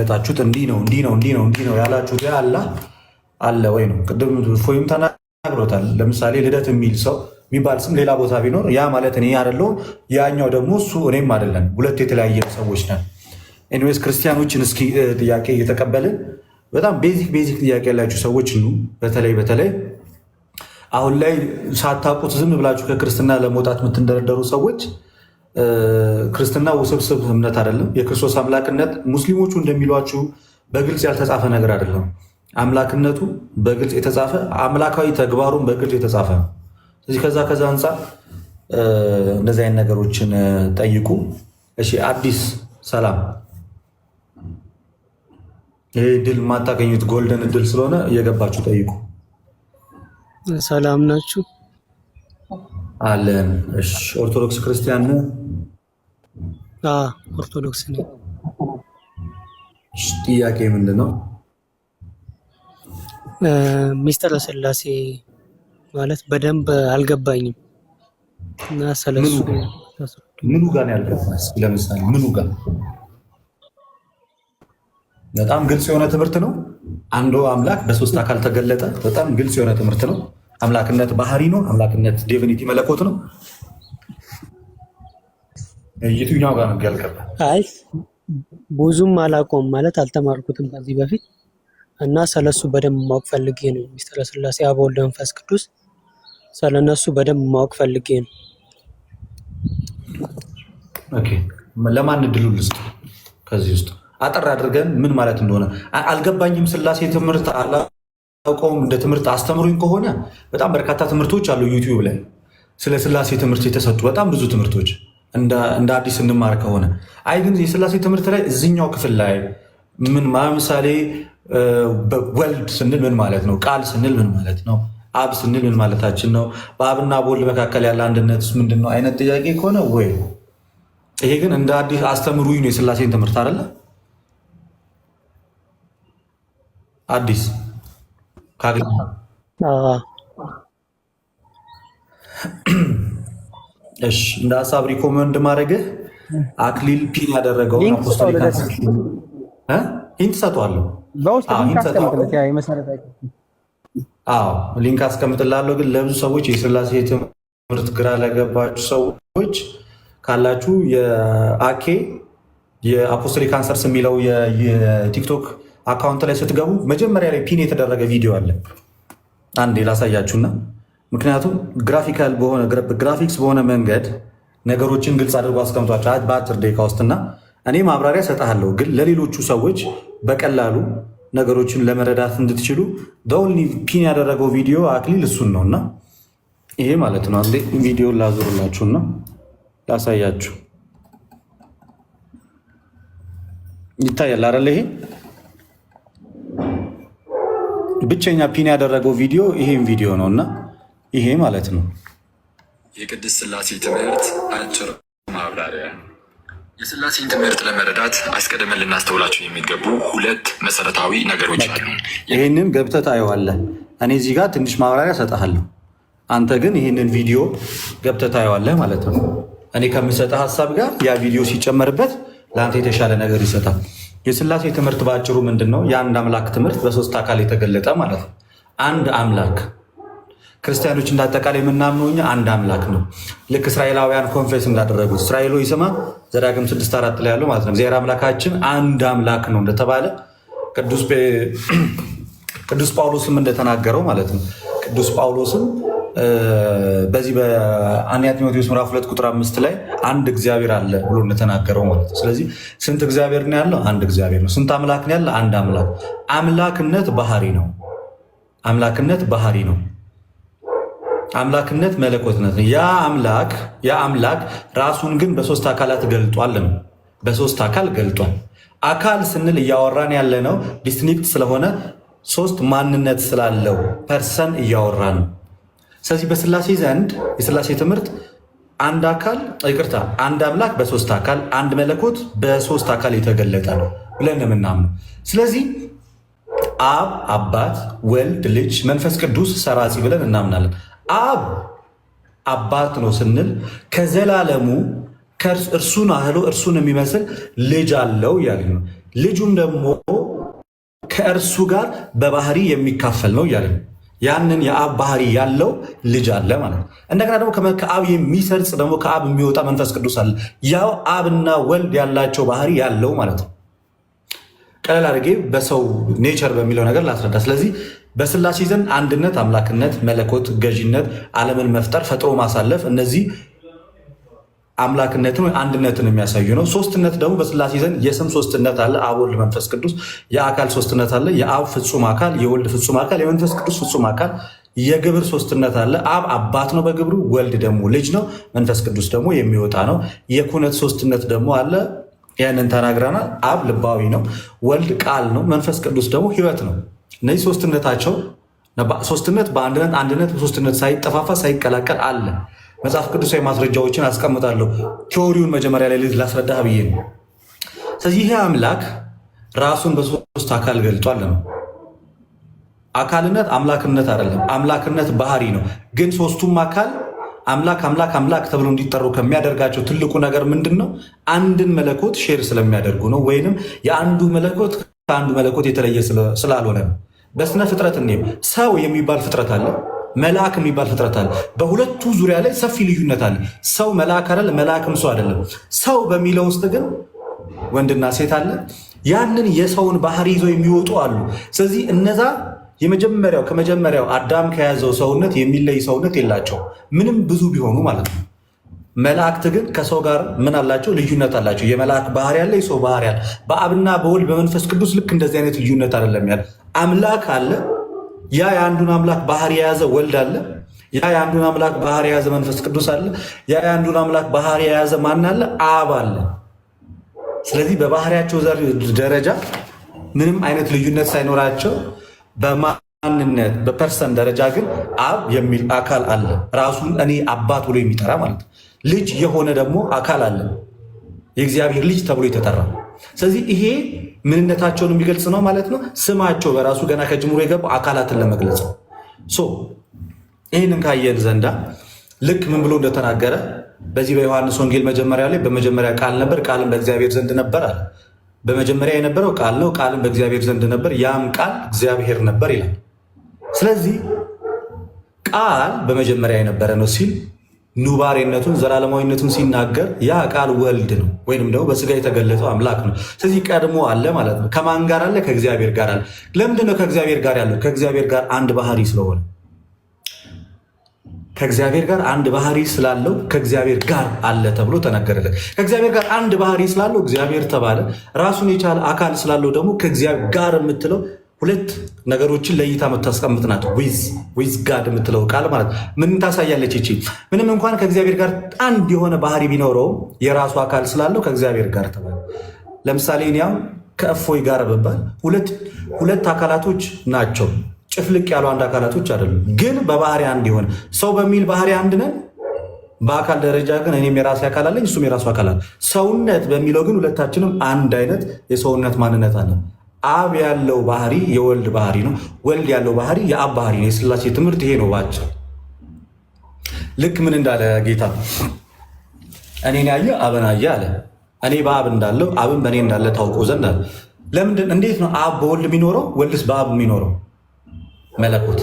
የገለጣችሁት እንዲህ ነው ያላችሁት አለ ወይ ነው። ቅድም ፎይም ተናግሮታል። ለምሳሌ ልደት የሚል ሰው የሚባል ስም ሌላ ቦታ ቢኖር ያ ማለት እኔ አይደለሁም፣ ያኛው ደግሞ እሱ እኔም አይደለም፣ ሁለት የተለያየ ሰዎች ነን። ኤኒዌይስ ክርስቲያኖችን እስኪ ጥያቄ እየተቀበልን በጣም ቤዚክ ጥያቄ ያላችሁ ሰዎች በተለይ አሁን ላይ ሳታውቁት ዝም ብላችሁ ከክርስትና ለመውጣት የምትንደረደሩ ሰዎች ክርስትና ውስብስብ እምነት አይደለም። የክርስቶስ አምላክነት ሙስሊሞቹ እንደሚሏችሁ በግልጽ ያልተጻፈ ነገር አይደለም። አምላክነቱ በግልጽ የተጻፈ አምላካዊ ተግባሩን በግልጽ የተጻፈ ነው። ስለዚህ ከዛ አንጻር እንደዚህ አይነት ነገሮችን ጠይቁ። እሺ፣ አዲስ ሰላም። ይህ ድል የማታገኙት ጎልደን ድል ስለሆነ እየገባችሁ ጠይቁ። ሰላም ናችሁ? አለን። እሺ፣ ኦርቶዶክስ ክርስቲያን ነህ? ኦርቶዶክስ ነኝ። ጥያቄ ምንድን ነው? ሚስጥረ ሥላሴ ማለት በደንብ አልገባኝም እና ስለሱ ምኑ ጋር ነው ያልገባህ? ለምሳሌ ምኑ ጋር? በጣም ግልጽ የሆነ ትምህርት ነው። አንዱ አምላክ በሶስት አካል ተገለጠ። በጣም ግልጽ የሆነ ትምህርት ነው። አምላክነት ባህሪ ነው። አምላክነት ዲቪኒቲ መለኮት ነው። የትኛው ጋር ነው ያልገባህ? አይ ብዙም አላውቀውም ማለት አልተማርኩትም ከዚህ በፊት እና ስለሱ በደንብ ማወቅ ፈልጌ ነው። ሚስጥረ ሥላሴ አብ ወልድ መንፈስ ቅዱስ ስለነሱ በደንብ ማወቅ ፈልጌ ነው። ኦኬ፣ ለማን እድሉ ልስጥ? ከዚህ ውስጥ አጠር አድርገን ምን ማለት እንደሆነ አልገባኝም። ሥላሴ ትምህርት አላውቀውም እንደ ትምህርት አስተምሩኝ ከሆነ በጣም በርካታ ትምህርቶች አሉ ዩቲዩብ ላይ ስለ ሥላሴ ትምህርት የተሰጡ በጣም ብዙ ትምህርቶች እንደ አዲስ እንማር ከሆነ አይ ግን የሥላሴ ትምህርት ላይ እዚኛው ክፍል ላይ ምን ምሳሌ ወልድ ስንል ምን ማለት ነው? ቃል ስንል ምን ማለት ነው? አብ ስንል ምን ማለታችን ነው? በአብና በወልድ መካከል ያለ አንድነት ምንድን ነው? አይነት ጥያቄ ከሆነ ወይ ይሄ ግን እንደ አዲስ አስተምሩኝ ነው የሥላሴን ትምህርት አይደለ? አዲስ እሺ፣ እንደ ሀሳብ ሪኮመንድ ማድረግህ አክሊል ፒን ያደረገው አፖስቶሊክ ሂንት ሰጠዋለሁ። ሊንክ አስቀምጥላለሁ። ግን ለብዙ ሰዎች የሥላሴ ትምህርት ግራ ለገባችሁ ሰዎች ካላችሁ የአኬ የአፖስቶሊክ አንሰርስ የሚለው የቲክቶክ አካውንት ላይ ስትገቡ መጀመሪያ ላይ ፒን የተደረገ ቪዲዮ አለ። አንዴ ላሳያችሁና ምክንያቱም ግራፊክስ በሆነ መንገድ ነገሮችን ግልጽ አድርጎ አስቀምጧቸው በአጭር ደቂቃ ውስጥና እኔ ማብራሪያ ሰጥሃለሁ። ግን ለሌሎቹ ሰዎች በቀላሉ ነገሮችን ለመረዳት እንድትችሉ ኦንሊ ፒን ያደረገው ቪዲዮ አክሊል እሱን ነው እና ይሄ ማለት ነው። አንዴ ቪዲዮ ላዞርላችሁና ላሳያችሁ። ይታያል አይደል? ይሄ ብቸኛ ፒን ያደረገው ቪዲዮ ይሄም ቪዲዮ ነው እና ይሄ ማለት ነው የቅድስት ሥላሴ ትምህርት አጭር ማብራሪያ። የሥላሴን ትምህርት ለመረዳት አስቀድመን ልናስተውላቸው የሚገቡ ሁለት መሰረታዊ ነገሮች አሉ። ይህንን ገብተህ ታየዋለህ። እኔ እዚህ ጋር ትንሽ ማብራሪያ ሰጠሃለሁ። አንተ ግን ይህንን ቪዲዮ ገብተህ ታየዋለህ ማለት ነው። እኔ ከምሰጠህ ሀሳብ ጋር ያ ቪዲዮ ሲጨመርበት ለአንተ የተሻለ ነገር ይሰጣል። የሥላሴ ትምህርት በአጭሩ ምንድን ነው? የአንድ አምላክ ትምህርት በሶስት አካል የተገለጠ ማለት ነው። አንድ አምላክ ክርስቲያኖች እንዳጠቃላይ የምናምነው እኛ አንድ አምላክ ነው። ልክ እስራኤላውያን ኮንፌስ እንዳደረጉት እስራኤሎ ይስማ ዘዳግም 6:4 ላይ ያለው ማለት ነው። እግዚአብሔር አምላካችን አንድ አምላክ ነው እንደተባለ ቅዱስ ጳውሎስም እንደተናገረው ማለት ነው። ቅዱስ ጳውሎስም በዚህ በአንደኛ ጢሞቴዎስ ምዕራፍ 2:5 ላይ አንድ እግዚአብሔር አለ ብሎ እንደተናገረው ማለት ነው። ስለዚህ ስንት እግዚአብሔር ነው ያለው? አንድ እግዚአብሔር ነው። ስንት አምላክ ነው ያለ? አንድ አምላክ። አምላክነት ባህሪ ነው። አምላክነት ባህሪ ነው። አምላክነት መለኮትነት ነው። ያ አምላክ ራሱን ግን በሶስት አካላት ገልጧል ነው። በሶስት አካል ገልጧል። አካል ስንል እያወራን ያለ ነው ዲስቲንክት ስለሆነ ሶስት ማንነት ስላለው ፐርሰን እያወራን ነው። ስለዚህ በሥላሴ ዘንድ የሥላሴ ትምህርት አንድ አምላክ በሶስት አካል፣ አንድ መለኮት በሶስት አካል የተገለጠ ነው ብለን የምናምነው። ስለዚህ አብ አባት፣ ወልድ ልጅ፣ መንፈስ ቅዱስ ሰራጺ ብለን እናምናለን። አብ አባት ነው ስንል ከዘላለሙ እርሱን የሚመስል ልጅ አለው እያለ ነው። ልጁም ደግሞ ከእርሱ ጋር በባህሪ የሚካፈል ነው እያለ ነው። ያንን የአብ ባህሪ ያለው ልጅ አለ ማለት ነው። እንደገና ደግሞ ከአብ የሚሰርጽ ደግሞ ከአብ የሚወጣ መንፈስ ቅዱስ አለ። ያው አብና ወልድ ያላቸው ባህሪ ያለው ማለት ነው። ቀለል አድርጌ በሰው ኔቸር በሚለው ነገር ላስረዳ። ስለዚህ በስላሴ ዘንድ አንድነት፣ አምላክነት፣ መለኮት፣ ገዥነት፣ ዓለምን መፍጠር፣ ፈጥሮ ማሳለፍ እነዚህ አምላክነትን ወይ አንድነትን የሚያሳዩ ነው። ሶስትነት ደግሞ በስላሴ ዘንድ የስም ሶስትነት አለ። አብ፣ ወልድ፣ መንፈስ ቅዱስ። የአካል ሶስትነት አለ። የአብ ፍጹም አካል፣ የወልድ ፍጹም አካል፣ የመንፈስ ቅዱስ ፍጹም አካል። የግብር ሶስትነት አለ። አብ አባት ነው በግብሩ፣ ወልድ ደግሞ ልጅ ነው፣ መንፈስ ቅዱስ ደግሞ የሚወጣ ነው። የኩነት ሶስትነት ደግሞ አለ። ያንን ተናግረናል። አብ ልባዊ ነው፣ ወልድ ቃል ነው፣ መንፈስ ቅዱስ ደግሞ ሕይወት ነው። እነዚህ ሶስትነታቸው ሶስትነት በአንድነት አንድነት በሶስትነት ሳይጠፋፋ ሳይቀላቀል አለ። መጽሐፍ ቅዱሳዊ ማስረጃዎችን አስቀምጣለሁ። ቴዎሪውን መጀመሪያ ላይ ላስረዳህ ብዬ ነው። ስለዚህ ይሄ አምላክ ራሱን በሶስት አካል ገልጧል ነው። አካልነት አምላክነት አይደለም፣ አምላክነት ባህሪ ነው። ግን ሶስቱም አካል አምላክ አምላክ አምላክ ተብሎ እንዲጠሩ ከሚያደርጋቸው ትልቁ ነገር ምንድን ነው? አንድን መለኮት ሼር ስለሚያደርጉ ነው። ወይንም የአንዱ መለኮት ከአንዱ መለኮት የተለየ ስላልሆነ ነው። በስነ ፍጥረት ሰው የሚባል ፍጥረት አለ፣ መልአክ የሚባል ፍጥረት አለ። በሁለቱ ዙሪያ ላይ ሰፊ ልዩነት አለ። ሰው መልአክ አይደል፣ መልአክም ሰው አይደለም። ሰው በሚለው ውስጥ ግን ወንድና ሴት አለ። ያንን የሰውን ባህሪ ይዘው የሚወጡ አሉ። ስለዚህ እነዛ ከመጀመሪያው አዳም ከያዘው ሰውነት የሚለይ ሰውነት የላቸው ምንም ብዙ ቢሆኑ ማለት ነው። መላእክት ግን ከሰው ጋር ምን አላቸው? ልዩነት አላቸው። የመልአክ ባህሪ ያለ፣ የሰው ባህሪ ያለ። በአብና በወልድ በመንፈስ ቅዱስ ልክ እንደዚህ አይነት ልዩነት አይደለም ያለ። አምላክ አለ። ያ የአንዱን አምላክ ባህሪ የያዘ ወልድ አለ። ያ የአንዱን አምላክ ባህሪ የያዘ መንፈስ ቅዱስ አለ። ያ የአንዱን አምላክ ባህሪ የያዘ ማን አለ? አብ አለ። ስለዚህ በባህሪያቸው ደረጃ ምንም አይነት ልዩነት ሳይኖራቸው በማንነት በፐርሰን ደረጃ ግን አብ የሚል አካል አለ፣ ራሱን እኔ አባት ብሎ የሚጠራ ማለት ነው። ልጅ የሆነ ደግሞ አካል አለ፣ የእግዚአብሔር ልጅ ተብሎ የተጠራ። ስለዚህ ይሄ ምንነታቸውን የሚገልጽ ነው ማለት ነው። ስማቸው በራሱ ገና ከጅምሮ የገባው አካላትን ለመግለጽ ነው። ይህንን ካየን ዘንዳ ልክ ምን ብሎ እንደተናገረ በዚህ በዮሐንስ ወንጌል መጀመሪያ ላይ በመጀመሪያ ቃል ነበር፣ ቃልም በእግዚአብሔር ዘንድ ነበር አለ። በመጀመሪያ የነበረው ቃል ነው፣ ቃልም በእግዚአብሔር ዘንድ ነበር፣ ያም ቃል እግዚአብሔር ነበር ይላል። ስለዚህ ቃል በመጀመሪያ የነበረ ነው ሲል ኑባሬነቱን ዘላለማዊነቱን ሲናገር ያ ቃል ወልድ ነው ወይንም ደግሞ በስጋ የተገለጠው አምላክ ነው። ስለዚህ ቀድሞ አለ ማለት ነው። ከማን ጋር አለ? ከእግዚአብሔር ጋር አለ። ለምንድን ነው ከእግዚአብሔር ጋር ያለው? ከእግዚአብሔር ጋር አንድ ባህሪ ስለሆነ። ከእግዚአብሔር ጋር አንድ ባህሪ ስላለው ከእግዚአብሔር ጋር አለ ተብሎ ተነገረለት። ከእግዚአብሔር ጋር አንድ ባህሪ ስላለው እግዚአብሔር ተባለ። ራሱን የቻለ አካል ስላለው ደግሞ ከእግዚአብሔር ጋር የምትለው ሁለት ነገሮችን ለይታ የምታስቀምጥ ናት። ዊዝ ጋድ የምትለው ቃል ማለት ምን ታሳያለች? ይቺ ምንም እንኳን ከእግዚአብሔር ጋር አንድ የሆነ ባህሪ ቢኖረውም የራሱ አካል ስላለው ከእግዚአብሔር ጋር ተባለ። ለምሳሌ እኒያም ከእፎይ ጋር በባል ሁለት አካላቶች ናቸው። ጭፍልቅ ያሉ አንድ አካላቶች አይደሉም፣ ግን በባህሪ አንድ የሆነ ሰው በሚል ባህሪ አንድ ነን። በአካል ደረጃ ግን እኔም የራሴ አካል አለኝ፣ እሱም የራሱ አካል አለ። ሰውነት በሚለው ግን ሁለታችንም አንድ አይነት የሰውነት ማንነት አለን። አብ ያለው ባህሪ የወልድ ባህሪ ነው። ወልድ ያለው ባህሪ የአብ ባህሪ ነው። የሥላሴ ትምህርት ይሄ ነው ባጭር። ልክ ምን እንዳለ ጌታ እኔን ያየ አብን አየ አለ። እኔ በአብ እንዳለው አብን በእኔ እንዳለ ታውቆ ዘንድ አለ። ለምንድን እንዴት ነው አብ በወልድ የሚኖረው ወልድስ በአብ የሚኖረው? መለኮት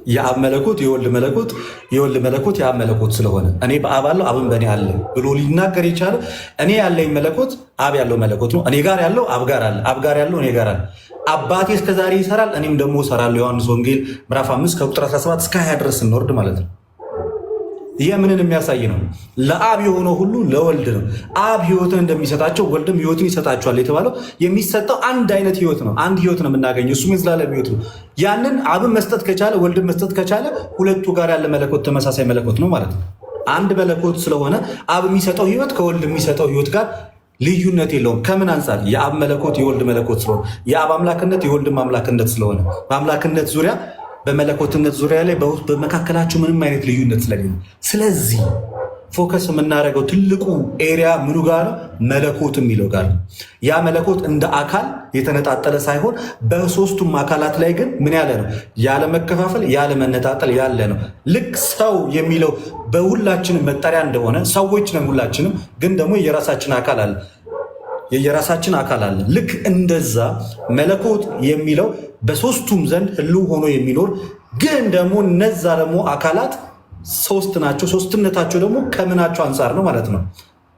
የአብ መለኮት የወልድ መለኮት የወልድ መለኮት የአብ መለኮት ስለሆነ እኔ በአብ አለው አብን በእኔ አለ ብሎ ሊናገር የቻለ እኔ ያለኝ መለኮት አብ ያለው መለኮት ነው። እኔ ጋር ያለው አብ ጋር አለ፣ አብ ጋር ያለው እኔ ጋር አለ። አባቴ እስከዛሬ ይሰራል እኔም ደግሞ እሰራለሁ። ዮሐንስ ወንጌል ምዕራፍ 5 ከቁጥር 17 እስከ 20 ድረስ እንወርድ ማለት ነው። ይህ ምንን የሚያሳይ ነው? ለአብ የሆነው ሁሉ ለወልድ ነው። አብ ሕይወትን እንደሚሰጣቸው ወልድም ሕይወትን ይሰጣቸዋል የተባለው የሚሰጠው አንድ አይነት ሕይወት ነው። አንድ ሕይወት ነው የምናገኘው፣ እሱም የዘላለም ሕይወት ነው። ያንን አብን መስጠት ከቻለ ወልድን መስጠት ከቻለ ሁለቱ ጋር ያለ መለኮት ተመሳሳይ መለኮት ነው ማለት ነው። አንድ መለኮት ስለሆነ አብ የሚሰጠው ሕይወት ከወልድ የሚሰጠው ሕይወት ጋር ልዩነት የለውም። ከምን አንጻር? የአብ መለኮት የወልድ መለኮት ስለሆነ፣ የአብ አምላክነት የወልድም አምላክነት ስለሆነ በአምላክነት ዙሪያ በመለኮትነት ዙሪያ ላይ በመካከላቸው ምንም አይነት ልዩነት ስለሌለ፣ ስለዚህ ፎከስ የምናደርገው ትልቁ ኤሪያ ምኑ ጋር ነው? መለኮት የሚለው ጋር ነው። ያ መለኮት እንደ አካል የተነጣጠለ ሳይሆን በሶስቱም አካላት ላይ ግን ምን ያለ ነው? ያለ መከፋፈል ያለ መነጣጠል ያለ ነው። ልክ ሰው የሚለው በሁላችንም መጠሪያ እንደሆነ ሰዎች ነን ሁላችንም፣ ግን ደግሞ የራሳችን አካል አለ። የየራሳችን አካል አለ። ልክ እንደዛ መለኮት የሚለው በሶስቱም ዘንድ ህልው ሆኖ የሚኖር ግን ደግሞ እነዛ ደግሞ አካላት ሶስት ናቸው። ሶስትነታቸው ደግሞ ከምናቸው አንጻር ነው ማለት ነው።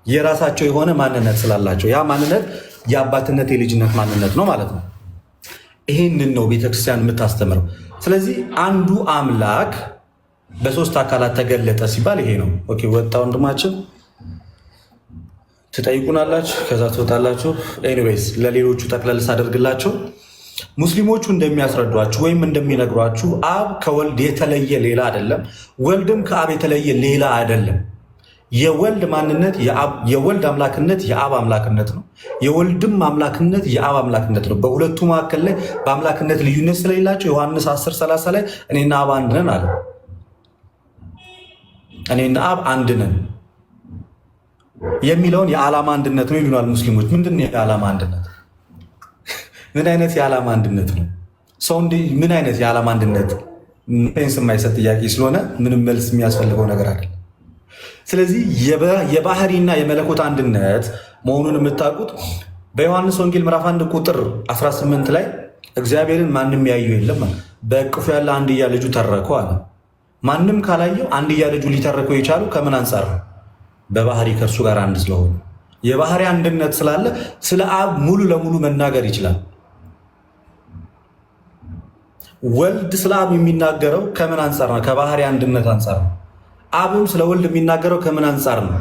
የራሳቸው የሆነ ማንነት ስላላቸው ያ ማንነት የአባትነት የልጅነት ማንነት ነው ማለት ነው። ይህንን ነው ቤተክርስቲያን የምታስተምረው። ስለዚህ አንዱ አምላክ በሶስት አካላት ተገለጠ ሲባል ይሄ ነው። ኦኬ ወጣ ወንድማችን ትጠይቁናላችሁ፣ ከዛ ትወጣላችሁ። ኤኒዌይስ ለሌሎቹ ጠቅለል ሳደርግላቸው ሙስሊሞቹ እንደሚያስረዷችሁ ወይም እንደሚነግሯችሁ አብ ከወልድ የተለየ ሌላ አይደለም፣ ወልድም ከአብ የተለየ ሌላ አይደለም። የወልድ ማንነት የወልድ አምላክነት የአብ አምላክነት ነው። የወልድም አምላክነት የአብ አምላክነት ነው። በሁለቱ መካከል ላይ በአምላክነት ልዩነት ስለሌላቸው ዮሐንስ 10:30 ላይ እኔና አብ አንድ ነን አለ። እኔና አብ አንድ ነን የሚለውን የዓላማ አንድነት ነው ይሉናል ሙስሊሞች። ምንድን ነው የዓላማ አንድነት? ምን አይነት የዓላማ አንድነት ነው? ሰው ምን አይነት የዓላማ አንድነት? ፔንስ የማይሰጥ ጥያቄ ስለሆነ ምንም መልስ የሚያስፈልገው ነገር አይደለም። ስለዚህ የባህሪና የመለኮት አንድነት መሆኑን የምታውቁት በዮሐንስ ወንጌል ምዕራፍ 1 ቁጥር 18 ላይ እግዚአብሔርን ማንም ያየው የለም፣ በእቅፉ ያለ አንድያ ልጁ ተረከው አለ። ማንም ካላየው አንድያ ልጁ ሊተረከው የቻሉ ከምን አንጻር ነው? በባህሪ ከእርሱ ጋር አንድ ስለሆነ። የባህሪ አንድነት ስላለ ስለ አብ ሙሉ ለሙሉ መናገር ይችላል። ወልድ ስለ አብ የሚናገረው ከምን አንጻር ነው? ከባህሪ አንድነት አንጻር ነው። አብም ስለ ወልድ የሚናገረው ከምን አንጻር ነው?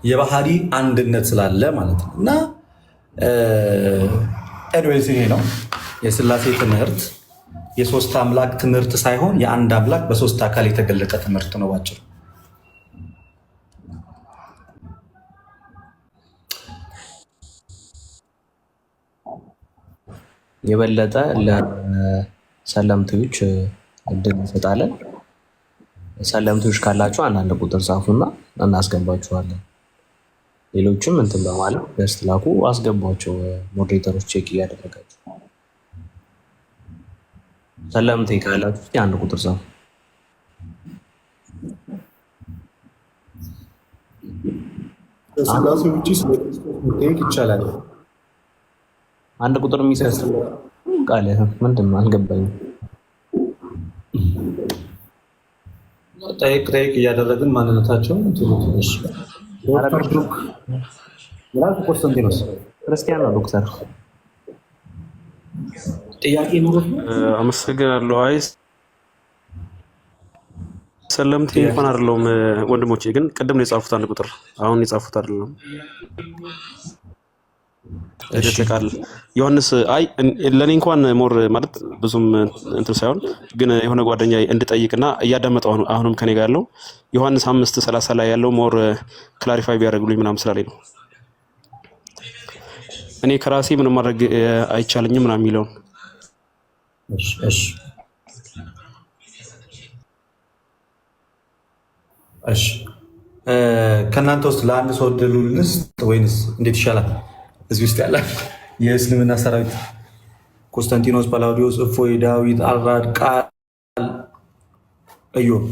የባህሪ አንድነት ስላለ ማለት ነው። እና ኤንዌይስ ይሄ ነው የሥላሴ ትምህርት። የሶስት አምላክ ትምህርት ሳይሆን የአንድ አምላክ በሶስት አካል የተገለጠ ትምህርት ነው ባጭሩ። የበለጠ ለሰለምቴዎች እድል እንሰጣለን። ሰለምቴዎች ካላችሁ አንዳንድ ቁጥር ጻፉና እናስገባችኋለን። ሌሎችም እንትን በማለት ገስት ላኩ፣ አስገቧቸው። ሞዴሬተሮች ቼክ እያደረጋችሁ ሰለምቴ ካላችሁ አንድ ቁጥር ጻፉ። ስላሴ ውጪ ስለጠይቅ ይቻላል። አንድ ቁጥር የሚሰጥ ቃል ምንድን ነው አልገባኝም። ጠይቅ እያደረግን ማንነታቸውን ኮንስታንቲኖስ ክርስቲያን ነው ዶክተር። ጥያቄ ኑሮት አመሰግናለሁ። አይ ሰለምቴ እንኳን አይደለሁም ወንድሞቼ፣ ግን ቅድም ነው የጻፉት አንድ ቁጥር፣ አሁን የጻፉት አይደለም። እደተቃል ዮሐንስ አይ ለኔ እንኳን ሞር ማለት ብዙም እንትን ሳይሆን ግን የሆነ ጓደኛ እንድጠይቅና እያዳመጠው አሁንም ከኔ ጋር ያለው ዮሐንስ 5:30 ላይ ያለው ሞር ክላሪፋይ ቢያደርጉልኝ ምናምን ስላለኝ ነው። እኔ ከራሴ ምንም ማድረግ አይቻለኝም ምናምን የሚለውን እሺ ከእናንተ ውስጥ ለአንድ ሰው እድሉ ልስጥ ወይንስ እንዴት ይሻላል? እዚህ ውስጥ ያለ የእስልምና ሰራዊት ኮንስታንቲኖስ፣ ጳላዲዮስ፣ እፎይ፣ ዳዊት፣ አራድ፣ ቃል፣ እዮብ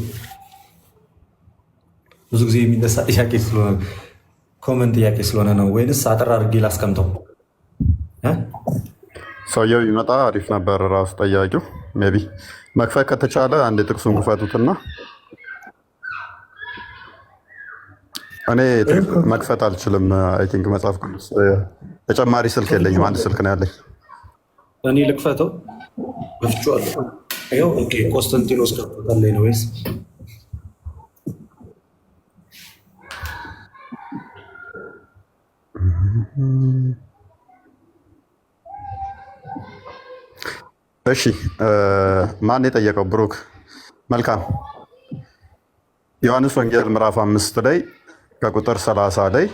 ብዙ ጊዜ የሚነሳ ጥያቄ ስለሆነ ኮመን ጥያቄ ስለሆነ ነው ወይንስ አጠር አድርጌ ላስቀምጠው? ሰውየው ቢመጣ አሪፍ ነበር። ራሱ ጠያቂው ሜይ ቢ መክፈት ከተቻለ አንድ ጥቅሱን ክፈቱትና እኔ መክፈት አልችልም። አይ ቲንክ መጽሐፍ ቅዱስ ተጨማሪ ስልክ የለኝም። አንድ ስልክ ነው ያለኝ። እኔ ልክፈተው ብቻለሁ። ይኸው ኦኬ። ኮንስታንቲኖስ ከፈታለኝ ነው ወይስ እሺ? ማን የጠየቀው? ብሩክ። መልካም። ዮሐንስ ወንጌል ምዕራፍ 5 ላይ ከቁጥር 30 ላይ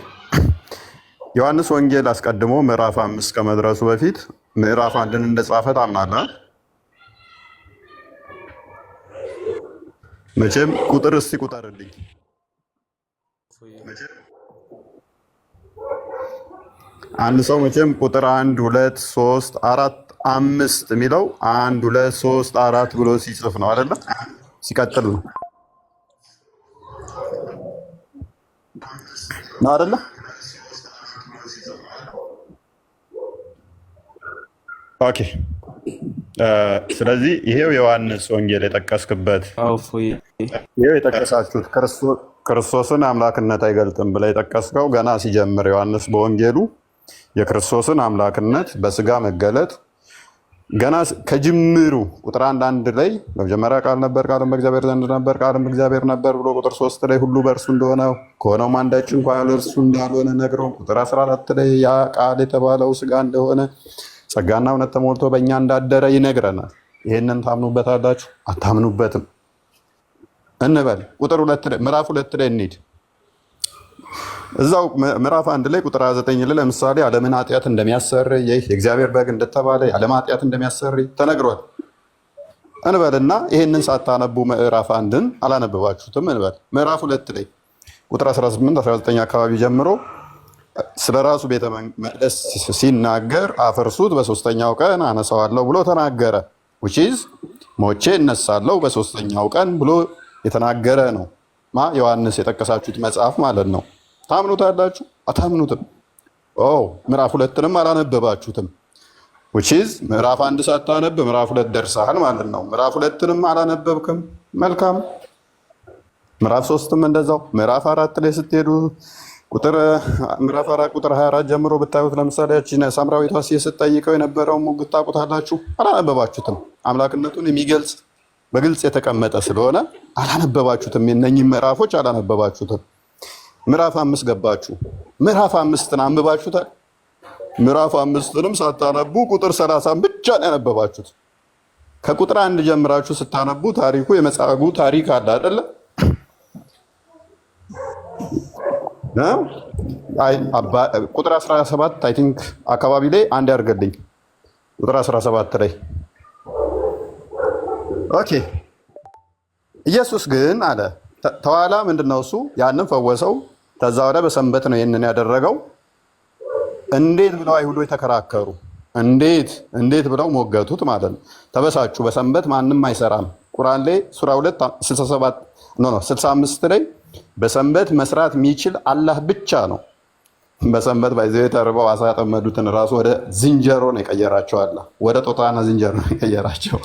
ዮሐንስ ወንጌል አስቀድሞ ምዕራፍ 5 ከመድረሱ በፊት ምዕራፍ 1ን እንደጻፈ ታምናለህ? መቼም ቁጥር እስቲ ቁጠርልኝ። አንድ ሰው መቼም ቁጥር 1 2 3 4 5 የሚለው 1 2 3 4 ብሎ ሲጽፍ ነው አይደለ? ሲቀጥል ነው አይደለ? ኦኬ። ስለዚህ ይሄው ዮሐንስ ወንጌል የጠቀስክበት ይሄው የጠቀሳችሁት ክርስቶስን አምላክነት አይገልጥም ብለህ የጠቀስከው ገና ሲጀምር ዮሐንስ በወንጌሉ የክርስቶስን አምላክነት በስጋ መገለጥ ገና ከጅምሩ ቁጥር 1 ላይ በመጀመሪያ ቃል ነበር፣ ቃልም በእግዚአብሔር ዘንድ ነበር፣ ቃልም እግዚአብሔር ነበር ብሎ ቁጥር 3 ላይ ሁሉ በእርሱ እንደሆነ ከሆነውም አንዳች እንኳን ያለ እርሱ እንዳልሆነ ነግሮ ቁጥር 14 ላይ ያ ቃል የተባለው ስጋ እንደሆነ ጸጋና እውነት ተሞልቶ በእኛ እንዳደረ ይነግረናል። ይህንን ታምኑበታላችሁ? አታምኑበትም እንበል። ቁጥር 2 ላይ ምዕራፍ 2 ላይ እንሂድ። እዛው ምዕራፍ 1 ላይ ቁጥር 29 ላይ ለምሳሌ ዓለምን ኃጢአት እንደሚያሰርይ የእግዚአብሔር በግ እንደተባለ የዓለም ኃጢአት እንደሚያሰርይ ተነግሯል እንበልና ይህንን ሳታነቡ ምዕራፍ 1ን አላነበባችሁትም እንበል። ምዕራፍ 2 ላይ ቁጥር 18 19 አካባቢ ጀምሮ ስለ ራሱ ቤተ መቅደስ ሲናገር አፍርሱት በሶስተኛው ቀን አነሳዋለሁ ብሎ ተናገረ። which is ሞቼ እነሳለሁ በሶስተኛው ቀን ብሎ የተናገረ ነው። ዮሐንስ የጠቀሳችሁት መጽሐፍ ማለት ነው። ታምኑታላችሁ? አታምኑትም? ምዕራፍ 2ንም አላነበባችሁትም። which is ምዕራፍ 1 ሳታነብ ምዕራፍ 2 ደርሰሃል ማለት ነው። ምዕራፍ 2ንም አላነበብክም። መልካም። ምዕራፍ 3ም እንደዛው። ምዕራፍ 4 ላይ ስትሄዱ ምዕራፍ 4 ቁጥር 24 ጀምሮ ብታዩት ለምሳሌ ያቺን ሳምራዊቷ ስትጠይቀው የነበረው ሙግት ታውቁታላችሁ። አላነበባችሁትም። አምላክነቱን የሚገልጽ በግልጽ የተቀመጠ ስለሆነ አላነበባችሁትም። የእነኚህ ምዕራፎች አላነበባችሁትም። ምዕራፍ 5 ገባችሁ። ምዕራፍ 5ን አንብባችሁታል? ምዕራፍ 5ንም ሳታነቡ ቁጥር 30 ብቻ ነው ያነበባችሁት። ከቁጥር 1 ጀምራችሁ ስታነቡ ታሪኩ የመጻጉዕ ታሪክ አለ አይደለ? ቁጥር 17 አይ ቲንክ አካባቢ ላይ አንድ ያርገልኝ። ቁጥር 17 ላይ ኦኬ። ኢየሱስ ግን አለ ተዋላ ምንድነው እሱ ያንን ፈወሰው። ከዛ ወዲያ በሰንበት ነው ይህንን ያደረገው። እንዴት ብለው አይሁዶች ተከራከሩ። እንዴት ብለው ሞገቱት ማለት ነው። ተበሳጩ። በሰንበት ማንም አይሰራም። ቁርአን ላይ ሱራ 2 65 ላይ በሰንበት መስራት የሚችል አላህ ብቻ ነው። በሰንበት ባይዘው የተርበው አሳ ያጠመዱትን ራሱ ወደ ዝንጀሮ ነው የቀየራቸው። አላህ ወደ ጦጣና ዝንጀሮ ነው የቀየራቸው።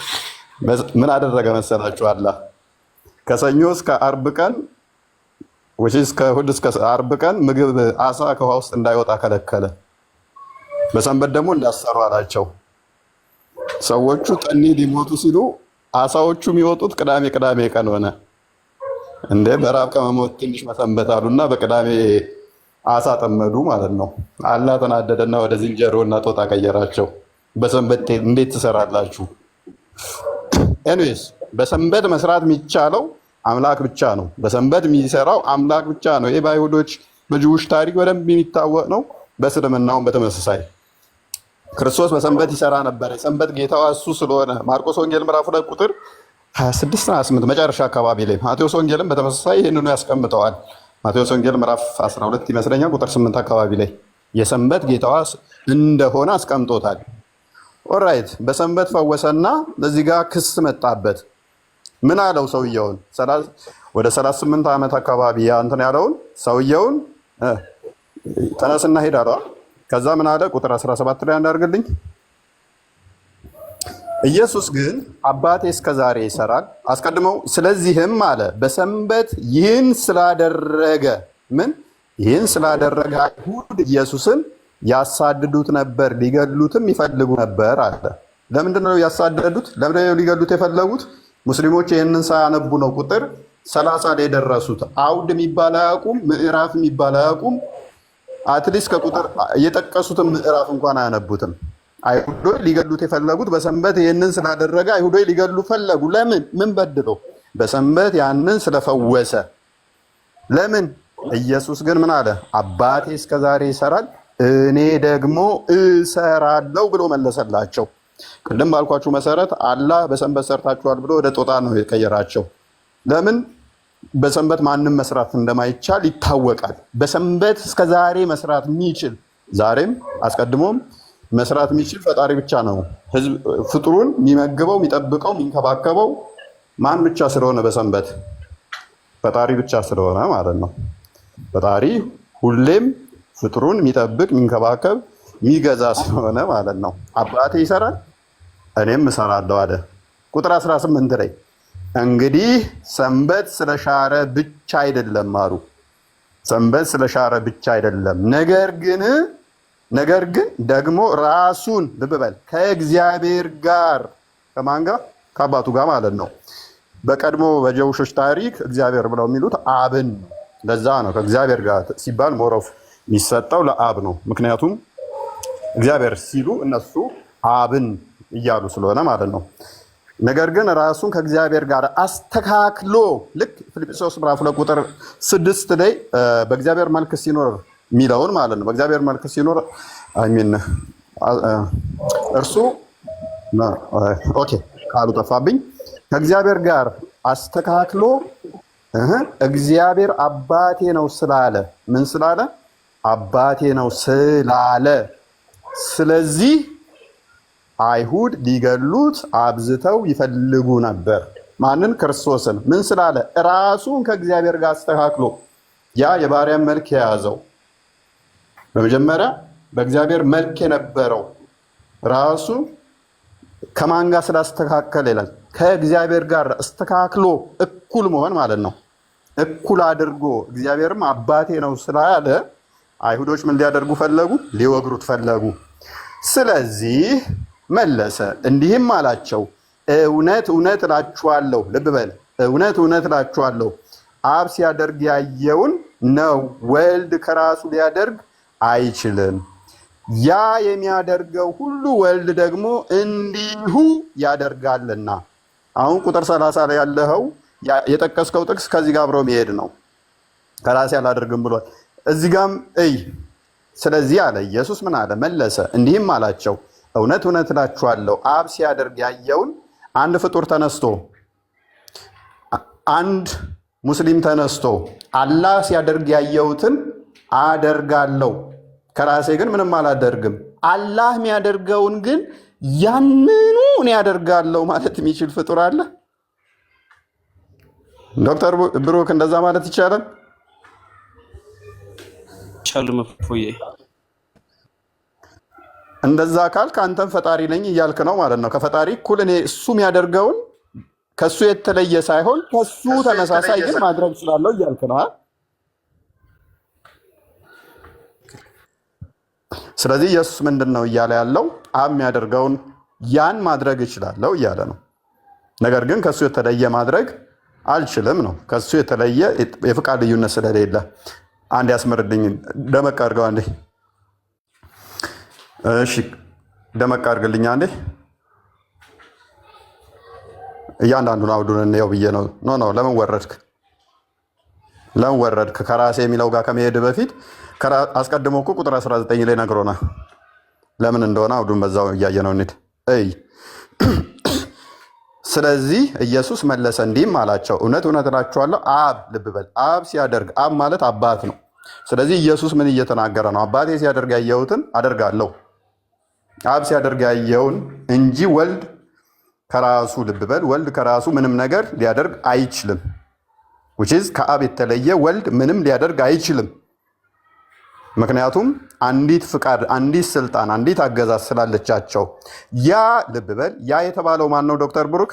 ምን አደረገ መሰላችሁ? አላህ ከሰኞ እስከ አርብ ቀን ከእሑድ እስከ አርብ ቀን ምግብ አሳ ከውሃ ውስጥ እንዳይወጣ ከለከለ። በሰንበት ደግሞ እንዳሰሩ አላቸው። ሰዎቹ ጠኔ ሊሞቱ ሲሉ አሳዎቹ የሚወጡት ቅዳሜ ቀን ሆነ። እንደ በራብ ከመሞት ትንሽ መሰንበት አሉና በቅዳሜ አሳ ጠመዱ ማለት ነው። አላህ ተናደደና ወደ ዝንጀሮ እና ጦጣ ቀየራቸው። በሰንበት እንዴት ትሰራላችሁ? ኤኒዌይስ በሰንበት መስራት የሚቻለው አምላክ ብቻ ነው። በሰንበት የሚሰራው አምላክ ብቻ ነው። ይሄ በአይሁዶች በጅውሽ ታሪክ በደንብ የሚታወቅ ነው። በእስልምናውም በተመሳሳይ ክርስቶስ በሰንበት ይሰራ ነበር። የሰንበት ጌታዋ እሱ ስለሆነ ማርቆስ ወንጌል ምዕራፍ 2 ቁጥር 26-28 መጨረሻ አካባቢ ላይ ማቴዎስ ወንጌልም በተመሳሳይ ይህንኑ ያስቀምጠዋል። ማቴዎስ ወንጌል ምዕራፍ 12 ይመስለኛል ቁጥር 8 አካባቢ ላይ የሰንበት ጌታዋ እንደሆነ አስቀምጦታል። ኦራይት በሰንበት ፈወሰና እዚህ ጋር ክስ መጣበት። ምን አለው ሰውየውን? ወደ 38 ዓመት አካባቢ እንትን ያለውን ሰውየውን ተነስና ሄድ አለው። ከዛ ምን አለ? ቁጥር 17 ላይ አንዳርግልኝ። ኢየሱስ ግን አባቴ እስከዛሬ ይሰራል አስቀድመው፣ ስለዚህም አለ በሰንበት ይህን ስላደረገ ይህን ስላደረገ አይሁድ ኢየሱስን ያሳድዱት ነበር፣ ሊገድሉትም ይፈልጉ ነበር አለ። ለምንድን ነው ያሳደዱት? ለምንድን ነው ሊገድሉት የፈለጉት? ሙስሊሞች ይህንን ሳያነቡ ነው ቁጥር 30 ላይ የደረሱት። አውድ የሚባል አያውቁም፣ ምዕራፍ የሚባል አያውቁም። አትሊስት ከቁጥር የጠቀሱትን ምዕራፍ እንኳን አያነቡትም። አይሁዶች ሊገድሉት የፈለጉት በሰንበት ይህንን ስላደረገ አይሁዶች ሊገድሉ ፈለጉ። ለምን? ምን በድለው? በሰንበት ያንን ስለፈወሰ። ለምን? ኢየሱስ ግን ምን አለ? አባቴ እስከዛሬ ይሰራል እኔ ደግሞ እሰራለሁ ብሎ መለሰላቸው። ቅድም ባልኳችሁ መሰረት አላህ በሰንበት ሰርታችኋል ብሎ ወደ ጦጣ ነው የቀየራቸው። ለምን? በሰንበት ማንም መስራት እንደማይቻል ይታወቃል። በሰንበት እስከዛሬ መስራት የሚችል ዛሬም አስቀድሞም መስራት የሚችል ፈጣሪ ብቻ ነው። ፍጡሩን የሚመግበው የሚጠብቀው የሚንከባከበው ማን ብቻ ስለሆነ በሰንበት ፈጣሪ ብቻ ስለሆነ ማለት ነው። ፈጣሪ ሁሌም ፍጡሩን የሚጠብቅ የሚንከባከብ የሚገዛ ስለሆነ ማለት ነው። አባቴ ይሰራል እኔም እሰራለሁ አለ። ቁጥር 18 ላይ እንግዲህ ሰንበት ስለሻረ ብቻ አይደለም አሉ። ሰንበት ስለሻረ ብቻ አይደለም፣ ነገር ግን ደግሞ ራሱን ልብ በል ከእግዚአብሔር ጋር ከማን ጋር? ከአባቱ ጋር ማለት ነው። በቀድሞ በጀውሾች ታሪክ እግዚአብሔር ብለው የሚሉት አብን ነው። ለዛ ነው ከእግዚአብሔር ጋር ሲባል ሞሮፍ የሚሰጠው ለአብ ነው። ምክንያቱም እግዚአብሔር ሲሉ እነሱ አብን እያሉ ስለሆነ ማለት ነው። ነገር ግን ራሱን ከእግዚአብሔር ጋር አስተካክሎ ልክ ፊልጵስዩስ ምዕራፍ 2 ቁጥር 6 ላይ በእግዚአብሔር መልክ ሲኖር የሚለውን ማለት ነው። በእግዚአብሔር መልክ ሲኖር እርሱ ቃሉ ጠፋብኝ። ከእግዚአብሔር ጋር አስተካክሎ እግዚአብሔር አባቴ ነው ስላለ ምን ስላለ? አባቴ ነው ስላለ። ስለዚህ አይሁድ ሊገሉት አብዝተው ይፈልጉ ነበር። ማንን? ክርስቶስን። ምን ስላለ? ራሱን ከእግዚአብሔር ጋር አስተካክሎ። ያ የባሪያን መልክ የያዘው በመጀመሪያ በእግዚአብሔር መልክ የነበረው ራሱ ከማን ጋር ስላስተካከለ ይላል? ከእግዚአብሔር ጋር አስተካክሎ እኩል መሆን ማለት ነው። እኩል አድርጎ እግዚአብሔርም አባቴ ነው ስላለ አይሁዶች ምን ሊያደርጉ ፈለጉ? ሊወግሩት ፈለጉ። ስለዚህ መለሰ እንዲህም አላቸው፣ እውነት እውነት እላችኋለሁ፣ ልብ በል፣ እውነት እውነት እላችኋለሁ፣ አብ ሲያደርግ ያየውን ነው ወልድ ከራሱ ሊያደርግ አይችልም። ያ የሚያደርገው ሁሉ ወልድ ደግሞ እንዲሁ ያደርጋልና። አሁን ቁጥር 30 ላይ ያለው የጠቀስከው ጥቅስ ከዚህ ጋር አብሮ መሄድ ነው። ከራሴ አላደርግም ብሏል። እዚህ ጋም ስለዚህ አለ ኢየሱስ ምን አለ? መለሰ እንዲህም አላቸው፣ እውነት እውነት እላችኋለሁ አብ ሲያደርግ ያየውን አንድ ፍጡር ተነስቶ አንድ ሙስሊም ተነስቶ አላህ ሲያደርግ ያየሁትን አደርጋለሁ፣ ከራሴ ግን ምንም አላደርግም። አላህ የሚያደርገውን ግን ያንኑ እኔ ያደርጋለሁ ማለት የሚችል ፍጡር አለ? ዶክተር ብሩክ እንደዛ ማለት ይቻላል? እንደዛ ካልክ አንተም ፈጣሪ ነኝ እያልክ ነው ማለት ነው። ከፈጣሪ እኩል እኔ እሱ የሚያደርገውን ከሱ የተለየ ሳይሆን ከሱ ተመሳሳይ ግን ማድረግ እችላለሁ እያልክ ነው። ስለዚህ ኢየሱስ ምንድን ነው እያለ ያለው? አብ የሚያደርገውን ያን ማድረግ እችላለሁ እያለ ነው። ነገር ግን ከሱ የተለየ ማድረግ አልችልም ነው። ከሱ የተለየ የፍቃድ ልዩነት ስለሌለ አንድ ያስመርልኝ። ደመቅ አድርገው አንዴ። እሺ ደመቅ አድርግልኝ አንዴ። እያንዳንዱን አውዱን እንየው ብዬ ነው። ኖ ለምን ወረድክ? ለምን ወረድክ? ከራሴ የሚለው ጋር ከመሄድ በፊት አስቀድሞ እኮ ቁጥር 19 ላይ ነግሮናል። ለምን እንደሆነ አውዱን በዛው እያየ ነው እንሂድ። ስለዚህ ኢየሱስ መለሰ እንዲህም አላቸው፣ እውነት እውነት እላችኋለሁ አብ፣ ልብ በል፣ አብ ሲያደርግ፣ አብ ማለት አባት ነው። ስለዚህ ኢየሱስ ምን እየተናገረ ነው? አባቴ ሲያደርግ ያየሁትን አደርጋለሁ። አብ ሲያደርግ ያየውን እንጂ ወልድ ከራሱ፣ ልብ በል፣ ወልድ ከራሱ ምንም ነገር ሊያደርግ አይችልም። ከአብ የተለየ ወልድ ምንም ሊያደርግ አይችልም። ምክንያቱም አንዲት ፍቃድ፣ አንዲት ስልጣን፣ አንዲት አገዛዝ ስላለቻቸው። ያ ልብ በል፣ ያ የተባለው ማን ነው? ዶክተር ብሩክ፣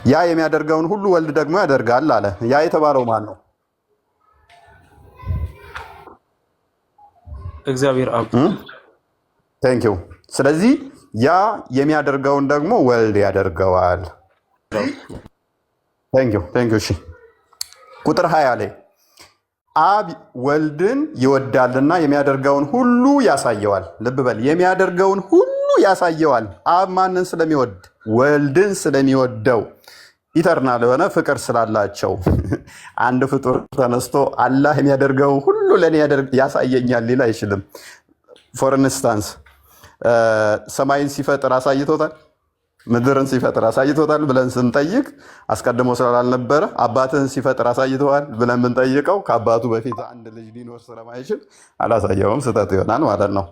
ያ የሚያደርገውን ሁሉ ወልድ ደግሞ ያደርጋል አለ። ያ የተባለው ማን ነው? እግዚአብሔር አብ። ቴንክ ዩ። ስለዚህ ያ የሚያደርገውን ደግሞ ወልድ ያደርገዋል። ቴንክ ዩ። እሺ ቁጥር 20 ላይ አብ ወልድን ይወዳልና የሚያደርገውን ሁሉ ያሳየዋል። ልብ በል፣ የሚያደርገውን ሁሉ ያሳየዋል። አብ ማንን ስለሚወድ? ወልድን ስለሚወደው፣ ኢተርናል የሆነ ፍቅር ስላላቸው። አንድ ፍጡር ተነስቶ አላህ የሚያደርገውን ሁሉ ለእኔ ያሳየኛል ሊል አይችልም። ፎር ኢንስታንስ ሰማይን ሲፈጥር አሳይቶታል? ምድርን ሲፈጥር አሳይቶታል ብለን ስንጠይቅ አስቀድሞ ስላልነበረ፣ አባትህን ሲፈጥር አሳይተዋል ብለን ብንጠይቀው ከአባቱ በፊት አንድ ልጅ ሊኖር ስለማይችል አላሳየውም፣ ስህተት ይሆናል ማለት ነው።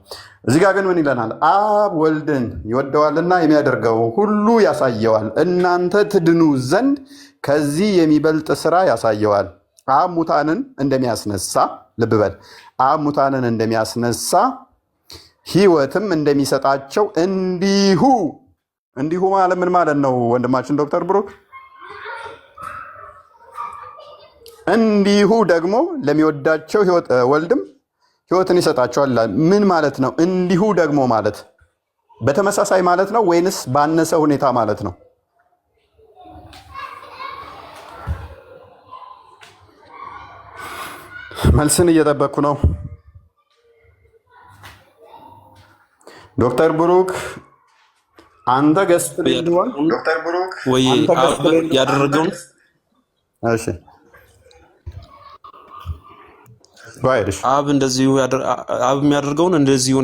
እዚህ ጋር ግን ምን ይለናል? አብ ወልድን ይወደዋልና የሚያደርገው ሁሉ ያሳየዋል፣ እናንተ ትድኑ ዘንድ ከዚህ የሚበልጥ ስራ ያሳየዋል። አብ ሙታንን እንደሚያስነሳ፣ ልብ በል፣ አብ ሙታንን እንደሚያስነሳ ሕይወትም እንደሚሰጣቸው እንዲሁ እንዲሁ ማለት ምን ማለት ነው ወንድማችን ዶክተር ብሩክ? እንዲሁ ደግሞ ለሚወዳቸው ወልድም ሕይወትን ይሰጣቸዋል ይላል። ምን ማለት ነው? እንዲሁ ደግሞ ማለት በተመሳሳይ ማለት ነው ወይንስ ባነሰ ሁኔታ ማለት ነው? መልስን እየጠበቅኩ ነው። ዶክተር ብሩክ አንተ ገስት ሊሆን ወይ ያደረገውን እሺ ባይድሽ አብ እንደዚሁ አብ የሚያደርገውን እንደዚሁ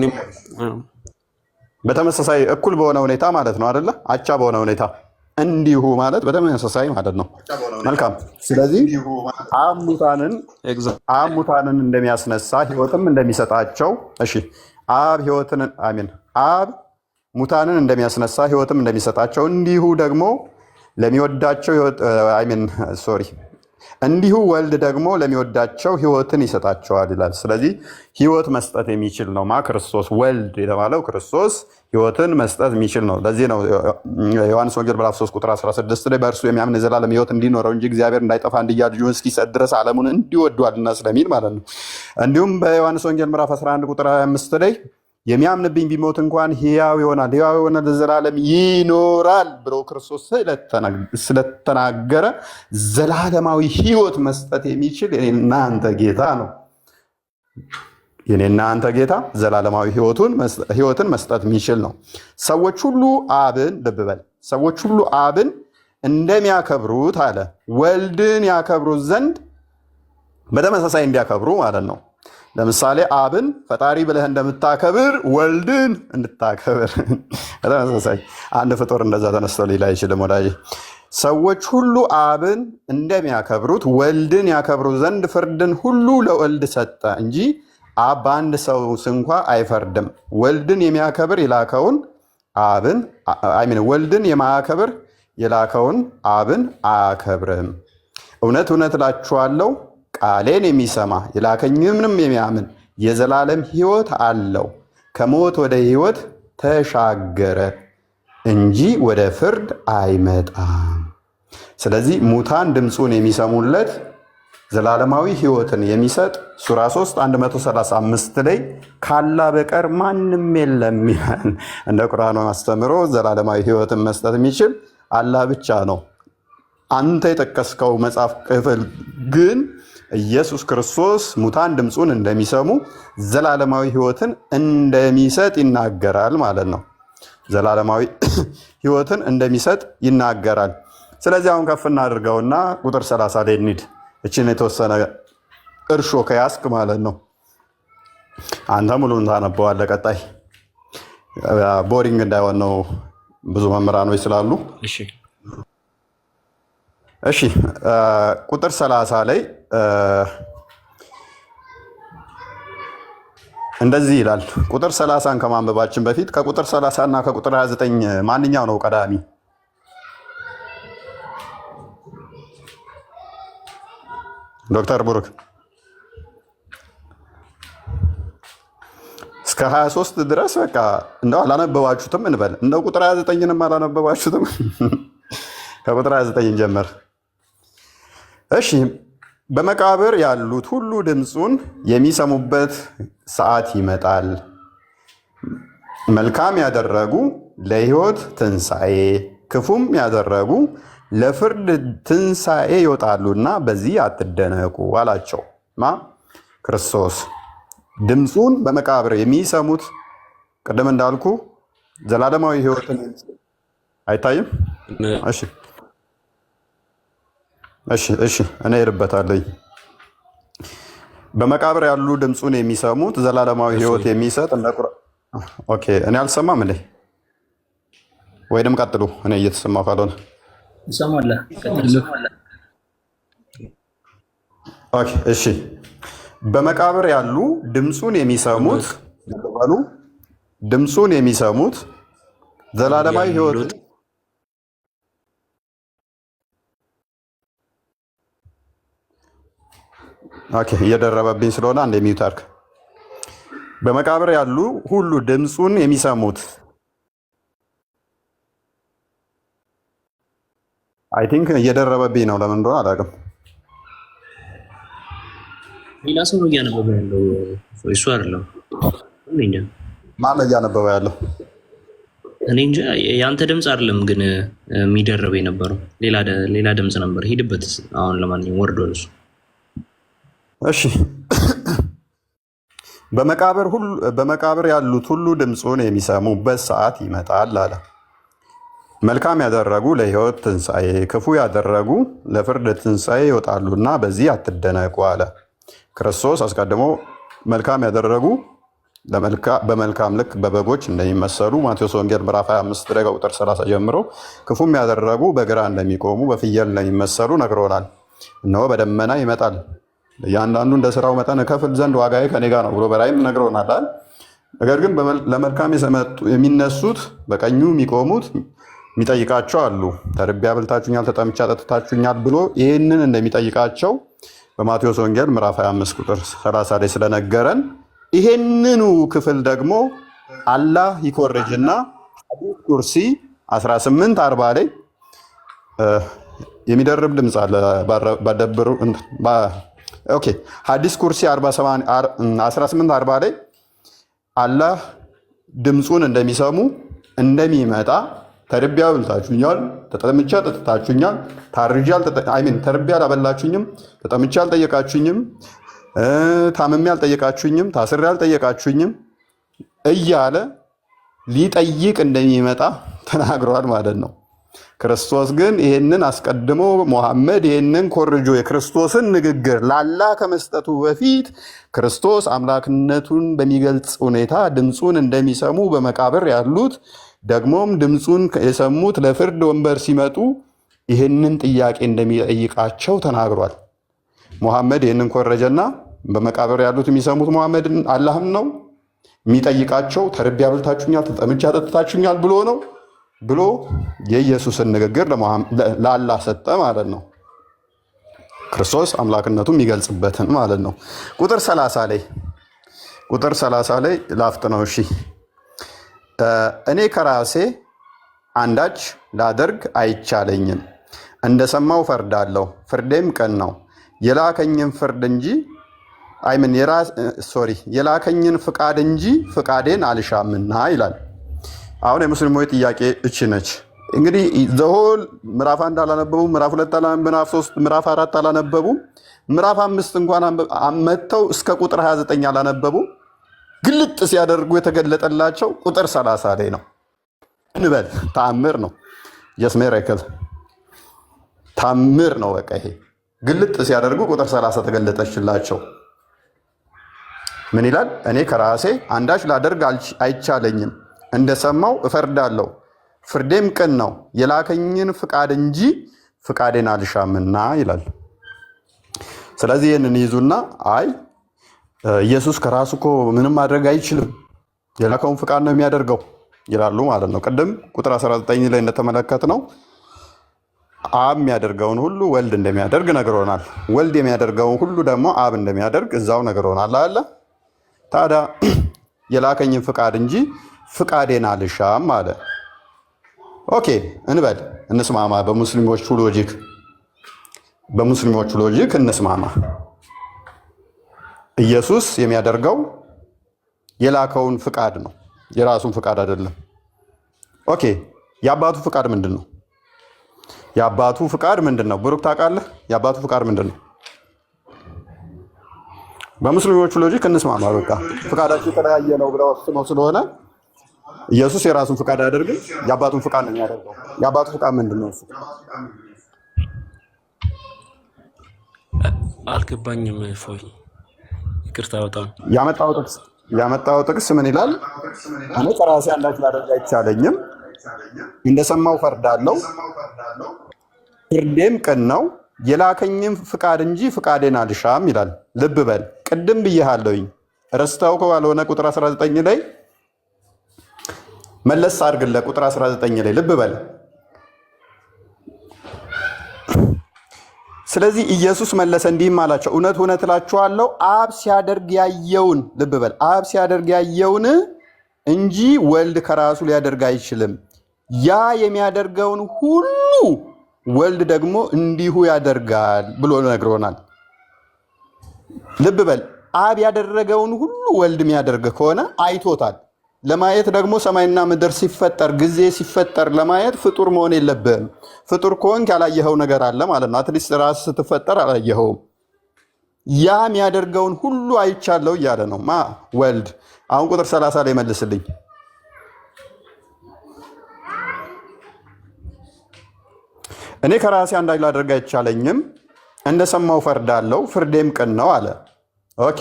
በተመሳሳይ እኩል በሆነ ሁኔታ ማለት ነው አይደለ? አቻ በሆነ ሁኔታ እንዲሁ ማለት በተመሳሳይ ማለት ነው። መልካም። ስለዚህ አብ ሙታንን እንደሚያስነሳ ሕይወትም እንደሚሰጣቸው እሺ አብ ሙታንን እንደሚያስነሳ ሕይወትም እንደሚሰጣቸው እንዲሁ ደግሞ ለሚወዳቸው እንዲሁ ወልድ ደግሞ ለሚወዳቸው ሕይወትን ይሰጣቸዋል ይላል። ስለዚህ ሕይወት መስጠት የሚችል ነው ክርስቶስ። ወልድ የተባለው ክርስቶስ ሕይወትን መስጠት የሚችል ነው። ለዚህ ነው ዮሐንስ ወንጌል ምዕራፍ 3 ቁጥር 16 ላይ በእርሱ የሚያምን የዘላለም ሕይወት እንዲኖረው እንጂ እግዚአብሔር እንዳይጠፋ አንድያ ልጁን እስኪሰጥ ድረስ ዓለሙን እንዲወዷልና ስለሚል ማለት ነው። እንዲሁም በዮሐንስ ወንጌል ምዕራፍ 11 ቁጥር 25 ላይ የሚያምንብኝ ቢሞት እንኳን ሕያው ይሆናል፣ ሕያው የሆነ ለዘላለም ይኖራል ብሎ ክርስቶስ ስለተናገረ ዘላለማዊ ሕይወት መስጠት የሚችል የኔና አንተ ጌታ ነው። የኔና አንተ ጌታ ዘላለማዊ ሕይወትን መስጠት የሚችል ነው። ሰዎች ሁሉ አብን ልብ በል፣ ሰዎች ሁሉ አብን እንደሚያከብሩት አለ ወልድን ያከብሩት ዘንድ በተመሳሳይ እንዲያከብሩ ማለት ነው። ለምሳሌ አብን ፈጣሪ ብለህ እንደምታከብር ወልድን እንድታከብር በተመሳሳይ አንድ ፍጡር እንደዛ ተነስቶ ሊል አይችልም ወዳጄ። ሰዎች ሁሉ አብን እንደሚያከብሩት ወልድን ያከብሩ ዘንድ ፍርድን ሁሉ ለወልድ ሰጠ እንጂ አብ በአንድ ሰው ስንኳ አይፈርድም። ወልድን የሚያከብር የላከውን ወልድን የማያከብር የላከውን አብን አያከብርም። እውነት እውነት እላችኋለሁ ቃሌን የሚሰማ የላከኝንም የሚያምን የዘላለም ሕይወት አለው፣ ከሞት ወደ ሕይወት ተሻገረ እንጂ ወደ ፍርድ አይመጣም። ስለዚህ ሙታን ድምፁን የሚሰሙለት ዘላለማዊ ሕይወትን የሚሰጥ ሱራ 3 135 ላይ ካላ በቀር ማንም የለም ይላል። እንደ ቁርአኑ አስተምሮ ዘላለማዊ ሕይወትን መስጠት የሚችል አላህ ብቻ ነው። አንተ የጠቀስከው መጽሐፍ ክፍል ግን ኢየሱስ ክርስቶስ ሙታን ድምፁን እንደሚሰሙ ዘላለማዊ ሕይወትን እንደሚሰጥ ይናገራል ማለት ነው። ዘላለማዊ ሕይወትን እንደሚሰጥ ይናገራል። ስለዚህ አሁን ከፍ እናድርገውና ቁጥር 30 ላይ እንሂድ። እችን የተወሰነ እርሾ ከያስክ ማለት ነው። አንተ ሙሉን ታነበዋለህ። ቀጣይ ቦሪንግ እንዳይሆን ነው፣ ብዙ መምህራኖች ስላሉ። እሺ ቁጥር 30 ላይ እንደዚህ ይላል። ቁጥር 30ን ከማንበባችን በፊት ከቁጥር 30 እና ከቁጥር 29 ማንኛው ነው ቀዳሚ? ዶክተር ብሩክ እስከ 23 ድረስ በቃ እንደው አላነበባችሁትም እንበል። እንደው ቁጥር 29ንም አላነበባችሁትም። ከቁጥር 29 ጀመር። እሺ በመቃብር ያሉት ሁሉ ድምፁን የሚሰሙበት ሰዓት ይመጣል። መልካም ያደረጉ ለሕይወት ትንሣኤ፣ ክፉም ያደረጉ ለፍርድ ትንሣኤ ይወጣሉና በዚህ አትደነቁ አላቸው። ክርስቶስ ድምፁን በመቃብር የሚሰሙት ቅድም እንዳልኩ ዘላለማዊ ሕይወትን አይታይም። እሺ እኔ እሄድበታለሁ። በመቃብር ያሉ ድምፁን የሚሰሙት ዘላለማዊ ሕይወት የሚሰጥ ኦኬ። እኔ አልሰማም እንዴ? ወይንም ቀጥሉ። እኔ እየተሰማሁ ካልሆነ ኦኬ። እሺ በመቃብር ያሉ ድምፁን የሚሰሙት ድምፁን የሚሰሙት ዘላለማዊ ሕይወት ኦኬ እየደረበብኝ ስለሆነ አንዴ ሚውት አድርግ። በመቃብር ያሉ ሁሉ ድምፁን የሚሰሙት አይ ቲንክ እየደረበብኝ ነው። ለምን እንደሆነ አላውቅም። ሌላ ሰው ነው እያነበበ ያለው እሱ አይደለም። እኔ እንጃ ማን ነው እያነበበ ያለው? እኔ እንጃ። የአንተ ድምፅ አይደለም ግን የሚደረብ የነበረው ሌላ ድምፅ ነበር። ሂድበት አሁን። ለማንኛውም ወርዷል እሱ። እሺ በመቃብር ያሉት ሁሉ ድምፁን የሚሰሙበት ሰዓት ይመጣል አለ። መልካም ያደረጉ ለሕይወት ትንሣኤ፣ ክፉ ያደረጉ ለፍርድ ትንሣኤ ይወጣሉና በዚህ አትደነቁ አለ። ክርስቶስ አስቀድሞ መልካም ያደረጉ በመልካም ልክ በበጎች እንደሚመሰሉ ማቴዎስ ወንጌል ምዕራፍ 25 ላይ ቁጥር 30 ጀምሮ ክፉም ያደረጉ በግራ እንደሚቆሙ በፍየል እንደሚመሰሉ ነግሮናል። እነሆ በደመና ይመጣል፣ እያንዳንዱ እንደ ስራው መጠን እከፍል ዘንድ ዋጋዬ ከኔ ጋር ነው ብሎ በራእይም ነግሮናል። ነገር ግን ለመልካም የሚነሱት በቀኙ የሚቆሙት የሚጠይቃቸው አሉ። ተርቤ አብልታችሁኛል፣ ተጠምቼ አጠጥታችሁኛል ብሎ ይህንን እንደሚጠይቃቸው በማቴዎስ ወንጌል ምዕራፍ 25 ቁጥር 30 ላይ ስለነገረን ይሄንኑ ክፍል ደግሞ አላህ ይኮርጅና ሐዲስ ኩርሲ 1840 ላይ የሚደርብ ድምፅ አለ። ባደብሩ ኦኬ። ሐዲስ ኩርሲ 1840 ላይ አላህ ድምፁን እንደሚሰሙ እንደሚመጣ ተርቤ አብልታችሁኛል፣ ተጠምቼ አጠጥታችሁኛል፣ ተርቤ አላበላችሁኝም፣ ተጠምቼ አልጠየቃችሁኝም፣ ታምሜ አልጠየቃችሁኝም፣ ታስሬ አልጠየቃችሁኝም እያለ ሊጠይቅ እንደሚመጣ ተናግረዋል ማለት ነው። ክርስቶስ ግን ይህንን አስቀድሞ ሙሐመድ ይህንን ኮርጆ የክርስቶስን ንግግር ለአላህ ከመስጠቱ በፊት ክርስቶስ አምላክነቱን በሚገልጽ ሁኔታ ድምፁን እንደሚሰሙ በመቃብር ያሉት ደግሞም ድምፁን የሰሙት ለፍርድ ወንበር ሲመጡ ይህንን ጥያቄ እንደሚጠይቃቸው ተናግሯል። ሙሐመድ ይህንን ኮረጀና በመቃብር ያሉት የሚሰሙት ሙሐመድን አላህም ነው የሚጠይቃቸው ተርቤ አብልታችሁኛል፣ ተጠምቼ አጠጥታችሁኛል ብሎ ነው ብሎ የኢየሱስን ንግግር ለአላህ ሰጠ ማለት ነው። ክርስቶስ አምላክነቱ የሚገልጽበትን ማለት ነው። ቁጥር 30 ላይ ላፍጥ ነው። እሺ እኔ ከራሴ አንዳች ላደርግ አይቻለኝም፣ እንደሰማው ፈርዳለሁ፣ ፍርዴም ቅን ነው። የላከኝን ፍርድ እንጂ የላከኝን ፍቃድ እንጂ ፍቃዴን አልሻምና ይላል። አሁን የሙስሊሞች ጥያቄ እቺ ነች። እንግዲህ ዘሆል ምዕራፍ 1 አላነበቡም፣ ምዕራፍ 2 አላነበቡም፣ ምዕራፍ 3 ምዕራፍ 4 አላነበቡም፣ ምዕራፍ 5 እንኳን መጥተው እስከ ቁጥር 29 አላነበቡም። ግልጥ ሲያደርጉ የተገለጠላቸው ቁጥር 30 ላይ ነው። እንበል ተአምር ነው። የስሜረከል ተአምር ነው። በቃ ይሄ ግልጥ ሲያደርጉ ቁጥር 30 ተገለጠችላቸው። ምን ይላል? እኔ ከራሴ አንዳች ላደርግ አይቻለኝም፣ እንደሰማው እፈርዳለሁ፣ ፍርዴም ቅን ነው። የላከኝን ፍቃድ እንጂ ፍቃዴን አልሻምና ይላል። ስለዚህ ይህንን ይዙና አይ ኢየሱስ ከራሱ እኮ ምንም ማድረግ አይችልም፣ የላከውን ፍቃድ ነው የሚያደርገው ይላሉ ማለት ነው። ቅድም ቁጥር 19 ላይ እንደተመለከትነው አብ የሚያደርገውን ሁሉ ወልድ እንደሚያደርግ ነግሮናል። ወልድ የሚያደርገውን ሁሉ ደግሞ አብ እንደሚያደርግ እዛው ነግሮናል አለ። ታዲያ የላከኝን ፍቃድ እንጂ ፍቃዴን አልሻም አለ። ኦኬ እንበል እንስማማ። በሙስሊሞቹ ሎጂክ እንስማማ። ኢየሱስ የሚያደርገው የላከውን ፍቃድ ነው፣ የራሱን ፍቃድ አይደለም። ኦኬ የአባቱ ፍቃድ ምንድን ነው? የአባቱ ፍቃድ ምንድን ነው? ብሩክ ታውቃለህ? የአባቱ ፍቃድ ምንድን ነው? በሙስሊሞቹ ሎጂክ እንስማማ። በቃ ፍቃዳቸው የተለያየ ነው ብለው ወስነው ስለሆነ ኢየሱስ የራሱን ፍቃድ አያደርግም፣ የአባቱን ፍቃድ ነው የሚያደርገው። የአባቱ ፍቃድ ምንድን ነው? አልገባኝም። ፎይ ይቅርታ። በጣም ያመጣው ጥቅስ ምን ይላል? እኔ ከራሴ አንዳች ላደርግ አይቻለኝም፣ እንደሰማው ፈርዳለሁ፣ ፍርዴም ቅን ነው። የላከኝም ፍቃድ እንጂ ፍቃዴን አልሻም ይላል። ልብ በል ቅድም ብዬሃለሁኝ፣ ረስተው ካልሆነ ቁጥር 19 ላይ መለስ አድርግለት። ቁጥር 19 ላይ ልብ በል። ስለዚህ ኢየሱስ መለሰ እንዲህም አላቸው፣ እውነት እውነት እላችኋለሁ አብ ሲያደርግ ያየውን፣ ልብ በል፣ አብ ሲያደርግ ያየውን እንጂ ወልድ ከራሱ ሊያደርግ አይችልም። ያ የሚያደርገውን ሁሉ ወልድ ደግሞ እንዲሁ ያደርጋል ብሎ ነግሮናል። ልብ በል አብ ያደረገውን ሁሉ ወልድ የሚያደርግ ከሆነ አይቶታል። ለማየት ደግሞ ሰማይና ምድር ሲፈጠር ጊዜ ሲፈጠር ለማየት ፍጡር መሆን የለብህም። ፍጡር ከሆንክ ያላየኸው ነገር አለ ማለት ነው። አትሊስት ራስህ ስትፈጠር አላየኸውም። ያ የሚያደርገውን ሁሉ አይቻለው እያለ ነው ወልድ። አሁን ቁጥር 30 ላይ መልስልኝ። እኔ ከራሴ አንዳች ላደርግ አይቻለኝም፣ እንደሰማው ፈርዳለሁ፣ ፍርዴም ቅን ነው አለ። ኦኬ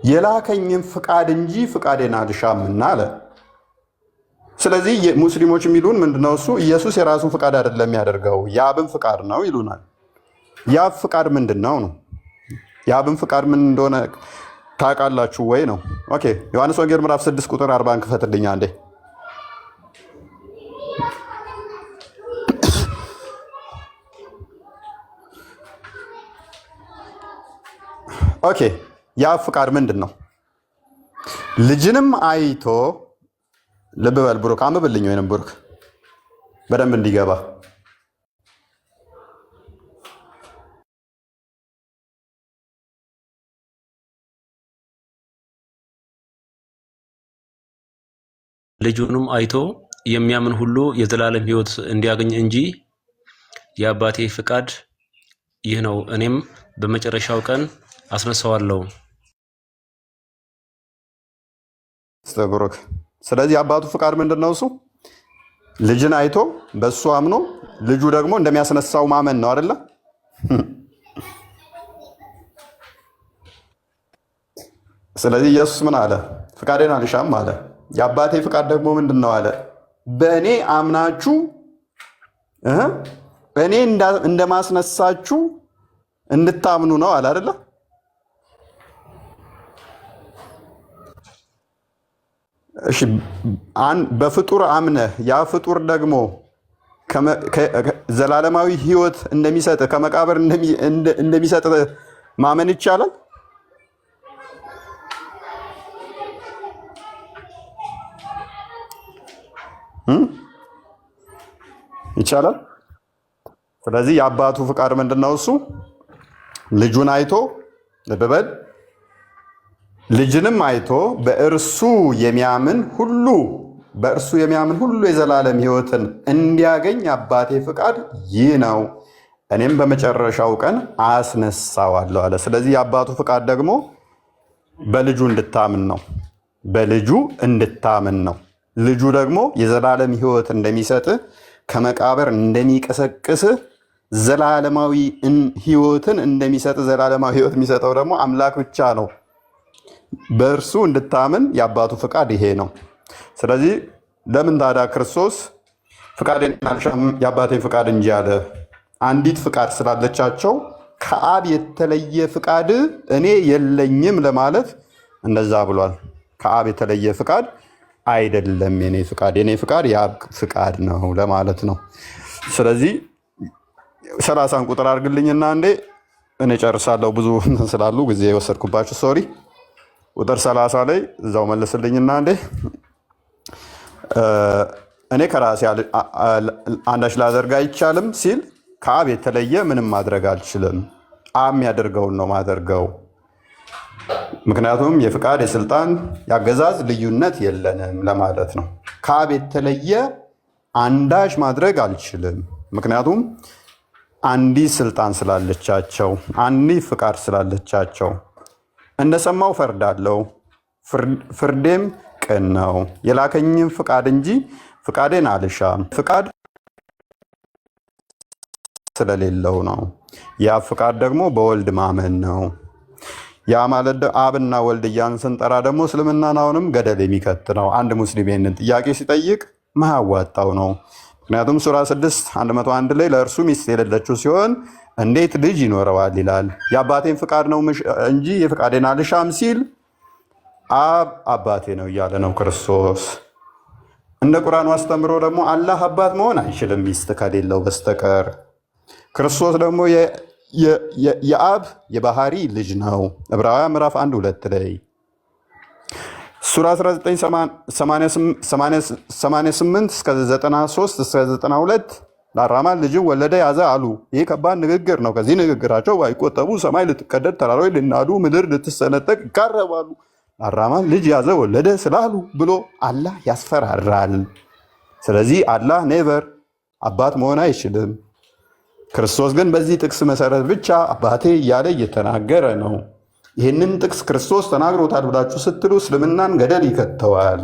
የላከኝም ፍቃድ እንጂ ፍቃዴን አልሻምና አለ። ስለዚህ ሙስሊሞች የሚሉን ምንድነው? እሱ ኢየሱስ የራሱን ፍቃድ አይደለም የሚያደርገው የአብን ፍቃድ ነው ይሉናል። የአብ ፍቃድ ምንድን ነው ነው? የአብን ፍቃድ ምን እንደሆነ ታውቃላችሁ ወይ ነው? ኦኬ ዮሐንስ ወንጌል ምዕራፍ 6 ቁጥር 40 ክፈትልኝ አንዴ። ኦኬ የአብ ፍቃድ ምንድን ነው? ልጅንም አይቶ ልብ በል ብሩክ፣ አንብብልኝ ወይንም ብሩክ በደንብ እንዲገባ። ልጁንም አይቶ የሚያምን ሁሉ የዘላለም ሕይወት እንዲያገኝ እንጂ የአባቴ ፍቃድ ይህ ነው፣ እኔም በመጨረሻው ቀን አስነሳዋለሁ። ብሩክ ስለዚህ አባቱ ፍቃድ ምንድን ነው? እሱ ልጅን አይቶ በእሱ አምኖ ልጁ ደግሞ እንደሚያስነሳው ማመን ነው አይደለ? ስለዚህ ኢየሱስ ምን አለ? ፍቃዴን አልሻም አለ። የአባቴ ፍቃድ ደግሞ ምንድን ነው አለ? በእኔ አምናችሁ እኔ እንደማስነሳችሁ እንድታምኑ ነው አለ አይደለ? እሺ በፍጡር አምነህ ያ ፍጡር ደግሞ ዘላለማዊ ሕይወት እንደሚሰጥ ከመቃብር እንደሚሰጥ ማመን ይቻላል? ይቻላል። ስለዚህ የአባቱ ፍቃድ ምንድነው? እሱ ልጁን አይቶ ልብ በል ልጅንም አይቶ በእርሱ የሚያምን ሁሉ የዘላለም ሕይወትን እንዲያገኝ አባቴ ፍቃድ ይህ ነው፣ እኔም በመጨረሻው ቀን አስነሳዋለሁ አለ። ስለዚህ የአባቱ ፍቃድ ደግሞ በልጁ እንድታምን ነው። ልጁ ደግሞ የዘላለም ሕይወት እንደሚሰጥ ከመቃብር እንደሚቀሰቅስ ዘላለማዊ ሕይወትን እንደሚሰጥ ዘላለማዊ ሕይወት የሚሰጠው ደግሞ አምላክ ብቻ ነው። በእርሱ እንድታምን የአባቱ ፍቃድ ይሄ ነው። ስለዚህ ለምን ታዲያ ክርስቶስ ፍቃዴን አልሻም የአባቴን ፍቃድ እንጂ አለ? አንዲት ፍቃድ ስላለቻቸው ከአብ የተለየ ፍቃድ እኔ የለኝም ለማለት እንደዛ ብሏል። ከአብ የተለየ ፍቃድ አይደለም የኔ ፍቃድ የአብ ፍቃድ ነው ለማለት ነው። ስለዚህ 30 ቁጥር አድርግልኝና እንዴ እኔ ጨርሳለሁ። ብዙ ስላሉ ጊዜ የወሰድኩባችሁ ሶሪ። ቁጥር 30 ላይ እዛው መልስልኝና እንዴ እኔ ከራሴ አንዳች ላደርግ አይቻልም ሲል ከአብ የተለየ ምንም ማድረግ አልችልም፣ አብ የሚያደርገውን ነው ማደርገው። ምክንያቱም የፍቃድ የስልጣን የአገዛዝ ልዩነት የለንም ለማለት ነው። ከአብ የተለየ አንዳች ማድረግ አልችልም፣ ምክንያቱም አንዲት ስልጣን ስላለቻቸው፣ አንዲት ፍቃድ ስላለቻቸው። እንደሰማው ፈርዳለሁ፣ ፍርዴም ቅን ነው። የላከኝም ፍቃድ እንጂ ፍቃዴን አልሻም፣ ፍቃድ ስለሌለው ነው። ያ ፍቃድ ደግሞ በወልድ ማመን ነው። ያ ማለት አብና ወልድ እያን ስንጠራ ደግሞ እስልምናን አሁንም ገደል የሚከት ነው። አንድ ሙስሊም ይህንን ጥያቄ ሲጠይቅ ማያዋጣው ነው። ምክንያቱም ሱራ 6:101 ላይ ለእርሱ ሚስት የሌለችው ሲሆን እንዴት ልጅ ይኖረዋል ይላል። የአባቴን ፍቃድ ነው እንጂ የፍቃዴን አልሻም ሲል አብ አባቴ ነው እያለ ነው ክርስቶስ። እንደ ቁርአኑ አስተምሮ ደግሞ አላህ አባት መሆን አይችልም ሚስት ከሌለው በስተቀር። ክርስቶስ ደግሞ የአብ የባህሪ ልጅ ነው። ዕብራውያን ምዕራፍ 1:2 ላይ ሱራ 19:88 እስከ 93 እስከ 92 ለአራማን ልጅ ወለደ ያዘ አሉ። ይህ ከባድ ንግግር ነው። ከዚህ ንግግራቸው ባይቆጠቡ ሰማይ ልትቀደድ፣ ተራሮች ሊናዱ፣ ምድር ልትሰነጠቅ ይቃረባሉ። ለአራማን ልጅ ያዘ ወለደ ስላሉ ብሎ አላህ ያስፈራራል። ስለዚህ አላህ ኔቨር አባት መሆን አይችልም። ክርስቶስ ግን በዚህ ጥቅስ መሰረት ብቻ አባቴ እያለ እየተናገረ ነው። ይህንን ጥቅስ ክርስቶስ ተናግሮታል ብላችሁ ስትሉ እስልምናን ገደል ይከተዋል።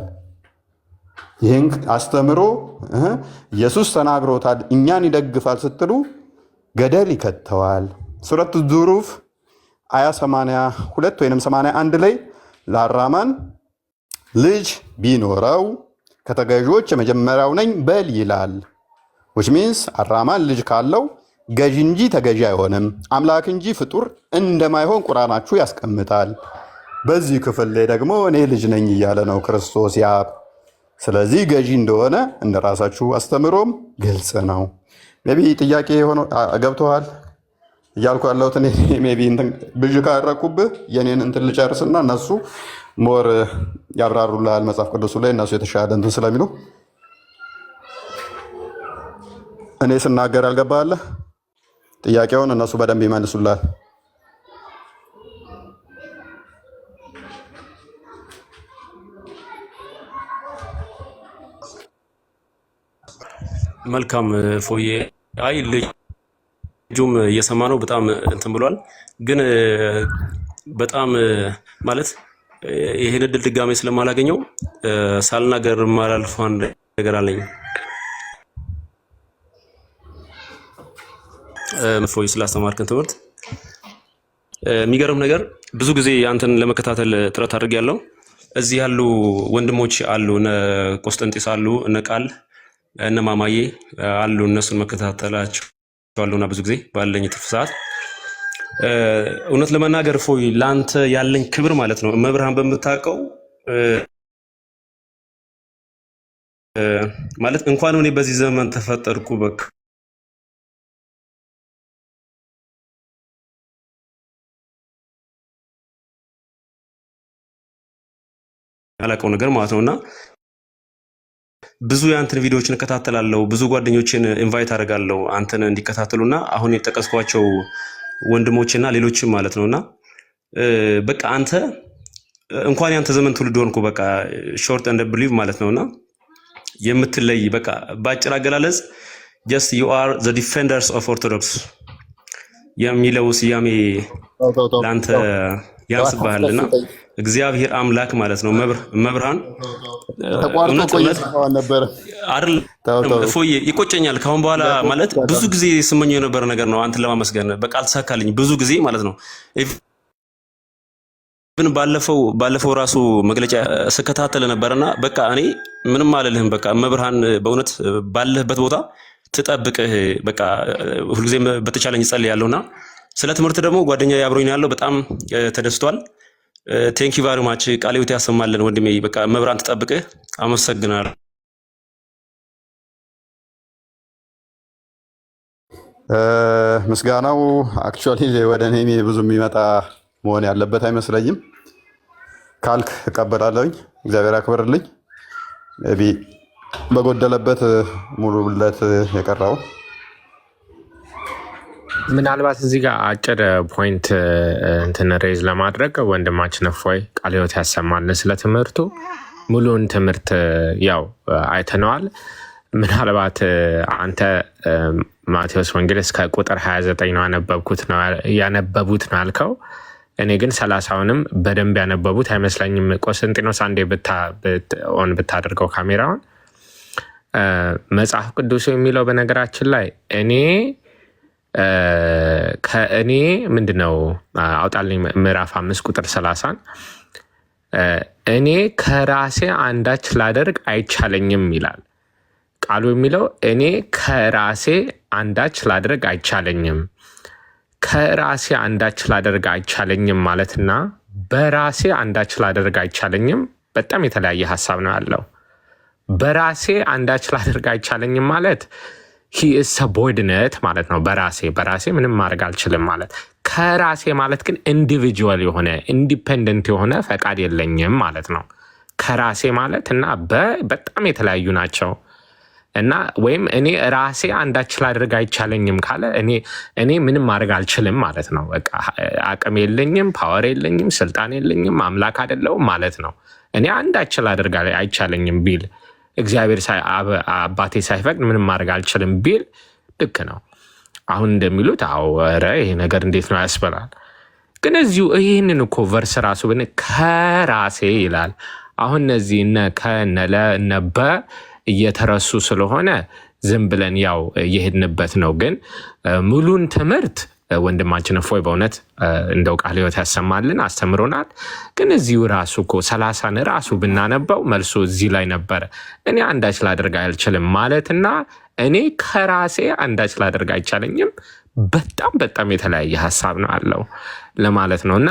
ይህን አስተምሮ ኢየሱስ ተናግሮታል እኛን ይደግፋል ስትሉ ገደል ይከተዋል። ሱረቱ ዙሩፍ አያ 82 ወይም 81 ላይ ለአራማን ልጅ ቢኖረው ከተገዢዎች የመጀመሪያው ነኝ በል ይላል። which means አራማን ልጅ ካለው ገዢ እንጂ ተገዢ አይሆንም፣ አምላክ እንጂ ፍጡር እንደማይሆን ቁርአናችሁ ያስቀምጣል። በዚህ ክፍል ላይ ደግሞ እኔ ልጅ ነኝ እያለ ነው ክርስቶስ ያብ። ስለዚህ ገዢ እንደሆነ እንደራሳችሁ አስተምሮም ግልጽ ነው። ሜቢ ጥያቄ ሆኖ ገብቶሃል እያልኩ ያለሁት እኔ ሜቢ ብዥ ካረኩብህ የኔን እንትን ልጨርስና እነሱ ሞር ያብራሩልሃል መጽሐፍ ቅዱሱ ላይ እነሱ የተሻለ እንትን ስለሚሉ እኔ ስናገር ያልገባህ ጥያቄውን እነሱ በደንብ ይመልሱልሃል። መልካም ፎዬ። አይ ልጁም እየሰማ ነው። በጣም እንትን ብሏል። ግን በጣም ማለት ይሄን እድል ድጋሜ ስለማላገኘው ሳልናገር ማላልፈው አንድ ነገር አለኝ። ፎይ ስላስተማርከን ትምህርት የሚገርም ነገር ብዙ ጊዜ አንተን ለመከታተል ጥረት አድርጌያለሁ። እዚህ ያሉ ወንድሞች አሉ፣ እነ ቆስጠንጢስ አሉ፣ እነ ቃል እነ ማማዬ አሉ። እነሱን መከታተላቸዋለሁና ብዙ ጊዜ ባለኝ ትርፍ ሰዓት እውነት ለመናገር ፎይ ለአንተ ያለኝ ክብር ማለት ነው መብርሃን በምታውቀው ማለት እንኳን እኔ በዚህ ዘመን ተፈጠርኩ በቃ ያላቀው ነገር ማለት ነውና ብዙ የአንተን ቪዲዮዎችን እከታተላለሁ። ብዙ ጓደኞችን ኢንቫይት አደርጋለሁ አንተን እንዲከታተሉና አሁን የጠቀስኳቸው ወንድሞችና ሌሎችም ማለት ነውና በቃ አንተ እንኳን ያንተ ዘመን ትውልድ ሆንኩ በቃ ሾርት ኤንድ ብሊቭ ማለት ነውና የምትለይ በቃ ባጭር አገላለጽ just you are the defenders of orthodox የሚለው ስያሜ ላንተ ያስባልና እግዚአብሔር አምላክ ማለት ነው መብርሃን ተቋርጦ ቆይቷል ነበር አይደል? ፎይ ይቆጨኛል ካሁን በኋላ ማለት ብዙ ጊዜ ስመኘው የነበረ ነገር ነው አንተ ለማመስገን በቃ አልተሳካልኝ ብዙ ጊዜ ማለት ነው። ግን ባለፈው ራሱ መግለጫ ስከታተል ነበርና በቃ እኔ ምንም አልልህም በቃ መብርሃን በእውነት ባለህበት ቦታ ትጠብቅህ በቃ ሁልጊዜ በተቻለኝ ጸልያለሁና ስለ ትምህርት ደግሞ ጓደኛ ያብሮኝ ያለው በጣም ተደስቷል። ቴንክ ዩ ቫሪ ማች ቃሌው ያሰማልን ወንድሜ በቃ መብራን ተጠብቀህ አመሰግናለሁ። ምስጋናው አክቹአሊ ወደ እኔ ብዙ የሚመጣ መሆን ያለበት አይመስለኝም። ካልክ እቀበላለሁኝ። እግዚአብሔር ያክብርልኝ። ቢ በጎደለበት ሙሉለት የቀረው ምናልባት እዚህ ጋር አጭር ፖይንት እንትን ሬዝ ለማድረግ ወንድማችን እፎይ ቃለ ሕይወት ያሰማልን ስለ ትምህርቱ ሙሉን ትምህርት ያው አይተነዋል። ምናልባት አንተ ማቴዎስ ወንጌል እስከ ቁጥር 29 ነው ያነበቡት ነው ያልከው። እኔ ግን 30ውንም በደንብ ያነበቡት አይመስለኝም። ቆስጠንጢኖስ አንዴ ኦን ብታደርገው ካሜራውን መጽሐፍ ቅዱስ የሚለው በነገራችን ላይ ከእኔ ምንድነው አውጣልኝ ምዕራፍ 5 ቁጥር 30 እኔ ከራሴ አንዳች ላደርግ አይቻለኝም ይላል ቃሉ የሚለው። እኔ ከራሴ አንዳች ላደርግ አይቻለኝም። ከራሴ አንዳች ላደርግ አይቻለኝም ማለትና በራሴ አንዳች ላደርግ አይቻለኝም በጣም የተለያየ ሀሳብ ነው ያለው። በራሴ አንዳች ላደርግ አይቻለኝም ማለት he is subordinate ማለት ነው። በራሴ ምንም ማድረግ አልችልም ማለት። ከራሴ ማለት ግን ኢንዲቪጁዋል የሆነ ኢንዲፔንደንት የሆነ ፈቃድ የለኝም ማለት ነው። ከራሴ ማለት እና በጣም የተለያዩ ናቸው። እና ወይም እኔ ራሴ አንዳች ላድርግ አይቻለኝም ካለ እኔ ምንም ማድረግ አልችልም ማለት ነው። በቃ አቅም የለኝም፣ ፓወር የለኝም፣ ስልጣን የለኝም፣ አምላክ አይደለሁም ማለት ነው። እኔ አንዳች ላድርግ አይቻለኝም ቢል እግዚአብሔር አባቴ ሳይፈቅድ ምንም ማድረግ አልችልም ቢል ልክ ነው። አሁን እንደሚሉት ኧረ ይሄ ነገር እንዴት ነው ያስበላል። ግን እዚሁ ይህንን እኮ ቨርስ ራሱ ብን ከራሴ ይላል። አሁን እነዚህ ከነለ እነበ እየተረሱ ስለሆነ ዝም ብለን ያው እየሄድንበት ነው። ግን ሙሉን ትምህርት ወንድማችን እፎይ በእውነት እንደው ቃለ ሕይወት ያሰማልን አስተምሮናል። ግን እዚሁ ራሱ እኮ 30ን ራሱ ብናነበው መልሶ እዚህ ላይ ነበረ። እኔ አንዳች ላደርግ አልችልም ማለትና እኔ ከራሴ አንዳች ላደርግ አይቻለኝም በጣም የተለያየ ሀሳብ ነው አለው ለማለት ነው። እና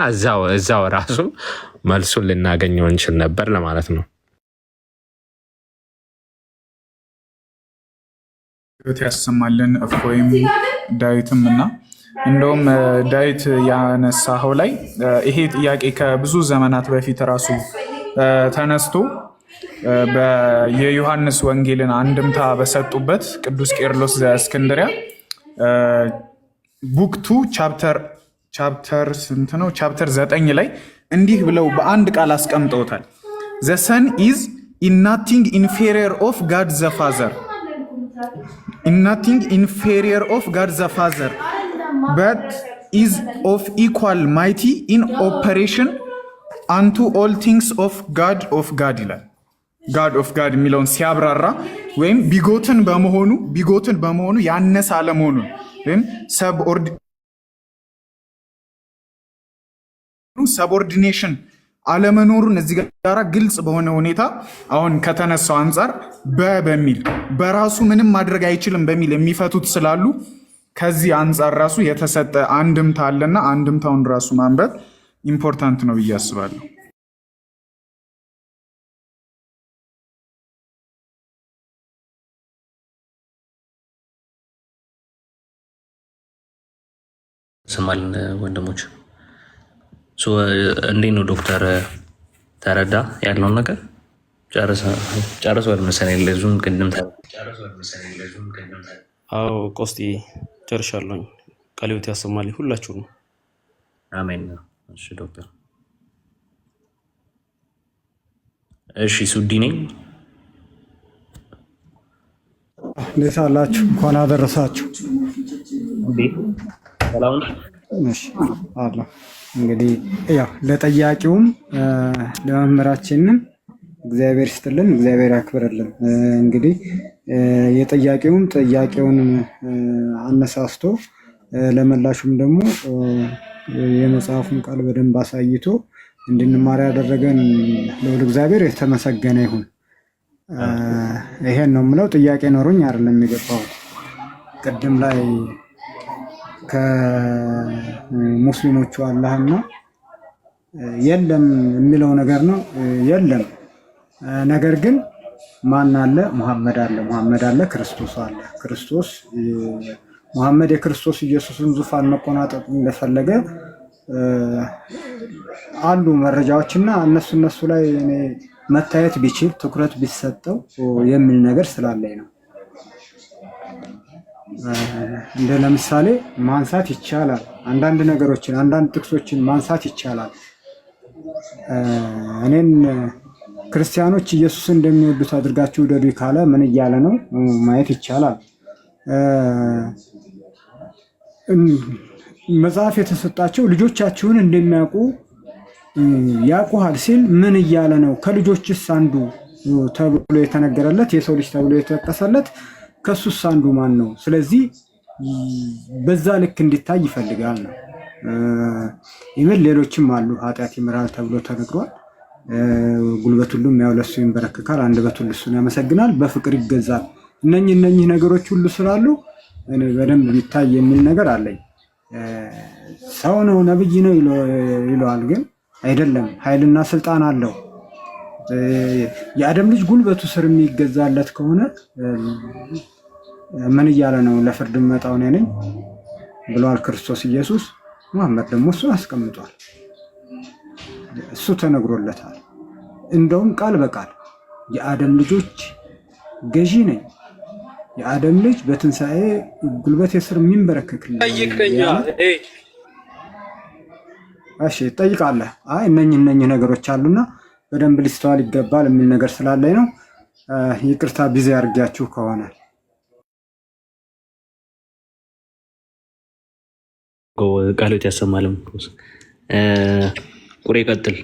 እዛው ራሱ መልሱን ልናገኘው እንችል ነበር ለማለት ነው። ያሰማልን እፎይም ዳዊትም እና እንደውም ዳዊት ያነሳው ላይ ይሄ ጥያቄ ከብዙ ዘመናት በፊት ራሱ ተነስቶ የዮሐንስ ወንጌልን አንድምታ በሰጡበት ቅዱስ ቄርሎስ ዘእስክንድርያ ቡክ 2 ቻፕተር 9 ላይ እንዲህ ብለው በአንድ ቃል አስቀምጠውታል። ዘ ሰን ኢዝ ኢን ናቲንግ ኢንፌሪየር ኦፍ ጋድ ዘ ፋዘር but is of equal mighty in operation unto all things of God ይላል። God of God የሚለውን ሲያብራራ ወይም ቢጎትን በመሆኑ ያነሰ አለመሆኑን ወይም ሰብኦርዲኔሽን አለመኖሩን እዚህ ጋር ግልጽ በሆነ ሁኔታ አሁን ከተነሳው አንጻር በሚል በራሱ ምንም ማድረግ አይችልም በሚል የሚፈቱት ስላሉ ከዚህ አንጻር ራሱ የተሰጠ አንድምታ አለና አንድምታውን ራሱ ማንበብ ኢምፖርታንት ነው ብዬ አስባለሁ። ስማል ወንድሞች እንዴት ነው ዶክተር ተረዳ ያለውን ነገር ጨርሷል መሰለኝ። ለዙም ቅድም አዎ ቆስጤ ጨርሻለሁኝ። ቃለ ሕይወት ያሰማልኝ ሁላችሁ ነው። አሜን። እሺ ዶክተር። እሺ ሱዲ ነኝ። እንዴት አላችሁ? እንኳን አደረሳችሁ። ሰላም ነው። እሺ አላ እንግዲህ ያው ለጠያቂውም ለመምህራችንም እግዚአብሔር ይስጥልን፣ እግዚአብሔር ያክብርልን። እንግዲህ የጠያቂውን አነሳስቶ ለመላሹም ደግሞ የመጽሐፉን ቃል በደንብ አሳይቶ እንድንማር ያደረገን ለወልድ እግዚአብሔር የተመሰገነ ይሁን። ይሄን ነው የምለው። ጥያቄ ኖሮኝ አይደለም የገባሁት። ቅድም ላይ ከሙስሊሞቹ አላህና የለም የሚለው ነገር ነው። የለም ነገር ግን ማን አለ? መሐመድ አለ። መሐመድ አለ፣ ክርስቶስ አለ። ክርስቶስ መሐመድ የክርስቶስ ኢየሱስን ዙፋን መቆናጠጥ እንደፈለገ አሉ መረጃዎችና እነሱ ላይ እኔ መታየት ቢችል ትኩረት ቢሰጠው የሚል ነገር ስላለኝ ነው። እንደ ለምሳሌ ማንሳት ይቻላል። አንዳንድ ነገሮችን አንዳንድ ጥቅሶችን ማንሳት ይቻላል። እኔን ክርስቲያኖች ኢየሱስን እንደሚወዱት አድርጋችሁ ውደዱ ካለ ምን እያለ ነው ማየት ይቻላል። መጽሐፍ የተሰጣቸው ልጆቻችሁን እንደሚያውቁ ያውቁሃል ሲል ምን እያለ ነው? ከልጆችስ አንዱ ተብሎ የተነገረለት የሰው ልጅ ተብሎ የተጠቀሰለት ከሱስ አንዱ ማን ነው? ስለዚህ በዛ ልክ እንዲታይ ይፈልጋል ነው። ይመል ሌሎችም አሉ። ኃጢአት ይምራል ተብሎ ተነግሯል። ጉልበት ሁሉ ያው ለሱ ይንበረከካል፣ አንደበት ሁሉ እሱን ያመሰግናል፣ በፍቅር ይገዛል። እነኚህ ነገሮች ሁሉ ስላሉ እኔ በደንብ ቢታይ የሚል ነገር አለኝ። ሰው ነው ነብይ ነው ይለዋል፣ ግን አይደለም። ኃይልና ስልጣን አለው። የአደም ልጅ ጉልበቱ ስር የሚገዛለት ከሆነ ምን እያለ ነው? ለፍርድ መጣው እኔ ነኝ ብሏል ክርስቶስ ኢየሱስ። መሐመድ ደግሞ እሱ አስቀምጧል። እሱ ተነግሮለታል። እንደውም ቃል በቃል የአደም ልጆች ገዢ ነኝ የአደም ልጅ በትንሣኤ ጉልበቴ ስር የሚንበረከክልኝ እሺ ትጠይቃለህ። አይ እነኝህ ነገሮች አሉና በደንብ ሊስተዋል ይገባል የሚል ነገር ስላለኝ ነው። ይቅርታ ቢዚ አድርጊያችሁ ከሆነ ቃሎት ያሰማልም። ቁሬ ቀጥል።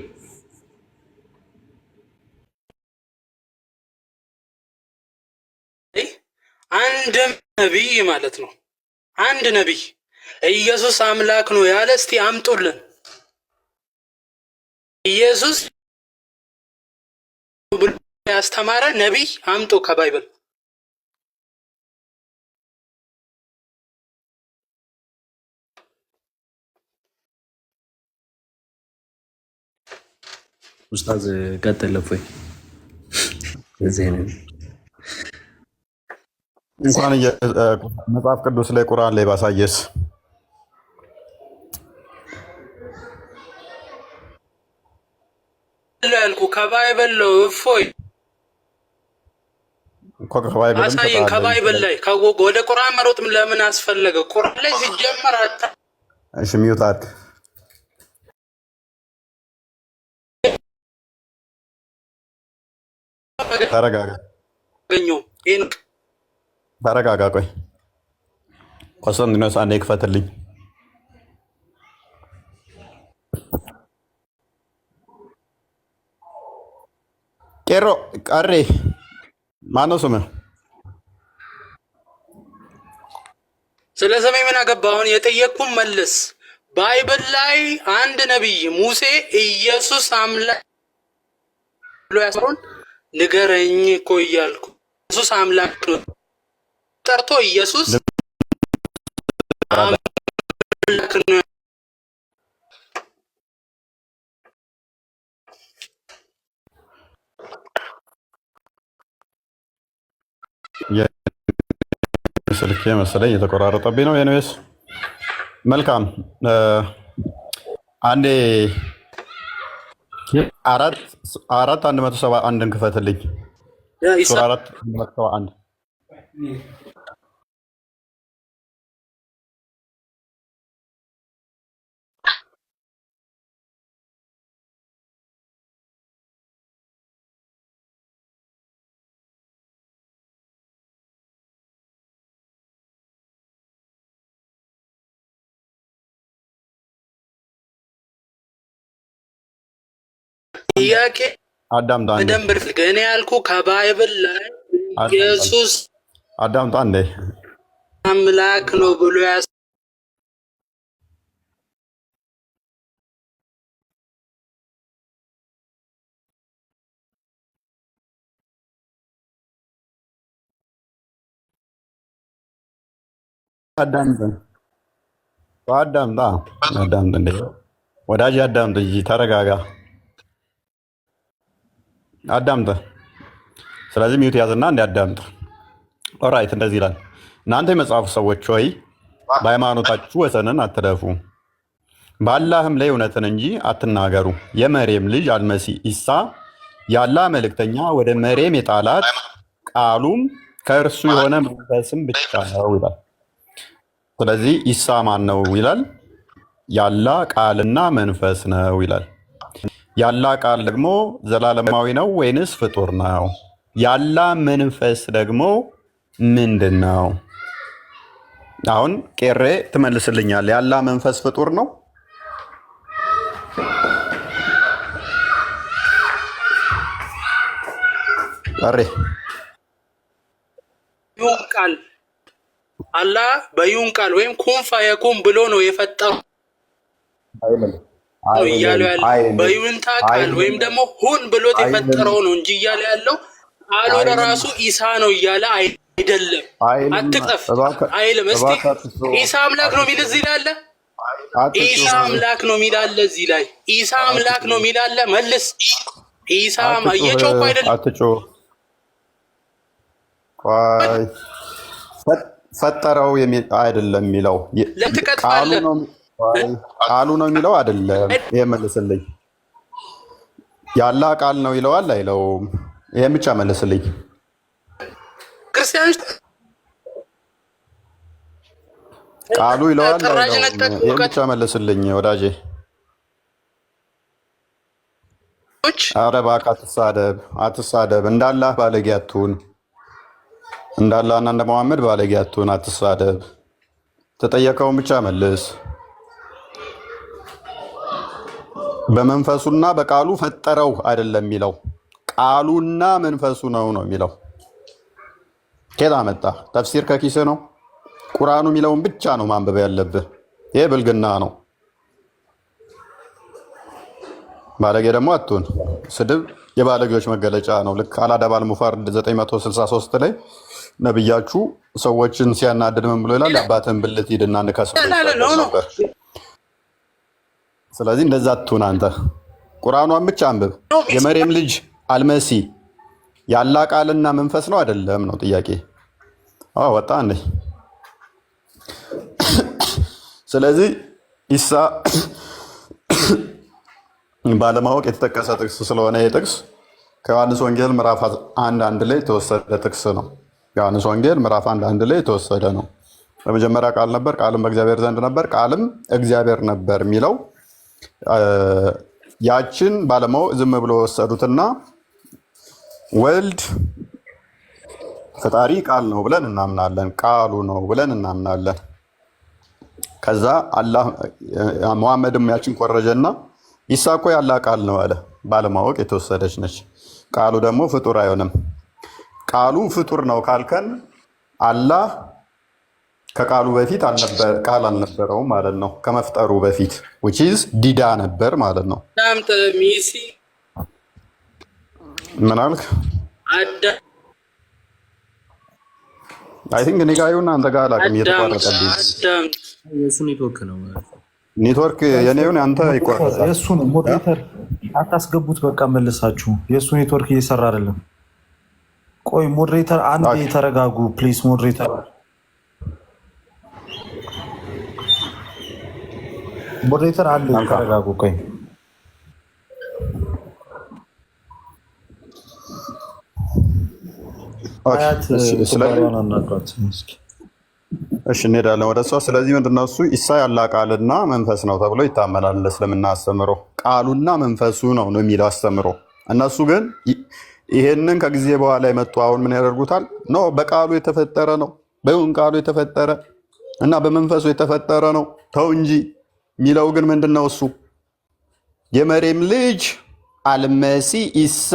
አንድ ነቢይ ማለት ነው። አንድ ነቢይ ኢየሱስ አምላክ ነው ያለ እስቲ አምጡልን። ኢየሱስ ብሎ ያስተማረ ነቢይ አምጡ ከባይብል። ኡስታዝ ቀጥል። ለፎይ እዚህ ነው እንኳን መጽሐፍ ቅዱስ ላይ ቁርአን ላይ ባሳየስ ያልኩ ከባይብል ነው። እፎይ አሳየን። ከባይብል ላይ ወደ ቁርአን መሮጥ ለምን አስፈለገ? ቁርአን ላይ ሲጀመር እሺ ሚውት አድርግ። ተረጋጋ። ተረጋጋ። ቆይ ቆስጠንጢኖስ አንዴ ክፈትልኝ። ቄሮ ቀሬ ማነው ስምህ? ስለ ስሜ ምን አገባህ? አሁን የጠየቅኩህን መልስ። ባይብል ላይ አንድ ነቢይ ሙሴ ኢየሱስ አምላክ ብሎ ያስሩን ንገረኝ እኮ እያልኩ ኢየሱስ አምላክ ነው ጠርቶ ኢየሱስ አምላክ ነው ስልኬ መሰለኝ የተቆራረጠብኝ ነው። ኤኒዌይስ መልካም። አንዴ 4:171 ክፈትልኝ። ሱራ 4:171 ጥያቄ አዳምጣ። በደንብ እኔ ያልኩህ ከባይብል ላይ ኢየሱስ አዳምጣ እንዴ አምላክ ነው ብሎ አዳምጥ እንዴ ወዳጅ አዳምጥ እንጂ ተረጋጋ። አዳምጥ። ስለዚህ ሚውት ያዝና እንዲያዳምጥ። ኦራይት እንደዚህ ይላል። እናንተ የመጽሐፉ ሰዎች ሆይ በሃይማኖታችሁ ወሰንን አትለፉ፣ በአላህም ላይ እውነትን እንጂ አትናገሩ። የመርየም ልጅ አልመሲህ ኢሳ የአላህ መልእክተኛ ወደ መርየም የጣላት ቃሉም ከእርሱ የሆነ መንፈስም ብቻ ነው ይላል። ስለዚህ ኢሳ ማን ነው ይላል? የአላህ ቃልና መንፈስ ነው ይላል። የአላህ ቃል ደግሞ ዘላለማዊ ነው ወይንስ ፍጡር ነው? የአላህ መንፈስ ደግሞ ምንድን ነው? አሁን ቄሬ ትመልስልኛል። የአላህ መንፈስ ፍጡር ነው? ቀሬ ይሁን ቃል አላህ በይሁን ቃል ወይም ኩን ፈየኩን ብሎ ነው የፈጠረው እያለ ያለው በይሁንታ ቃል ወይም ደግሞ ሁን ብሎት የፈጠረው ነው እንጂ እያለ ያለው ቃሉ ለራሱ ኢሳ ነው እያለ አይደለም። አትቅጠፍ አይልም። እስቲ ኢሳ አምላክ ነው የሚል እዚህ ላይ አለ። ኢሳ አምላክ ነው የሚል አለ እዚህ ላይ። ኢሳ አምላክ ነው የሚል አለ። መልስ። ኢሳ እየጮኩ አይደለም። አትጮህ። ፈጠረው አይደለም የሚለው ቃሉ ነው የሚለው አይደለም። ይሄ መልስልኝ። የአላህ ቃል ነው ይለዋል አይለውም? ይሄን ብቻ መልስልኝ። ክርስቲያኖች ቃሉ ይለዋል ጥራዥነት አይለውም? ይህን ብቻ መልስልኝ ወዳጄ። አረ እባክህ አትሳደብ፣ አትሳደብ። እንዳላህ ባለጌ አትሁን፣ እንዳላህና እንደ መሐመድ ባለጌ አትሁን፣ አትሳደብ። ተጠየቀውን ብቻ መልስ። በመንፈሱና በቃሉ ፈጠረው አይደለም የሚለው፣ ቃሉና መንፈሱ ነው የሚለው። ከየት አመጣ? ተፍሲር ከኪስህ ነው? ቁርአኑ የሚለውን ብቻ ነው ማንበብ ያለብህ። ይሄ ብልግና ነው። ባለጌ ደግሞ አትሁን። ስድብ የባለጌዎች መገለጫ ነው። ልክ አልአደብ አልሙፈረድ 963 ላይ ነብያችሁ ሰዎችን ሲያናድድ ምን ብሎ ይላል? የአባትህን ብልት ሂድና ንከሰው ነበር። ስለዚህ እንደዛ አትሁን አንተ። ቁርአኗን ብቻ አንብብ። የመርየም ልጅ አልመሲ ያላ ቃልና መንፈስ ነው አይደለም ነው ጥያቄ። ወጣ እንዴ? ስለዚህ ኢሳ ባለማወቅ የተጠቀሰ ጥቅስ ስለሆነ ይህ ጥቅስ ከዮሐንስ ወንጌል ምዕራፍ 1:1 ላይ የተወሰደ ጥቅስ ነው። ዮሐንስ ወንጌል ምዕራፍ 1:1 ላይ የተወሰደ ነው። በመጀመሪያ ቃል ነበር፣ ቃልም በእግዚአብሔር ዘንድ ነበር፣ ቃልም እግዚአብሔር ነበር የሚለው ያችን ባለማወቅ ዝም ብሎ ወሰዱትና ወልድ ፈጣሪ ቃል ነው ብለን እናምናለን፣ ቃሉ ነው ብለን እናምናለን። ከዛ አላህ መሐመድም ያችን ኮረጀና ኢሳ እኮ ያላ ቃል ነው አለ። ባለማወቅ የተወሰደች ነች። ቃሉ ደግሞ ፍጡር አይሆንም። ቃሉ ፍጡር ነው ካልከን አላህ ከቃሉ በፊት ቃል አልነበረውም ማለት ነው። ከመፍጠሩ በፊት which is ዲዳ ነበር ማለት ነው። ምን አልክ? አይ ቲንክ እኔ ጋር ይሁን አንተ ጋር አላውቅም። እየተቋረጠብኝ የእሱ ኔትወርክ ነው። ኔትወርክ የኔ ይሁን አንተ ይቋረጣል። የእሱን ሞዴሬተር አታስገቡት። በቃ መልሳችሁ። የእሱ ኔትወርክ እየሰራ አይደለም። ቆይ ሞዴሬተር አንዴ ተረጋጉ ፕሊዝ። ሞዴሬተር አንዴ ተረጋጉ። ቆይ እሺ እንሄዳለን ወደ እሷ። ስለዚህ ምንድነው እሱ ኢሳ ያላ ቃልና መንፈስ ነው ተብሎ ይታመናል። እስልምና አስተምሮ ቃሉና መንፈሱ ነው የሚለው አስተምሮ። እነሱ ግን ይሄንን ከጊዜ በኋላ የመጡ አሁን ምን ያደርጉታል? ኖ በቃሉ የተፈጠረ ነው፣ በይሁን ቃሉ የተፈጠረ እና በመንፈሱ የተፈጠረ ነው ተው እንጂ የሚለው ግን ምንድነው እሱ የመርየም ልጅ አልመሲ ኢሳ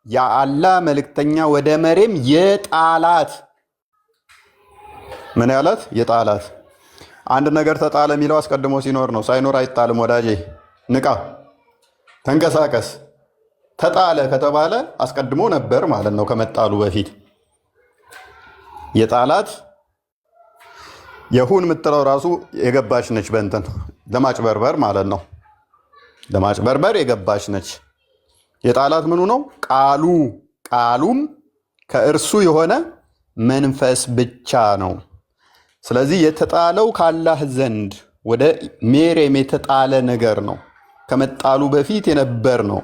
የአላህ መልእክተኛ ወደ መርየም የጣላት ምን ያላት? የጣላት። አንድ ነገር ተጣለ የሚለው አስቀድሞ ሲኖር ነው። ሳይኖር አይጣልም ወዳጄ። ንቃ፣ ተንቀሳቀስ። ተጣለ ከተባለ አስቀድሞ ነበር ማለት ነው፣ ከመጣሉ በፊት። የጣላት የሁን የምትለው ራሱ የገባች ነች፣ በእንትን ለማጭበርበር ማለት ነው። ለማጭበርበር የገባች ነች። የጣላት ምኑ ነው? ቃሉ። ቃሉም ከእርሱ የሆነ መንፈስ ብቻ ነው። ስለዚህ የተጣለው ካላህ ዘንድ ወደ ሜሬም የተጣለ ነገር ነው። ከመጣሉ በፊት የነበር ነው።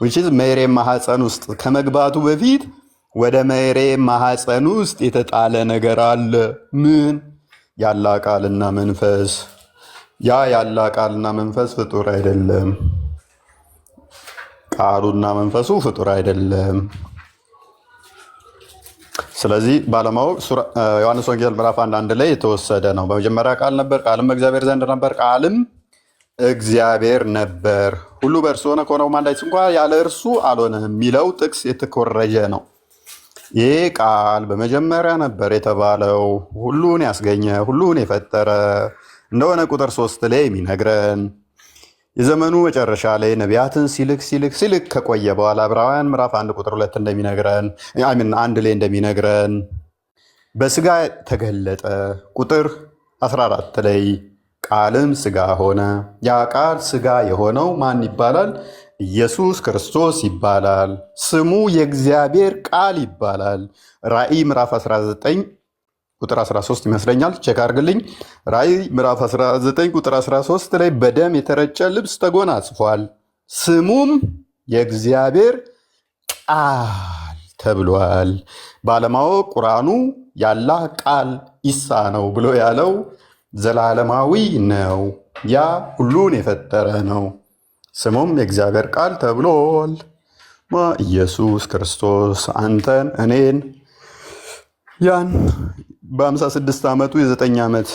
which is ሜሬም ማህፀን ውስጥ ከመግባቱ በፊት ወደ ሜሬም ማህፀን ውስጥ የተጣለ ነገር አለ። ምን? ያላ ቃልና መንፈስ። ያ ያላ ቃልና መንፈስ ፍጡር አይደለም። ቃሉና መንፈሱ ፍጡር አይደለም። ስለዚህ ባለማወቅ ዮሐንስ ወንጌል ምዕራፍ 1:1 ላይ የተወሰደ ነው። በመጀመሪያ ቃል ነበር፣ ቃልም በእግዚአብሔር ዘንድ ነበር፣ ቃልም እግዚአብሔር ነበር። ሁሉ በእርሱ ሆነ፣ ከሆነውም አንዳች እንኳ ያለ እርሱ አልሆነም የሚለው ጥቅስ የተኮረጀ ነው። ይህ ቃል በመጀመሪያ ነበር የተባለው ሁሉን ያስገኘ ሁሉን የፈጠረ እንደሆነ ቁጥር 3 ላይ የሚነግረን የዘመኑ መጨረሻ ላይ ነቢያትን ሲልክ ከቆየ በኋላ ዕብራውያን ምዕራፍ 1 ቁጥር 2 እንደሚነግረን አንድ ላይ እንደሚነግረን በስጋ ተገለጠ። ቁጥር 14 ላይ ቃልም ስጋ ሆነ። ያ ቃል ስጋ የሆነው ማን ይባላል? ኢየሱስ ክርስቶስ ይባላል። ስሙ የእግዚአብሔር ቃል ይባላል። ራእይ ምዕራፍ 19 ቁጥር 13 ይመስለኛል፣ ቼክ አድርግልኝ። ራእይ ምዕራፍ 19 ቁጥር 13 ላይ በደም የተረጨ ልብስ ተጎናጽፏል፣ ስሙም የእግዚአብሔር ቃል ተብሏል። ባለማወቅ ቁርአኑ ያላህ ቃል ኢሳ ነው ብሎ ያለው ዘላለማዊ ነው። ያ ሁሉን የፈጠረ ነው። ስሙም የእግዚአብሔር ቃል ተብሏል። ኢየሱስ ክርስቶስ አንተን እኔን ያን በ56 ዓመቱ የ9 ዓመት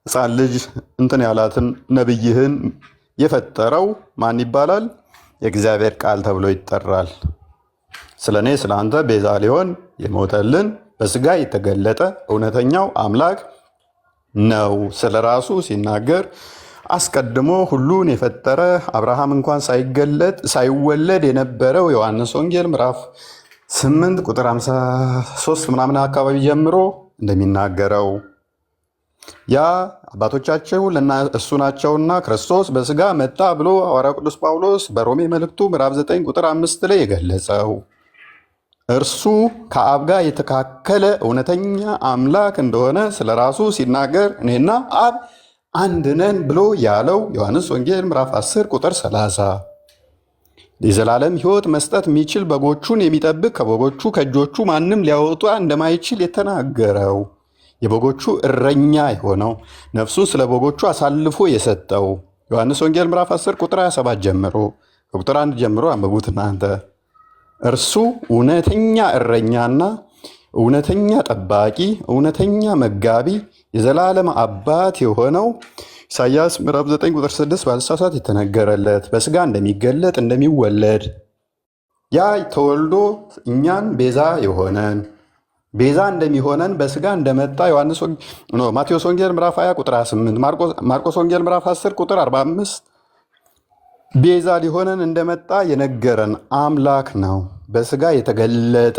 ሕፃን ልጅ እንትን ያላትን ነብይህን የፈጠረው ማን ይባላል? የእግዚአብሔር ቃል ተብሎ ይጠራል። ስለ እኔ ስለ አንተ ቤዛ ሊሆን የሞተልን በስጋ የተገለጠ እውነተኛው አምላክ ነው። ስለ ራሱ ሲናገር አስቀድሞ ሁሉን የፈጠረ አብርሃም እንኳን ሳይወለድ የነበረው ዮሐንስ ወንጌል ምዕራፍ 8 ቁጥር 53 ምናምን አካባቢ ጀምሮ እንደሚናገረው ያ አባቶቻቸው እሱ ናቸውና ክርስቶስ በስጋ መጣ ብሎ ሐዋርያው ቅዱስ ጳውሎስ በሮሜ መልእክቱ ምዕራፍ 9 ቁጥር 5 ላይ የገለጸው እርሱ ከአብ ጋር የተካከለ እውነተኛ አምላክ እንደሆነ ስለ ራሱ ሲናገር እኔና አብ አንድ ነን ብሎ ያለው ዮሐንስ ወንጌል ምዕራፍ 10 ቁጥር 30 የዘላለም ሕይወት መስጠት የሚችል በጎቹን የሚጠብቅ ከበጎቹ ከእጆቹ ማንም ሊያወጣ እንደማይችል የተናገረው የበጎቹ እረኛ የሆነው ነፍሱን ስለ በጎቹ አሳልፎ የሰጠው ዮሐንስ ወንጌል ምዕራፍ 10 ቁጥር 27 ጀምሮ ቁጥር 1 ጀምሮ አንብቡት እናንተ። እርሱ እውነተኛ እረኛና እውነተኛ ጠባቂ፣ እውነተኛ መጋቢ፣ የዘላለም አባት የሆነው ኢሳይያስ ምዕራፍ 9 ቁጥር 6 ባልሳሳት የተነገረለት በስጋ እንደሚገለጥ እንደሚወለድ ያ ተወልዶ እኛን ቤዛ እንደሚሆነን በስጋ እንደመጣ ማቴዎስ ወንጌል ምዕራፍ 20 ቁጥር 28 ማርቆስ ወንጌል ምዕራፍ 10 ቁጥር 45 ቤዛ ሊሆነን እንደመጣ የነገረን አምላክ ነው። በስጋ የተገለጠ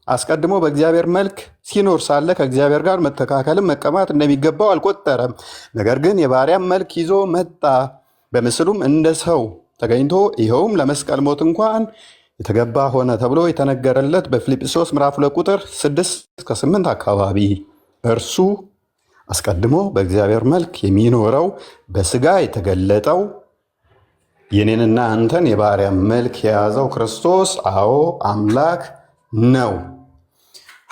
አስቀድሞ በእግዚአብሔር መልክ ሲኖር ሳለ ከእግዚአብሔር ጋር መተካከልም መቀማት እንደሚገባው አልቆጠረም። ነገር ግን የባሪያም መልክ ይዞ መጣ፣ በምስሉም እንደ ሰው ተገኝቶ ይኸውም ለመስቀል ሞት እንኳን የተገባ ሆነ ተብሎ የተነገረለት በፊልጵስዩስ ምዕራፍ 2 ቁጥር 6-8 አካባቢ እርሱ አስቀድሞ በእግዚአብሔር መልክ የሚኖረው በስጋ የተገለጠው የኔንና አንተን የባሪያ መልክ የያዘው ክርስቶስ አዎ አምላክ ነው።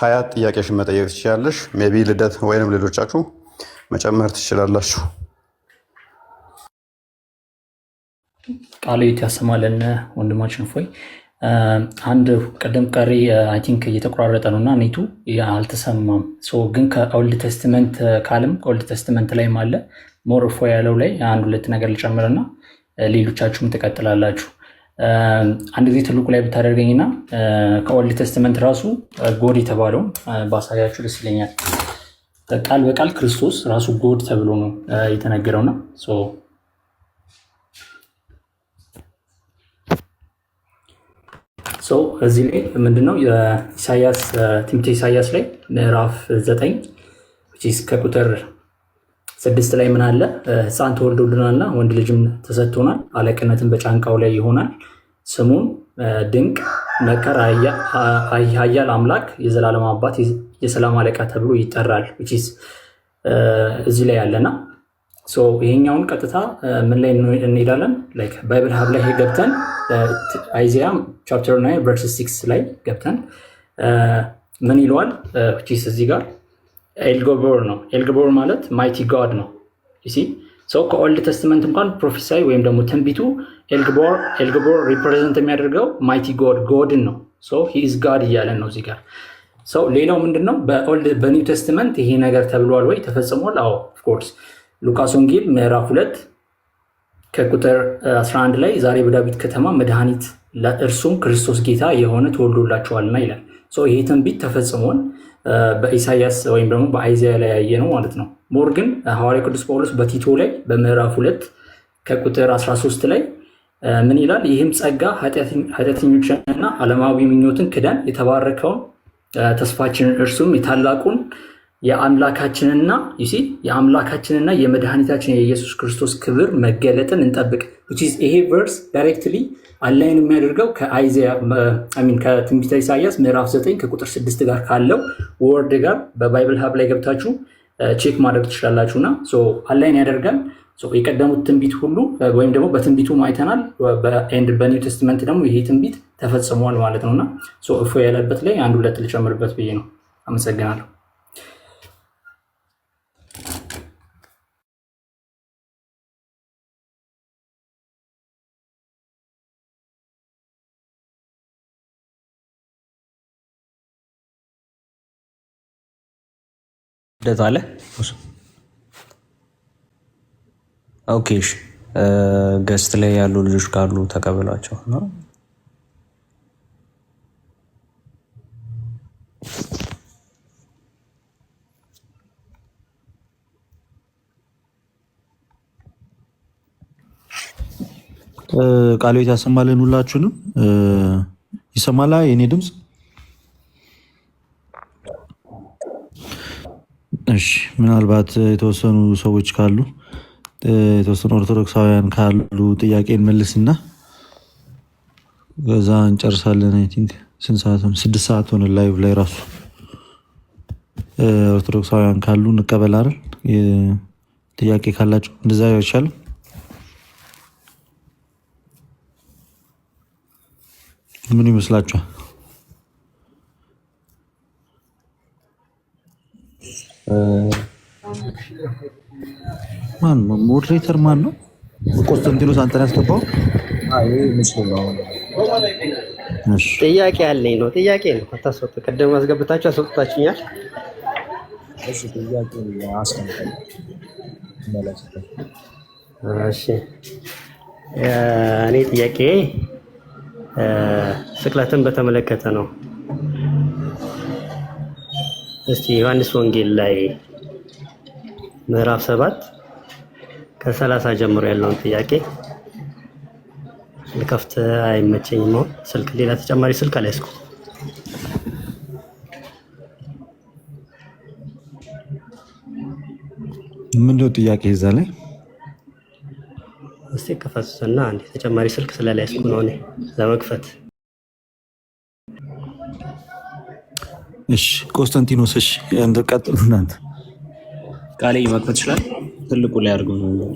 ሀያት ጥያቄሽን መጠየቅ ትችላለሽ። ሜቢ ልደት ወይንም ሌሎቻችሁ መጨመር ትችላላችሁ። ቃሉ ያሰማልን ወንድማችን ፎይ አንድ ቀደም ቀሪ አይ ቲንክ እየተቆራረጠ ነውና ኔቱ አልተሰማም። ግን ከኦልድ ቴስትመንት ካልም ኦልድ ቴስትመንት ላይም አለ ሞር ፎይ ያለው ላይ አንድ ሁለት ነገር ልጨምርና ሌሎቻችሁም ትቀጥላላችሁ። አንድ ጊዜ ትልቁ ላይ ብታደርገኝና ከኦልድ ቴስትመንት ራሱ ጎድ የተባለው ባሳያችሁ ደስ ይለኛል። ቃል በቃል ክርስቶስ ራሱ ጎድ ተብሎ ነው የተነገረውና እዚህ ላይ ምንድነው ኢሳያስ ትንቢተ ኢሳያስ ላይ ምዕራፍ 9 ከቁጥር 6 ላይ ምን አለ? ሕፃን ተወልዶልናልና ወንድ ልጅም ተሰጥቶናል፣ አለቅነትን በጫንቃው ላይ ይሆናል፣ ስሙም ድንቅ መከር፣ ኃያል አምላክ፣ የዘላለም አባት፣ የሰላም አለቃ ተብሎ ይጠራል። እዚህ ላይ ያለና ይሄኛውን ቀጥታ ምን ላይ እንሄዳለን? ባይብል ሀብ ላይ ገብተን አይዚያ ቻፕተር 9 ቨርስ 6 ላይ ገብተን ምን ይለዋል? እዚህ ጋር ኤልጎቦር ነው። ኤልጎቦር ማለት ማይቲ ጋድ ነው። ከኦልድ ተስትመንት እንኳን ፕሮፌሳይ ወይም ደግሞ ትንቢቱ ኤልጎቦር ሪፕሬዘንት የሚያደርገው ማይቲ ጎድን ነው። ሂዝ ጋድ እያለን ነው እዚህ ጋር። ሌላው ምንድን ነው? በኒው ተስትመንት ይሄ ነገር ተብሏል ወይ ተፈጽሟል? አዎ ኦፍኮርስ ሉቃስ ወንጌል ምዕራፍ 2 ከቁጥር 11 ላይ ዛሬ በዳዊት ከተማ መድኃኒት ለእርሱም ክርስቶስ ጌታ የሆነ ተወልዶላቸዋልና ይላል። ይሄ ትንቢት ተፈጽሟል በኢሳያስ ወይም ደግሞ በአይዛያ ላይ ያየ ነው ማለት ነው። ሞር ግን ሐዋርያ ቅዱስ ጳውሎስ በቲቶ ላይ በምዕራፍ 2 ከቁጥር 13 ላይ ምን ይላል? ይህም ጸጋ ኃጢአተኞችንና ዓለማዊ ምኞትን ክደን የተባረከውን ተስፋችንን እርሱም የታላቁን የአምላካችንና የመድኃኒታችን የኢየሱስ ክርስቶስ ክብር መገለጥን እንጠብቅ። ይሄ ቨርስ ዳይሬክትሊ አላይን የሚያደርገው ከትንቢተ ኢሳያስ ምዕራፍ 9 ከቁጥር 6 ጋር ካለው ወርድ ጋር በባይብል ሀብ ላይ ገብታችሁ ቼክ ማድረግ ትችላላችሁና አላይን ያደርጋል። የቀደሙት ትንቢት ሁሉ ወይም ደግሞ በትንቢቱ አይተናል፣ በኒው ቴስትመንት ደግሞ ይሄ ትንቢት ተፈጽሟል ማለት ነውና እፎ ያለበት ላይ አንድ ሁለት ልጨምርበት ብዬ ነው። አመሰግናለሁ። ልደት አለ። ኦኬ እሺ፣ ገስት ላይ ያሉ ልጆች ካሉ ተቀበሏቸው ነው። ቃልዮት ያሰማልን ሁላችሁንም። ይሰማላ የኔ ድምፅ? እሺ፣ ምናልባት የተወሰኑ ሰዎች ካሉ የተወሰኑ ኦርቶዶክሳውያን ካሉ ጥያቄ እንመልስና ከዛ እንጨርሳለን። አይ ቲንክ ስንት ሰዓት ሆነ? 6 ሰዓት ሆነ ላይቭ ላይ ራሱ። ኦርቶዶክሳውያን ካሉ እንቀበል አይደል? ጥያቄ ካላችሁ እንደዛ ይሻላል። ምን ይመስላችኋል? ማን ሞዴሬተር ማን ነው? ቆስጠንጢኖስ አንተን ያስገባው? ጥያቄ ያለኝ ነው። ጥያቄ ነው። አታስወጡ። ቀደም አስገብታችሁ አስወጥታችሁኛል። እሺ እኔ ጥያቄ ስቅለትን በተመለከተ ነው። እስቲ ዮሐንስ ወንጌል ላይ ምዕራፍ 7 ከ30 ጀምሮ ያለውን ጥያቄ ልከፍት አይመቸኝም። ስልክ ሌላ ተጨማሪ ስልክ አልያዝኩም። ምንድነው ጥያቄ እዛ ላይ? እስቲ ከፈቱና አንዴ ተጨማሪ ስልክ ስለላይስኩ ነው እኔ ለመክፈት። እሺ ቆስጠንጢኖስ፣ እሺ ቀጥሉ እናንተ። ቃሌ መክፈት ይችላል። ትልቁ ላይ አድርገው ነው።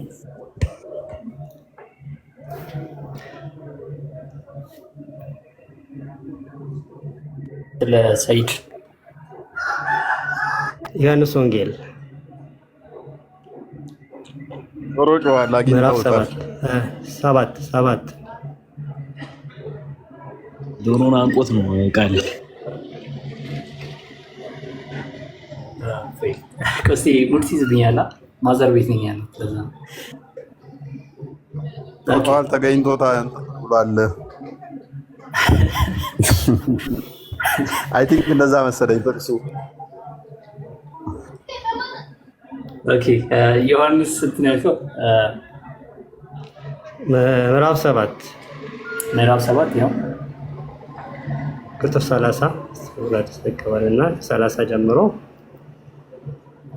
ለሰይድ ዮሐንስ ወንጌል ምዕራፍ 7 ዶሮን አንቆት ነው ቃል ቀስቲ ሙርሲ ዝብኛላ ማዘር ቤት ነኝ ያለው ለዛ ቃል ተገኝቶታ ባለ አይ ቲንክ እንደዛ መሰለኝ ጥቅሱ። ኦኬ ዮሐንስ እንትን ያልከው ምዕራፍ 7 ያው ቁጥር 30 ወላድ ተቀበልና 30 ጀምሮ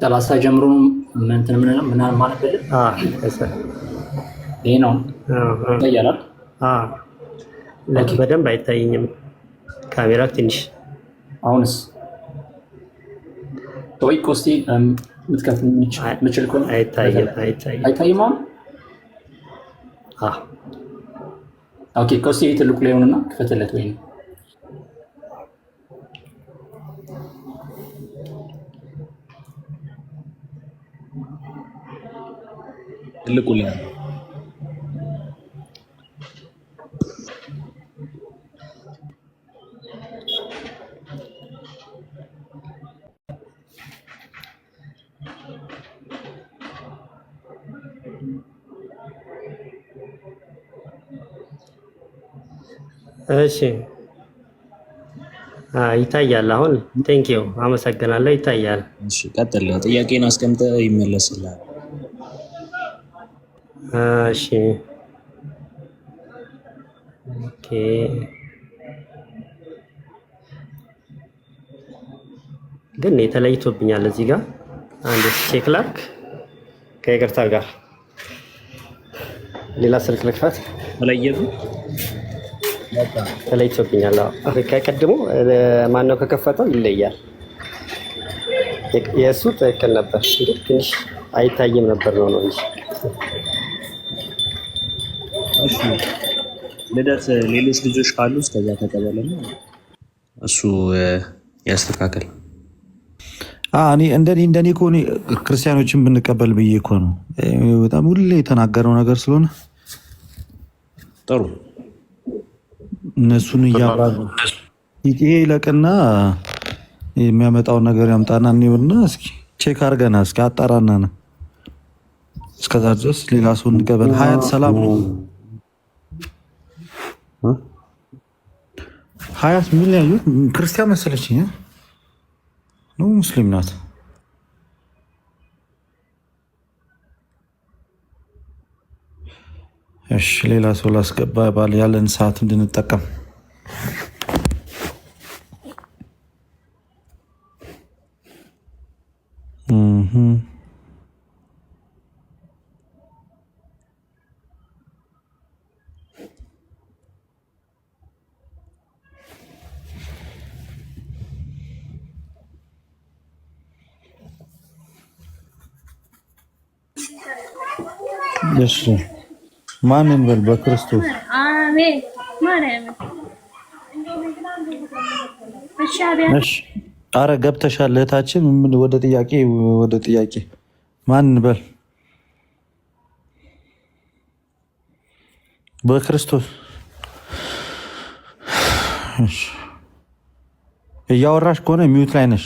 30 ጀምሮ ምን ማለት ይሄ ነው ያያላል። ለኪ በደንብ አይታየኝም ካሜራ ትንሽ። አሁንስ ወይ ኮስቲ ምትከፍ ምችል ኮን አይታይም። ኦኬ ኮስቲ ትልቁ ላይ ሆነና ክፈትለት ወይ ነው ትልቁ ላይ እሺ ይታያል። አሁን ቴንኪው አመሰግናለሁ። ይታያል። እሺ ቀጥል። ጥያቄን አስቀምጠ ይመለስልሃል። እሺ ኦኬ ግን የተለይቶብኛል እዚህ ጋር አንድ ቼክ ላርክ ከይቅርታ ጋር ሌላ ስልክ ልክፈት። ተለይቶብኛል። ከቀድሞ ማነው ከከፈተው ይለያል። የእሱ ትክክል ነበር፣ ግን ትንሽ አይታይም ነበር ነው እንጂ። እሺ ልደት ሌሎች ልጆች ካሉ እስከዛ ተቀበለና እሱ ያስተካከል። እኔ እንደኔ እኮ ክርስቲያኖችን ብንቀበል ብዬ እኮ ነው። በጣም ሁሌ የተናገረው ነገር ስለሆነ ጥሩ እነሱን እያብራሩ ይሄ ይለቅና የሚያመጣውን ነገር ያምጣና እኔውና እስኪ ቼክ አድርገና እስኪ አጣራና ነው። እስከዛ ድረስ ሌላ ሰው እንቀበል። ሀያት ሰላም ነው። ሀያት ምን ያዩት ክርስቲያን መሰለችኝ ነው ሙስሊም ናት? እሺ ሌላ ሰው ላስገባ ባል ያለን ሰዓት እንድንጠቀም እሺ ማንን በል በክርስቶስ አሜን ማርያም እሺ አረ ገብተሻል እህታችን ወደ ጥያቄ ማንን በል በክርስቶስ እሺ እያወራሽ ከሆነ ሚውት ላይ ነሽ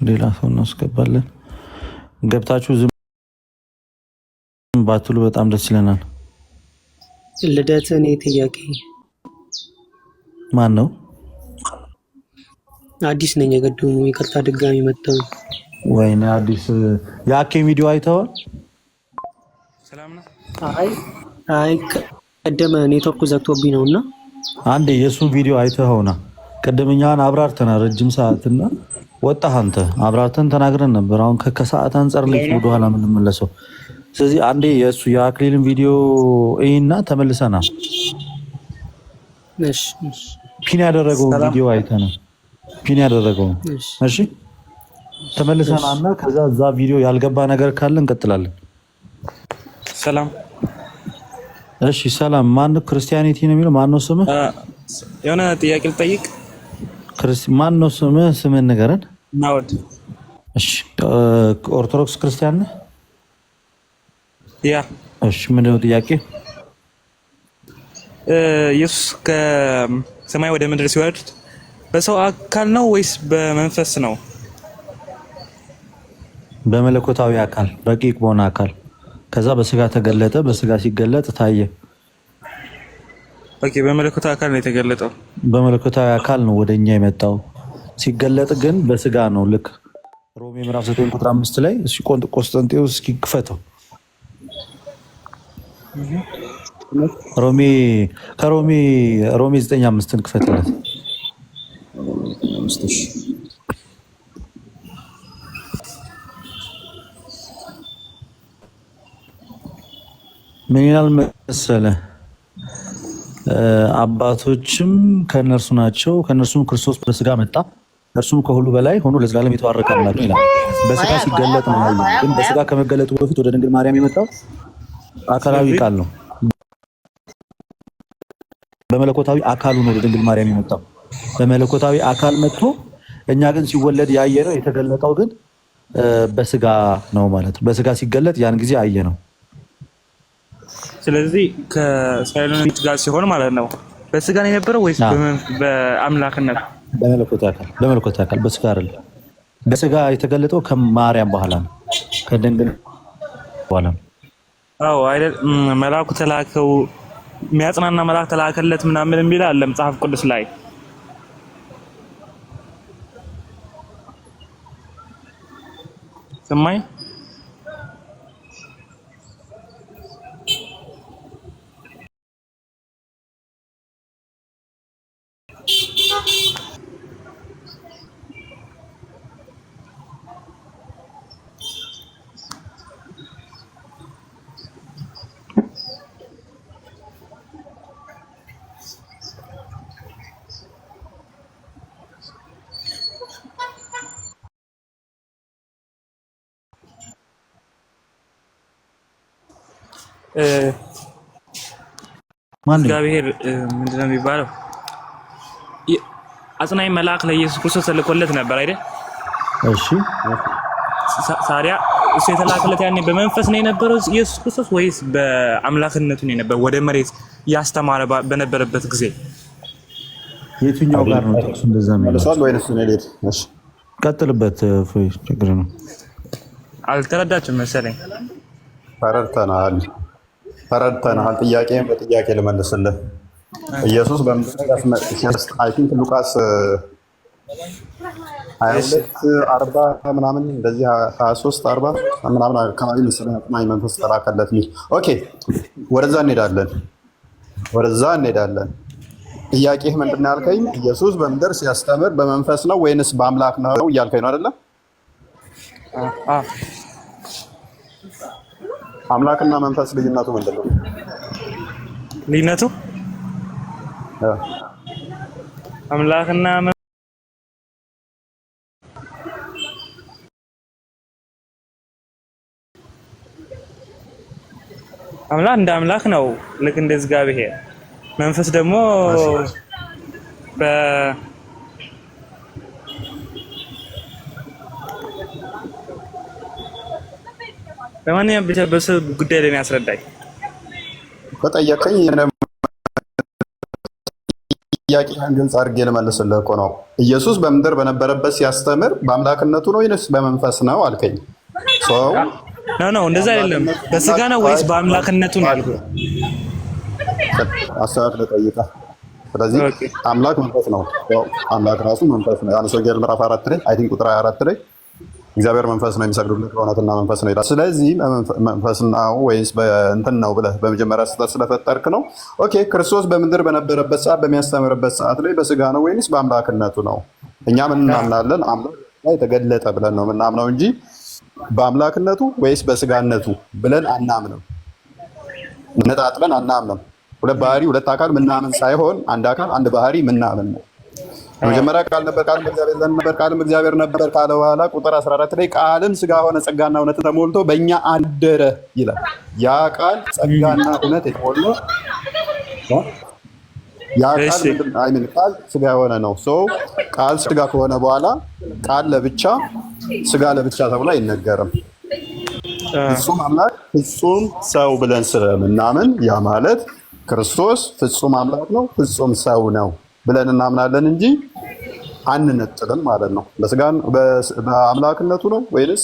ሌላ ሰው እናስገባለን ገብታችሁ ዝም ባትሉ በጣም ደስ ይለናል ልደት እኔ ጥያቄ ማን ነው አዲስ ነኝ የገደሙ ይቅርታ ድጋሚ መጣሁ ወይኔ አዲስ ያኬ ቪዲዮ አይተዋል ሰላም ነው አይ ቀደመ ኔትወርኩ ዘግቶብኝ ነውና አንዴ የሱን ቪዲዮ አይተኸውና ቀደምኛን አብራርተና ረጅም ሰዓትና ወጣህ አንተ አብራርተን ተናግረን ነበር አሁን ከሰዓት አንፃር ላይ ወደ ኋላ ምን መለሰው ስለዚህ አንዴ የሱ የአክሊልን ቪዲዮ እና ተመልሰና እሺ ፒን ያደረገው ቪዲዮ አይተና ፒን ያደረገው እሺ ተመልሰናና ከዛ እዛ ቪዲዮ ያልገባ ነገር ካለ እንቀጥላለን ሰላም እሺ ሰላም ማን ክርስቲያኒቲ ነው የሚለው ማን ነው ስምህ የሆነ ጥያቄ ልጠይቅ ማን ነው ስምህን ንገረን ናውድ እሺ ኦርቶዶክስ ክርስቲያን ነህ ያ እሺ ምንድነው ጥያቄ ኢየሱስ ከሰማይ ወደ ምድር ሲወርድ በሰው አካል ነው ወይስ በመንፈስ ነው በመለኮታዊ አካል ረቂቅ በሆነ አካል ከዛ በስጋ ተገለጠ በስጋ ሲገለጥ ታየ ኦኬ በመለኮታዊ አካል ነው የተገለጠው በመለኮታዊ አካል ነው ወደኛ የመጣው ሲገለጥ ግን በስጋ ነው ልክ ሮሜ ምዕራፍ 9 ቁጥር 5 ላይ እሺ ቆስጠንጤዎስ እስኪክፈተው ሮሜ 9:5 ክፈትለት ምን ይላል መሰለህ አባቶችም ከነርሱ ናቸው ከነርሱም ክርስቶስ በስጋ መጣ እርሱም ከሁሉ በላይ ሆኖ ለዘላለም የተባረከ አምላክ ነው ይላል በስጋ ሲገለጥ ነው ግን በስጋ ከመገለጡ በፊት ወደ ድንግል ማርያም የመጣው አካላዊ ቃል ነው በመለኮታዊ አካሉ ነው ወደ ድንግል ማርያም የመጣው በመለኮታዊ አካል መጥቶ እኛ ግን ሲወለድ ያየ ነው የተገለጠው ግን በስጋ ነው ማለት ነው በስጋ ሲገለጥ ያን ጊዜ አየ ነው ስለዚህ ከሳይሎኒት ጋር ሲሆን ማለት ነው በስጋ ነው የነበረው ወይስ በአምላክነት በመለኮታዊ አካል በስጋ አይደለም በስጋ የተገለጠው ከማርያም በኋላ ነው ከድንግል በኋላ ነው አዎ አይደል መልአኩ ተላከው የሚያጽናና መልአክ ተላከለት ምናምን የሚል አለ መጽሐፍ ቅዱስ ላይ ሰማይ እግዚአብሔር ምንድነው የሚባለው አጽናኝ መልአክ ለኢየሱስ ክርስቶስ ተልኮለት ነበር አይደል እሺ ታዲያ እሱ የተላከለት ያኔ በመንፈስ ነው የነበረው ኢየሱስ ክርስቶስ ወይስ በአምላክነቱ ነው የነበረው ወደ መሬት ያስተማረ በነበረበት ጊዜ የትኛው ጋር ነው ጥቅሱ እንደዛ የሚለው? ወይንስ እኔ ልሂድ? እሺ ቀጥልበት። እፎይ ችግር ነው። አልተረዳችም መሰለኝ። ተረድተናል። ጥያቄን በጥያቄ ልመልስልህ። ኢየሱስ አይ ቲንክ ሉቃስ 22:40 ምናምን እንደዚህ 23:40 ምናምን አካባቢ መሰለኝ መንፈስ ተላከለት የሚል ኦኬ፣ ወደዛ እንሄዳለን። ጥያቄህ ምንድን ነው ያልከኝ? ኢየሱስ በምድር ሲያስተምር በመንፈስ ነው ወይንስ በአምላክ ነው እያልከኝ ነው አይደለ? አምላክና መንፈስ ልዩነቱ ምንድን ነው? አምላክና አምላክ እንደ አምላክ ነው፣ ልክ እንደ እግዚአብሔር። መንፈስ ደግሞ በማንኛውም ብቻ በሰው ጉዳይ ላይ ያስረዳኝ። በጠየቀኝ ጥያቄህን ግልጽ አድርጌ ልመልስልህ እኮ ነው። ኢየሱስ በምድር በነበረበት ሲያስተምር በአምላክነቱ ነው ወይስ በመንፈስ ነው አልከኝ። ነው እንደዛ አይደለም። በስጋ ነው ወይስ በአምላክነቱ ነው አልኩህ። አስተካክለህ ጠይቀህ። ስለዚህ አምላክ መንፈስ ነው። አምላክ ራሱ መንፈስ ነው። ዮሐንስ ወንጌል ምዕራፍ 4 ላይ አይ ቲንክ ቁጥር 24 ላይ እግዚአብሔር መንፈስ ነው የሚሰግዱለት በእውነትና መንፈስ ነው ይላል። ስለዚህ መንፈስ ነው ወይስ በእንትን ነው ብለህ በመጀመሪያ ስህተት ስለፈጠርክ ነው። ኦኬ፣ ክርስቶስ በምድር በነበረበት ሰዓት በሚያስተምርበት ሰዓት ላይ በስጋ ነው ወይስ በአምላክነቱ ነው? እኛ ምን እናምናለን? አምላክ ላይ ተገለጠ ብለን ነው የምናምነው እንጂ በአምላክነቱ ወይስ በስጋነቱ ብለን አናምንም። ነጣጥለን አናምንም። ሁለት ባህሪ ሁለት አካል ምናምን ሳይሆን አንድ አካል አንድ ባህሪ ምናምን ነው። መጀመሪያ ቃል ነበር፣ ቃልም በእግዚአብሔር ዘንድ ነበር፣ ቃልም እግዚአብሔር ነበር ካለ በኋላ ቁጥር 14 ላይ ቃልም ስጋ ሆነ ጸጋና እውነት ተሞልቶ በእኛ አደረ ይላል። ያ ቃል ጸጋና እውነት የተሞላ ያ ቃል ስጋ የሆነ ነው። ቃል ስጋ ከሆነ በኋላ ቃል ለብቻ ስጋ ለብቻ ተብሎ አይነገርም። ፍጹም አምላክ ፍጹም ሰው ብለን ስለምናምን ያ ማለት ክርስቶስ ፍጹም አምላክ ነው ፍጹም ሰው ነው ብለን እናምናለን እንጂ አንነጥልም ማለት ነው። በአምላክነቱ ነው ወይስ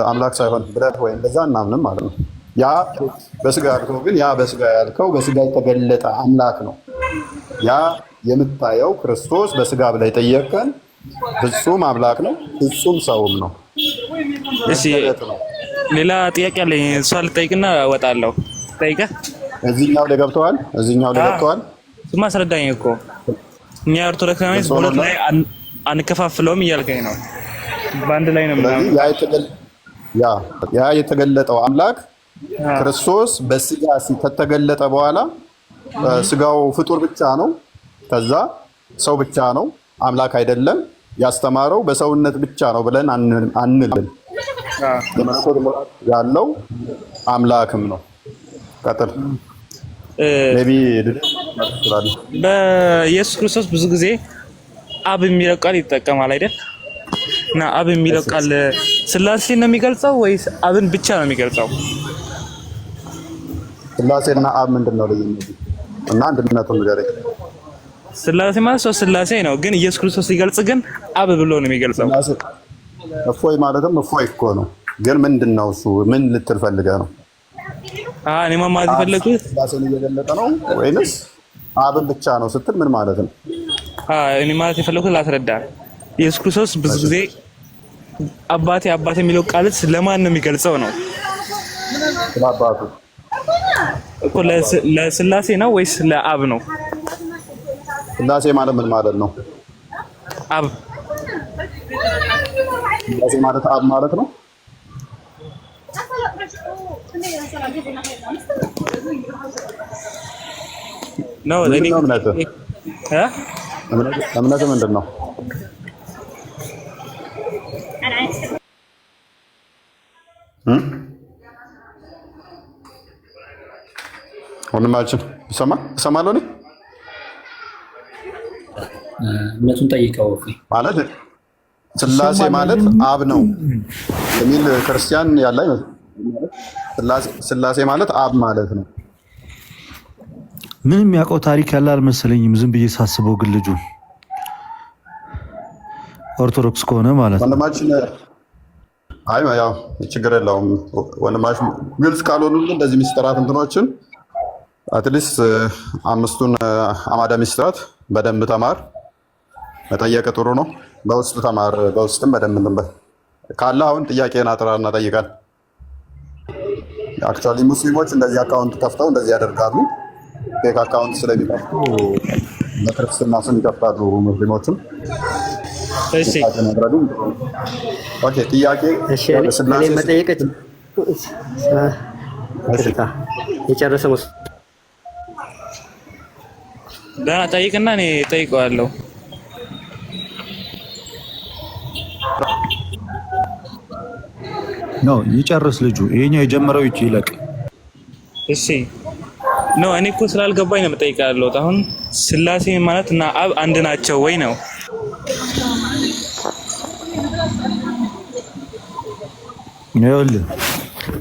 አምላክ ሳይሆን ብለህ ወይም በዛ እናምንም ማለት ነው። ያ በስጋ ያልከው ግን ያ በስጋ ያልከው በስጋ የተገለጠ አምላክ ነው። ያ የምታየው ክርስቶስ በስጋ ብለህ የጠየቀን ፍጹም አምላክ ነው ፍጹም ሰውም ነው። እሺ ሌላ ጥያቄ አለኝ። እሷ ልጠይቅና እወጣለሁ። ጠይቀህ እዚህኛው ላይ ገብተዋል። ስማ አስረዳኝ እኮ እኛ ኦርቶዶክሳውያን በሁለት ላይ አንከፋፍለውም እያልከኝ ነው። በአንድ ላይ ነው ምናምን። ያ የተገለጠው አምላክ ክርስቶስ በስጋ ከተገለጠ በኋላ ስጋው ፍጡር ብቻ ነው፣ ከዛ ሰው ብቻ ነው፣ አምላክ አይደለም። ያስተማረው በሰውነት ብቻ ነው ብለን አንልም። በመለኮት ያለው አምላክም ነው። ቀጥል። በኢየሱስ ክርስቶስ ብዙ ጊዜ አብ የሚለው ቃል ይጠቀማል አይደል? እና አብ የሚለው ቃል ስላሴን ነው የሚገልጸው ወይስ አብን ብቻ ነው የሚገልጸው? ስላሴና አብ ምንድን ነው ልዩነቱ እና አንድነቱን ንገረኝ። ስላሴ ማለት ሶስት ስላሴ ነው፣ ግን ኢየሱስ ክርስቶስ ሲገልጽ ግን አብ ብሎ ነው የሚገልጸው። እፎይ ማለትም እፎይ እኮ ነው፣ ግን ምንድን ነው እሱ? ምን ልትል ፈልገህ ነው? እኔ ማለት የፈለኩት ስላሴን እየገለጠ ነው ወይንስ አብን ብቻ ነው ስትል ምን ማለት ነው? እኔ ማለት የፈለኩት ላስረዳ። ኢየሱስ ክርስቶስ ብዙ ጊዜ አባቴ የሚለው ቃል ለማን ነው የሚገልጸው ነው? ለአባቱ እኮ ለስላሴ ነው ወይስ ለአብ ነው? ስላሴ ማለት ምን ማለት ነው? አብ ስላሴ ማለት አብ ማለት ነው። ነው ለኔ እምነት ምንድን ነው? ወንድማችን ይሰማል? እኔ እምነቱን ጠይቀው ማለት ስላሴ ማለት አብ ነው የሚል ክርስቲያን ያለ አይመስልም። ስላሴ ማለት አብ ማለት ነው። ምንም ያውቀው ታሪክ ያለ አልመሰለኝም። ዝም ብዬ ሳስበው ግን ልጁ ኦርቶዶክስ ከሆነ ማለት ነው። ወንድማችን አይ ያው ችግር የለውም ወንድማችን ግልጽ ካልሆኑልን እንደዚህ ሚስጥራት እንትኖችን አትሊስት አምስቱን አማዳ ሚስጥራት በደንብ ተማር። መጠየቅ ጥሩ ነው። በውስጥ ተማር። በውስጥም በደንብ እንትን ካለ አሁን ጥያቄን አጥራና ጠይቃል። አክቹዋሊ ሙስሊሞች እንደዚህ አካውንት ከፍተው እንደዚህ ያደርጋሉ። ፌክ አካውንት ስለሚከፍቱ በክርስትና ስም ይከፍታሉ ሙስሊሞችም። እሺ ኦኬ ጥያቄ እኔ መጠየቅ የጨረሰ መስሎኝ ደህና ጠይቅና እኔ ጠይቀዋለሁ። ነው ይጨርስ ልጁ። ይሄኛው የጀመረው ይለቅ። እሺ ነው እኔ እኮ ስላልገባኝ ነው የምጠይቀው ያለሁት። አሁን ስላሴ ማለት እና አብ አንድ ናቸው ወይ ነው? ይኸውልህ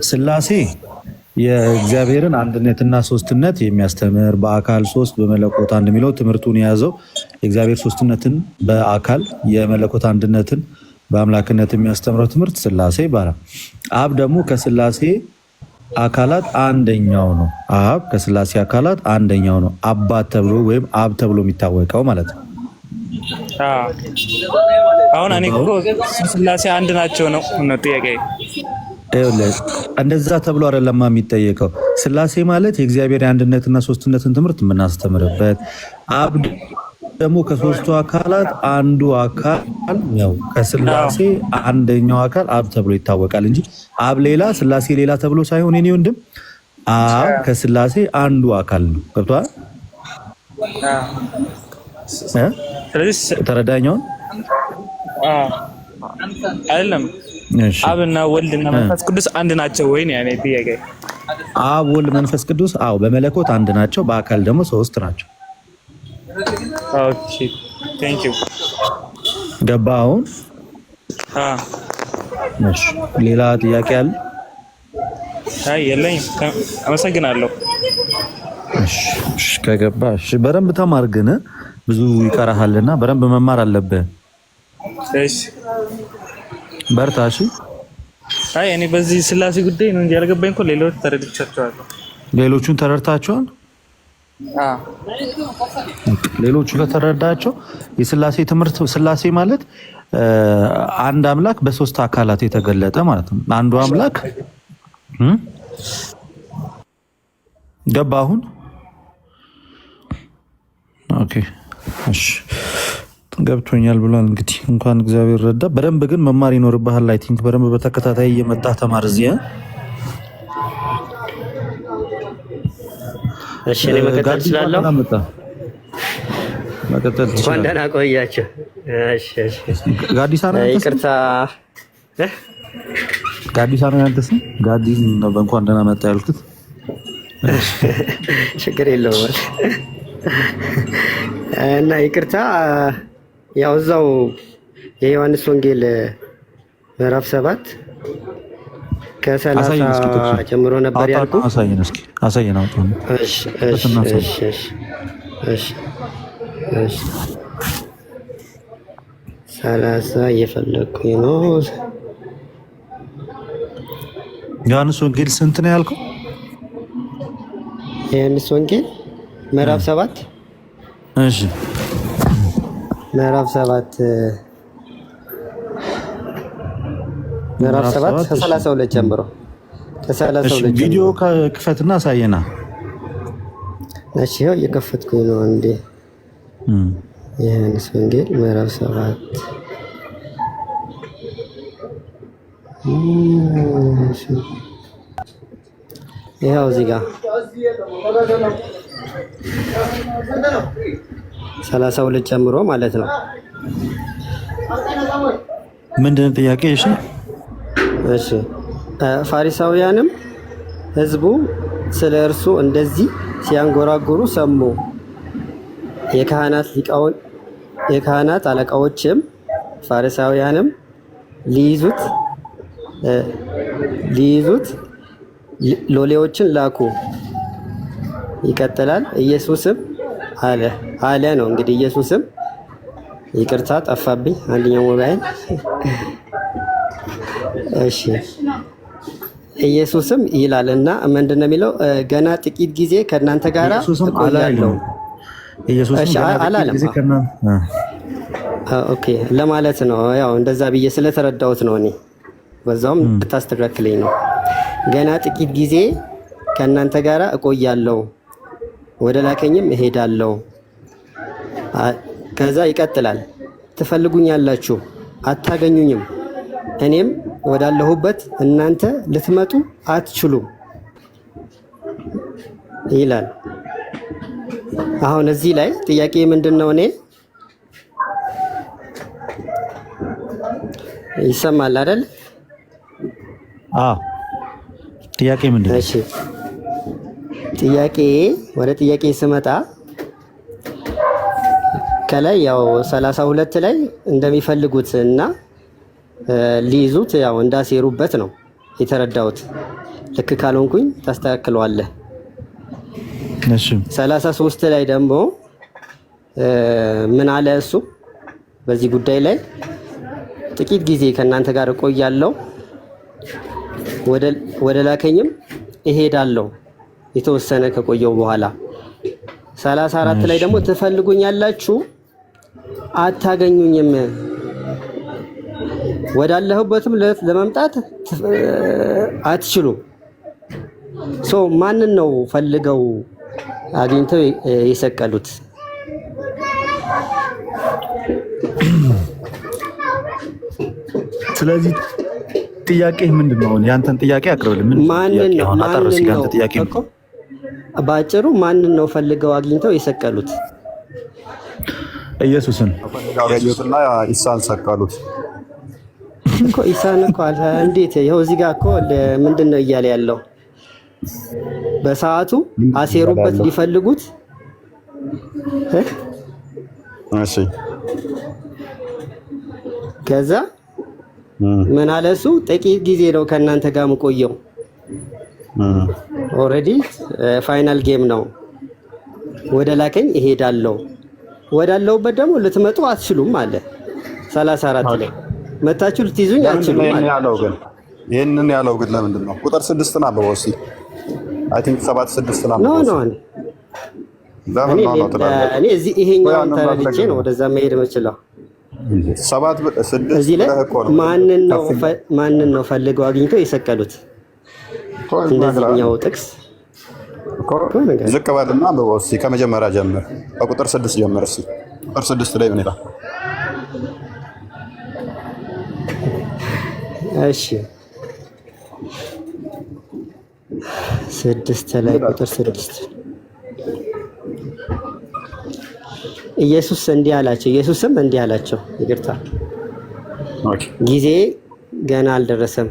ስላሴ የእግዚአብሔርን አንድነትና ሶስትነት የሚያስተምር በአካል ሶስት በመለኮት አንድ የሚለው ትምህርቱን የያዘው የእግዚአብሔር ሶስትነትን በአካል የመለኮት አንድነትን በአምላክነት የሚያስተምረው ትምህርት ስላሴ ይባላል። አብ ደግሞ ከስላሴ አካላት አንደኛው ነው። አብ ከስላሴ አካላት አንደኛው ነው። አባት ተብሎ ወይም አብ ተብሎ የሚታወቀው ማለት ነው። አሁን እኔ እኮ ስላሴ አንድ ናቸው ነው ጥያቄ። እንደዛ ተብሎ አይደለም የሚጠየቀው። ስላሴ ማለት የእግዚአብሔር የአንድነትና ሶስትነትን ትምህርት የምናስተምርበት፣ አብ ደግሞ ከሶስቱ አካላት አንዱ አካል ነው። ከስላሴ አንደኛው አካል አብ ተብሎ ይታወቃል እንጂ አብ ሌላ ስላሴ ሌላ ተብሎ ሳይሆን የኔ ወንድም አብ ከስላሴ አንዱ አካል ነው። ገብቶሃል? ተረዳኛውን አይደለም። አብና ወልድና መንፈስ ቅዱስ አንድ ናቸው ወይ ነው ያኔ ጥያቄ። አብ ወልድ መንፈስ ቅዱስ አዎ በመለኮት አንድ ናቸው፣ በአካል ደግሞ ሶስት ናቸው። ኦኬ ቴንክ ዩ ገባ አሁን? እሺ ሌላ ጥያቄ አለ? አይ የለኝም። አመሰግናለሁ። እሺ ከገባ እሺ በደንብ ተማር፣ ግን ብዙ ይቀርሃልና በደንብ መማር አለብህ። እሺ በርታ። እሺ አይ እኔ በዚህ ስላሴ ጉዳይ ነው እንጂ ያልገባኝ እኮ ሌሎች ተረድቻቸዋለሁ። ሌሎቹን ተረድታቸዋል? ሌሎቹ ከተረዳቸው የስላሴ ትምህርት ስላሴ ማለት አንድ አምላክ በሶስት አካላት የተገለጠ ማለት ነው። አንዱ አምላክ ገባ አሁን? ኦኬ እሺ ገብቶኛል ብሏል። እንግዲህ እንኳን እግዚአብሔር ረዳ። በደንብ ግን መማር ይኖርብሃል። አይ ቲንክ በደንብ በተከታታይ እየመጣ ተማር እዚህ። እሺ እኔ መቀጠል እችላለሁ? መቀጠል ትችላለህ። እንኳን ደህና ቆያችሁ። እሺ እሺ ጋዲሳ ነው። ይቅርታ ጋዲሳ ነው ያንተስ? ጋዲ ነው እንኳን ደህና መጣ ያልኩት። ችግር የለውም እና ይቅርታ ያው እዛው የዮሐንስ ወንጌል ምዕራፍ 7 ከ30 ጀምሮ ነበር ያልኩ። አሳየን እስኪ አሳየን። አውጣ። እሺ እሺ እሺ እሺ እሺ 30 እየፈለኩኝ ነው። ዮሐንስ ወንጌል ስንት ነው ያልከው? ዮሐንስ ወንጌል ምዕራፍ 7 እሺ ምዕራፍ 7 ከ32 ጀምሮ ከ32 ቪዲዮ ክፈትና አሳየና። እሺ ይኸው እየከፈትኩኝ ነው። እንዴ ዮሐንስ ወንጌል ምዕራፍ 7 ይኸው እዚህ ጋር 32 ጀምሮ ማለት ነው። ምንድን ነው ጥያቄ? እሺ እሺ ፋሪሳውያንም ሕዝቡ ስለ እርሱ እንደዚህ ሲያንጎራጉሩ ሰሙ። የካህናት አለቃዎችም ፋሪሳውያንም ሊይዙት ሎሌዎችን ላኩ። ይቀጥላል። ኢየሱስም አለ ነው እንግዲህ። ኢየሱስም ይቅርታ ጠፋብኝ አንደኛው ሞባይል። እሺ ኢየሱስም ይላል እና ምንድን ነው የሚለው? ገና ጥቂት ጊዜ ከእናንተ ጋር እቆያለሁ። እሺ አላለም። ኦኬ ለማለት ነው። ያው እንደዛ ብዬ ስለተረዳሁት ነው እኔ በዛውም ልታስተካክለኝ ነው። ገና ጥቂት ጊዜ ከእናንተ ጋር እቆያለሁ፣ ወደ ላከኝም እሄዳለሁ። ከዛ ይቀጥላል። ትፈልጉኛላችሁ፣ አታገኙኝም፣ እኔም ወዳለሁበት እናንተ ልትመጡ አትችሉም ይላል። አሁን እዚህ ላይ ጥያቄ ምንድን ነው? እኔ ይሰማል አይደል? ጥያቄ ምንድን ነው? እሺ ጥያቄ ወደ ጥያቄ ስመጣ ከላይ ያው 32 ላይ እንደሚፈልጉት እና ሊይዙት ያው እንዳሴሩበት ነው የተረዳሁት። ልክ ካልሆንኩኝ ታስተካክለዋለህ። እሺ 33 ላይ ደግሞ ምን አለ እሱ በዚህ ጉዳይ ላይ? ጥቂት ጊዜ ከእናንተ ጋር እቆያለሁ፣ ወደ ላከኝም እሄዳለሁ የተወሰነ ከቆየው በኋላ። 34 ላይ ደግሞ ትፈልጉኛላችሁ፣ አታገኙኝም፣ ወዳለሁበትም ለመምጣት አትችሉም። ማንን ነው ፈልገው አግኝተው የሰቀሉት? ስለዚህ ጥያቄ ምንድን ነው? ያንተን ጥያቄ አቅርብልኝ። ማንን ነው ባጭሩ ማንን ነው ፈልገው አግኝተው የሰቀሉት? ኢየሱስን አገኙትና ኢሳን ሰቀሉት እኮ። ኢሳን እኮ እንዴት? ይኸው እዚህ ጋር እኮ ምንድን ነው እያለ ያለው? በሰዓቱ አሴሩበት ሊፈልጉት። እሺ ከዛ ምን አለ እሱ? ጥቂት ጊዜ ነው ከእናንተ ጋር የምቆየው። ኦልሬዲ ፋይናል ጌም ነው። ወደ ላከኝ እሄዳለሁ፣ ወዳለሁበት ደግሞ ልትመጡ አትችሉም አለ 34 ላይ። መታችሁ ልትይዙኝ አትችሉም አለ። ይሄንን ያለው ግን ለምንድን ነው? ቁጥር 6 ነው አለው። እሺ አይ ቲንክ 7:6 ነው። እኔ እዚህ ይሄኛውን ተረድቼ ነው ወደዛ መሄድ የምችለው። 7:6 እዚህ ላይ ማንን ነው ፈልገው አግኝተው የሰቀሉት? እንደዚህኛው ጥቅስ ዝቅ በልና አንብበው እስኪ ከመጀመሪያ ጀምር። ከቁጥር 6 ጀምር እስኪ። ቁጥር 6 ላይ ምን ይላል? እሺ 6 ላይ ቁጥር 6 ኢየሱስም እንዲህ አላቸው፣ ይቅርታ ጊዜ ገና አልደረሰም፣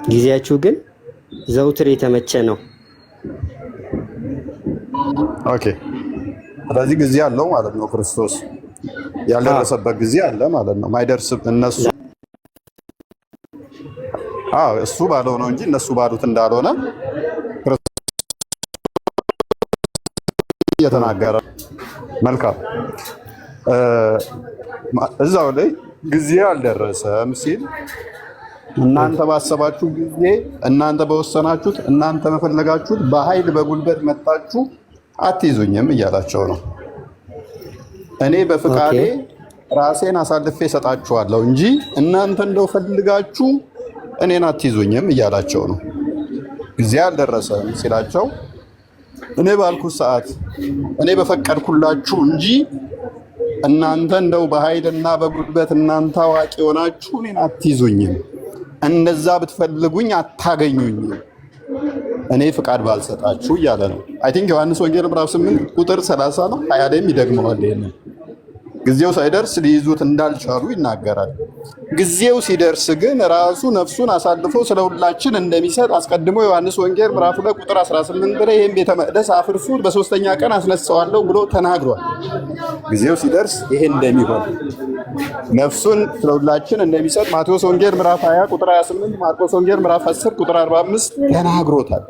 ጊዜያችሁ ግን ዘውትር የተመቸ ነው። ኦኬ ስለዚህ ጊዜ አለው ማለት ነው። ክርስቶስ ያልደረሰበት ጊዜ አለ ማለት ነው። ማይደርስ እነሱ እሱ ባለው ነው እንጂ እነሱ ባሉት እንዳልሆነ እየተናገረ። መልካም እዛው ላይ ጊዜ አልደረሰም ሲል እናንተ ባሰባችሁ ጊዜ፣ እናንተ በወሰናችሁት፣ እናንተ በፈለጋችሁት በኃይል በጉልበት መጣችሁ አትይዙኝም እያላቸው ነው። እኔ በፍቃዴ ራሴን አሳልፌ እሰጣችኋለሁ እንጂ እናንተ እንደው ፈልጋችሁ እኔን አትይዙኝም እያላቸው ነው። ጊዜ አልደረሰም ሲላቸው እኔ ባልኩት ሰዓት እኔ በፈቀድኩላችሁ እንጂ እናንተ እንደው በኃይልና በጉልበት እናንተ አዋቂ ሆናችሁ እኔን አትይዙኝም፣ እንደዛ ብትፈልጉኝ አታገኙኝም እኔ ፍቃድ ባልሰጣችሁ እያለ ነው። አይ ቲንክ ዮሐንስ ወንጌል ምዕራፍ 8 ቁጥር 30 ነው 20 ላይም ይደግመዋል። ይሄንን ጊዜው ሳይደርስ ሊይዙት እንዳልቻሉ ይናገራል። ጊዜው ሲደርስ ግን ራሱ ነፍሱን አሳልፎ ስለሁላችን እንደሚሰጥ አስቀድሞ ዮሐንስ ወንጌል ምዕራፍ 2 ቁጥር 18 ላይ ይህም ቤተ መቅደስ አፍርሱት በሶስተኛ ቀን አስነሳዋለሁ ብሎ ተናግሯል። ጊዜው ሲደርስ ይሄ እንደሚሆን ነፍሱን ስለሁላችን እንደሚሰጥ ማቴዎስ ወንጌል ምዕራፍ 20 ቁጥር 28፣ ማርቆስ ወንጌል ምዕራፍ 10 ቁጥር 45 ተናግሮታል።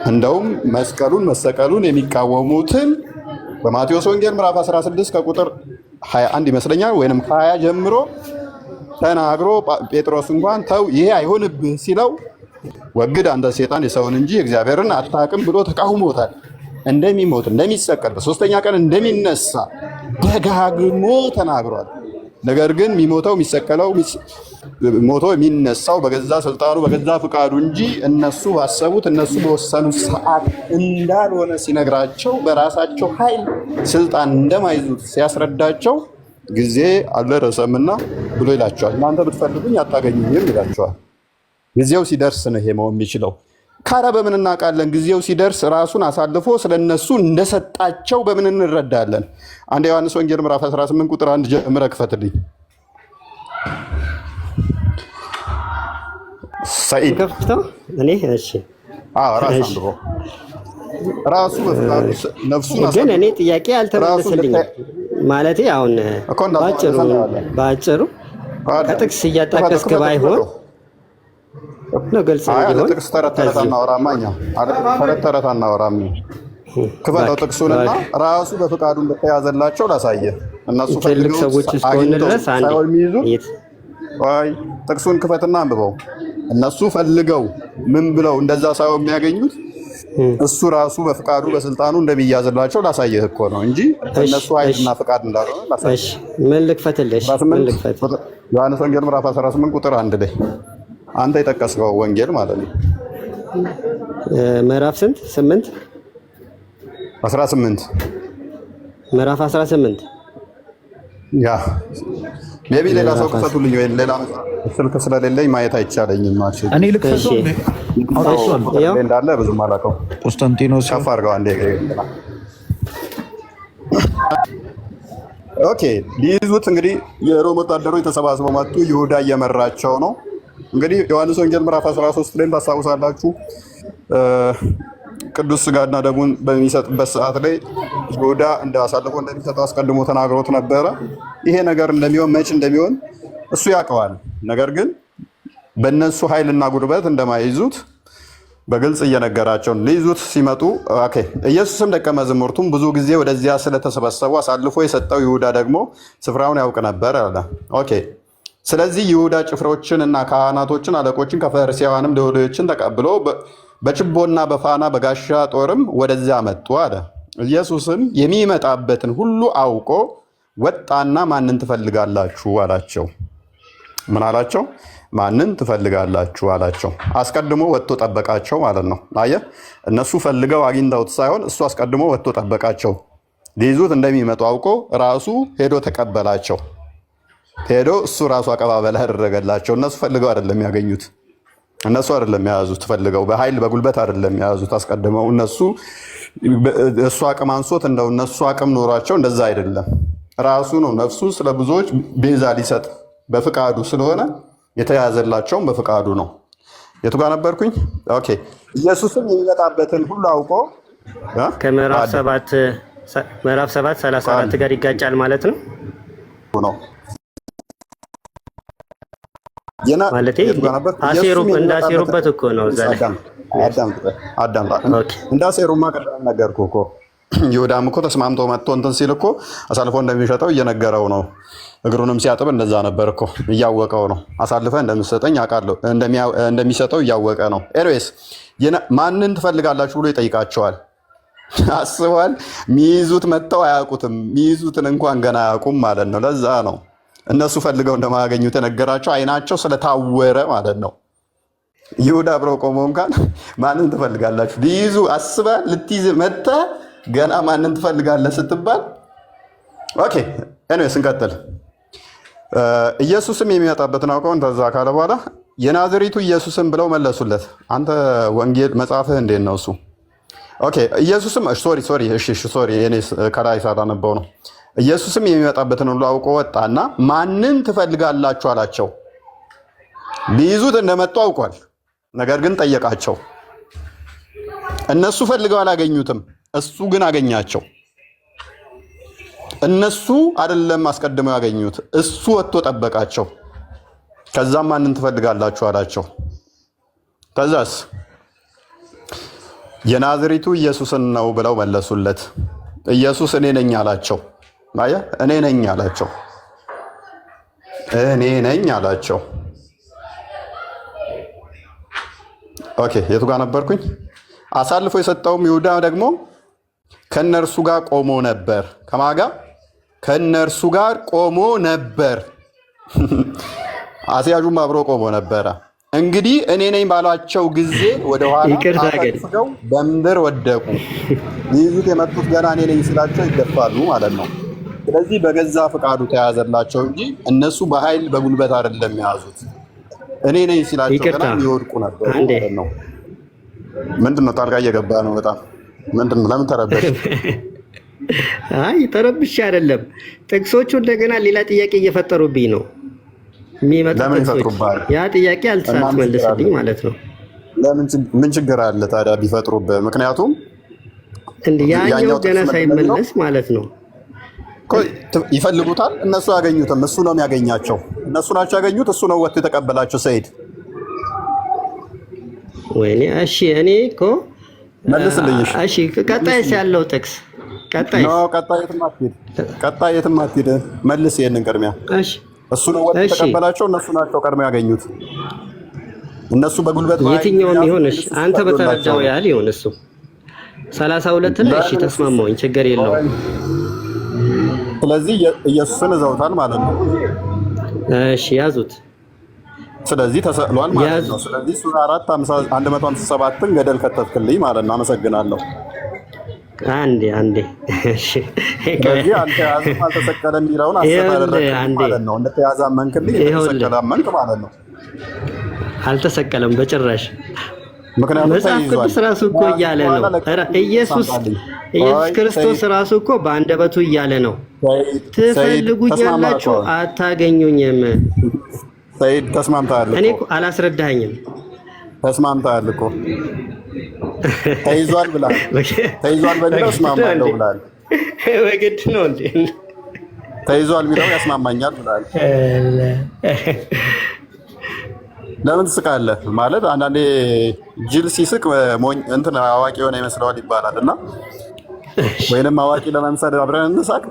እንደውም መስቀሉን መሰቀሉን የሚቃወሙትን በማቴዎስ ወንጌል ምዕራፍ 16 ከቁጥር 21 ይመስለኛል ወይንም 20 ጀምሮ ተናግሮ ጴጥሮስ እንኳን ተው ይሄ አይሆንብህ ሲለው ወግድ አንተ ሰይጣን የሰውን እንጂ እግዚአብሔርን አታውቅም ብሎ ተቃውሞታል። እንደሚሞት እንደሚሰቀል በሶስተኛ ቀን እንደሚነሳ ደጋግሞ ተናግሯል። ነገር ግን የሚሞተው የሚሰቀለው ሞቶ የሚነሳው በገዛ ስልጣኑ በገዛ ፍቃዱ እንጂ እነሱ ባሰቡት እነሱ በወሰኑት ሰዓት እንዳልሆነ ሲነግራቸው በራሳቸው ኃይል ስልጣን እንደማይዙት ሲያስረዳቸው ጊዜ አልደረሰምና ብሎ ይላቸዋል። እናንተ ብትፈልጉኝ አታገኙኝም ይላቸዋል። ጊዜው ሲደርስ ነው ይሄ መሆን የሚችለው። ካራ በምን እናውቃለን? ጊዜው ሲደርስ ራሱን አሳልፎ ስለነሱ እንደሰጣቸው በምን እንረዳለን? አንድ ዮሐንስ ወንጌል ምዕራፍ 18 ቁጥር 1 ጀምረህ ክፈትልኝ። ሰኢድ ከፍተው እኔ እሺ ራሱ ነፍሱን ግን እኔ ጥያቄ አልተመለሰልኝም። ማለቴ አሁን ባጭሩ ከጥቅስ እያጣቀስክ ባይሆን ነው ግልጽ ነው። ጥቅስ ተረት አናወራም። ክፈተው ጥቅሱንና ራሱ በፍቃዱ እንደተያዘላቸው ላሳየህ። እነሱ ትልቅ ሰዎች እስከሆነ ድረስ ጥቅሱን ክፈትና አንብበው። እነሱ ፈልገው ምን ብለው እንደዛ ሳይሆን የሚያገኙት እሱ ራሱ በፍቃዱ በስልጣኑ እንደሚያዝላቸው ላሳየህ እኮ ነው እንጂ እነሱ ኃይልና ፍቃድ እንዳልሆነ ላሳየህ። ምን ልክፈትልሽ? ዮሐንስ ወንጌል ምዕራፍ 18 ቁጥር 1 ላይ አንተ የጠቀስከው ወንጌል ማለት ነው። ምዕራፍ ስንት? 8 18 ምዕራፍ 18 ያ ሜቢ ሌላ ሰው ክፈቱልኝ ወይ ሌላ ስልክ ስለሌለኝ ማየት አይቻለኝም ማለት ነው። እኔ ልክፈቱ እንዳለ ብዙም አላውቀው። ቆስጠንጢኖስ ከፍ አድርገው አንዴ። ኦኬ ሊይዙት እንግዲህ የሮም ወታደሮች ተሰባስበው መጡ። ይሁዳ እየመራቸው ነው። እንግዲህ ዮሐንስ ወንጌል ምዕራፍ 13 ላይም ታስታውሳላችሁ ቅዱስ ስጋና ደሙን በሚሰጥበት ሰዓት ላይ ይሁዳ አሳልፎ እንደሚሰጠው አስቀድሞ ተናግሮት ነበረ። ይሄ ነገር እንደሚሆን መች እንደሚሆን እሱ ያውቀዋል። ነገር ግን በእነሱ ኃይልና ጉልበት እንደማይዙት በግልጽ እየነገራቸው ሊይዙት ሲመጡ ኢየሱስም ደቀ መዛሙርቱም ብዙ ጊዜ ወደዚያ ስለተሰበሰቡ አሳልፎ የሰጠው ይሁዳ ደግሞ ስፍራውን ያውቅ ነበር አለ። ስለዚህ ይሁዳ ጭፍሮችን እና ካህናቶችን አለቆችን ከፈሪሳውያንም ሎሌዎችን ተቀብሎ በችቦና በፋና በጋሻ ጦርም ወደዚያ መጡ አለ። ኢየሱስም የሚመጣበትን ሁሉ አውቆ ወጣና ማንን ትፈልጋላችሁ አላቸው። ምን አላቸው? ማንን ትፈልጋላችሁ አላቸው። አስቀድሞ ወጥቶ ጠበቃቸው ማለት ነው። አየህ፣ እነሱ ፈልገው አግኝተውት ሳይሆን እሱ አስቀድሞ ወጥቶ ጠበቃቸው። ሊይዙት እንደሚመጡ አውቆ ራሱ ሄዶ ተቀበላቸው። ሄዶ እሱ ራሱ አቀባበል አደረገላቸው። እነሱ ፈልገው አይደለም ያገኙት። እነሱ አይደለም የያዙት ፈልገው፣ በኃይል በጉልበት አይደለም የያዙት። አስቀድመው እሱ አቅም አንሶት እንደው እነሱ አቅም ኖሯቸው እንደዛ አይደለም። ራሱ ነው ነፍሱ ስለ ብዙዎች ቤዛ ሊሰጥ በፍቃዱ ስለሆነ የተያዘላቸውም በፍቃዱ ነው። የቱ ጋር ነበርኩኝ? ኦኬ ኢየሱስም የሚመጣበትን ሁሉ አውቆ ከምዕራፍ 7 34 ጋር ይጋጫል ማለት ነው ማለት እንዳሴሩበት እኮ ነው። እንዳሴሩማ ቀደም ነገርኩህ እኮ። ይሁዳም እኮ ተስማምቶ መጥቶ እንትን ሲል እኮ አሳልፎ እንደሚሸጠው እየነገረው ነው። እግሩንም ሲያጥብ እንደዛ ነበር እኮ። እያወቀው ነው። አሳልፈ እንደምትሰጠኝ አውቃለሁ፣ እንደሚሰጠው እያወቀ ነው። ኤኒዌይስ ማንን ትፈልጋላችሁ ብሎ ይጠይቃቸዋል። አስበዋል። ሚይዙት መጥተው አያውቁትም። ሚይዙትን እንኳን ገና አያውቁም ማለት ነው። ለዛ ነው እነሱ ፈልገው እንደማያገኙት የነገራቸው፣ አይናቸው ስለታወረ ማለት ነው። ይሁዳ አብረው ቆመው እንኳን ማንን ትፈልጋላችሁ ሊይዙ አስበህ ልትይዝ መጥተህ ገና ማንን ትፈልጋለህ ስትባል። ኦኬ ኤኒዌይስ እንቀጥል። ኢየሱስም የሚመጣበትን አውቀው ተዛ ካለ በኋላ የናዝሬቱ ኢየሱስም ብለው መለሱለት። አንተ ወንጌል መጽሐፍህ እንዴት ነው እሱ? ኦኬ ኢየሱስም ሶሪ እኔ ከላይ ሳላነበው ነው። ኢየሱስም የሚመጣበትን ሁሉ አውቆ ወጣና ማንን ትፈልጋላችሁ አላቸው። ሊይዙት እንደመጡ አውቋል። ነገር ግን ጠየቃቸው። እነሱ ፈልገው አላገኙትም፣ እሱ ግን አገኛቸው። እነሱ አይደለም አስቀድመው ያገኙት፣ እሱ ወጥቶ ጠበቃቸው። ከዛም ማንን ትፈልጋላችሁ አላቸው። ከዛስ የናዝሬቱ ኢየሱስን ነው ብለው መለሱለት። ኢየሱስ እኔ ነኝ አላቸው። አየህ፣ እኔ ነኝ አላቸው። እኔ ነኝ አላቸው። ኦኬ፣ የቱ ጋር ነበርኩኝ? አሳልፎ የሰጠውም ይሁዳ ደግሞ ከነርሱ ጋር ቆሞ ነበር። ከማን ጋር? ከነርሱ ጋር ቆሞ ነበር። አስያዡም አብሮ ቆሞ ነበረ። እንግዲህ እኔ ነኝ ባሏቸው ጊዜ ወደ ኋላ አፈግፍገው በምድር ወደቁ። ሊይዙት የመጡት ገና እኔ ነኝ ስላቸው ይደፋሉ ማለት ነው። ስለዚህ በገዛ ፈቃዱ ተያዘላቸው እንጂ እነሱ በኃይል በጉልበት አይደለም የያዙት። እኔ ነኝ ሲላቸው ገና ይወድቁ ነበር ማለት ነው። ምንድን ነው ጣልቃ እየገባ ነው? በጣም ምንድን ነው? ለምን ተረበሽ? አይ ተረብሽ አይደለም። ጥቅሶቹ እንደገና ሌላ ጥያቄ እየፈጠሩብኝ ነው የሚመጣ ጥቅሶች። ያ ጥያቄ አልተመለሰልኝ ማለት ነው። ምን ችግር አለ ታዲያ ቢፈጥሩብህ? ምክንያቱም ያኛው ገና ሳይመለስ ማለት ነው ይፈልጉታል። እነሱ ያገኙትም እሱ ነው የሚያገኛቸው። እነሱ ናቸው ያገኙት፣ እሱ ነው ወጥቶ የተቀበላቸው። ሰይድ ወይኔ እሺ፣ እኔ እኮ መልስልኝ። እሺ ቀጣይስ ያለው ጥቅስ ቀጣይ የትም አትሄድ። መልስ ይሄንን ቅድሚያ። እሺ እሱ ነው ወጥቶ የተቀበላቸው፣ እነሱ ናቸው ቀድሞ ያገኙት። እነሱ በጉልበት የትኛውም ይሁን እሺ፣ አንተ በተረዳው ያህል ይሁን። እሱ 32 ላይ እሺ ተስማማኝ፣ ችግር የለውም። ስለዚህ ኢየሱስን እዘውታል ማለት ነው። እሺ ያዙት። ስለዚህ ተሰቅሏል ማለት ነው። ስለዚህ ሱራ 4:157ን ገደል ከተትክልኝ ማለት ነው። አመሰግናለሁ። አንዴ እሺ፣ ስለዚህ አልተያዘም አልተሰቀለም የሚለውን አስተዳደረክ ማለት ነው። እንደተያዘ አመንክልኝ፣ እንደተሰቀለ አመንክ ማለት ነው። አልተሰቀለም በጭራሽ። ምክንያቱም መጽሐፍ ቅዱስ ራሱ እኮ እያለ ነው። ኢየሱስ ክርስቶስ ራሱ እኮ በአንደበቱ እያለ ነው፣ ትፈልጉኛላችሁ አታገኙኝም። ሰይድ ተስማምተሃል እኮ። እኔ እኮ አላስረዳኸኝም። ተስማምተሃል እኮ። ተይዟል ብላል። ተይዟል በሚለው እስማማለሁ ብላል። በግድ ነው እንዴ? ተይዟል ቢለው ያስማማኛል ብላል። ለምን ትስቃለህ? ማለት አንዳንዴ ጅል ሲስቅ ሞኝ እንትን አዋቂ የሆነ ይመስለዋል ይባላል እና ወይንም አዋቂ ለመምሰል አብረን እንሳቅ።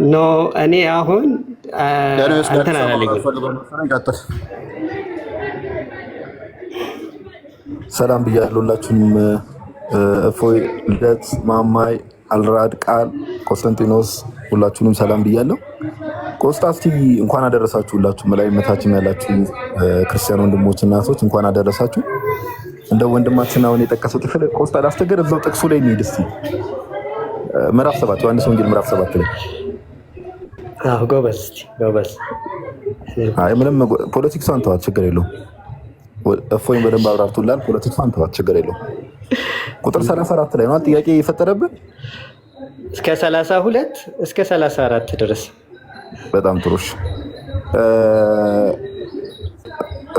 ኖ እኔ አሁን እንትን አላለኝም። ሰላም ብያለሁ ሁላችሁንም። እፎይ፣ ልደት፣ ማማይ፣ አልራድ፣ ቃል፣ ኮንስታንቲኖስ ሁላችሁንም ሰላም ብያለሁ። ቆስጣ እስቲ እንኳን አደረሳችሁ ሁላችሁም፣ ላይ መታችም ያላችሁ ክርስቲያን ወንድሞች እና እህቶች እንኳን አደረሳችሁ። እንደ ወንድማችን አሁን የጠቀሰው ጥቅስ ቆስጣ ላስቸገር፣ እዛው ጥቅሱ ላይ እንሂድ እስቲ። ምዕራፍ 7 ዮሐንስ ወንጌል ምዕራፍ 7 ላይ ጎበዝ። አይ ምንም ፖለቲክሷን ተዋት፣ ችግር የለውም። እፎይም በደንብ አብራርቶላል። ፖለቲክሷን ተዋት፣ ችግር የለውም። ቁጥር 34 ላይ ነው ጥያቄ የፈጠረብን እስከ 32 እስከ 34 ድረስ። በጣም ጥሩ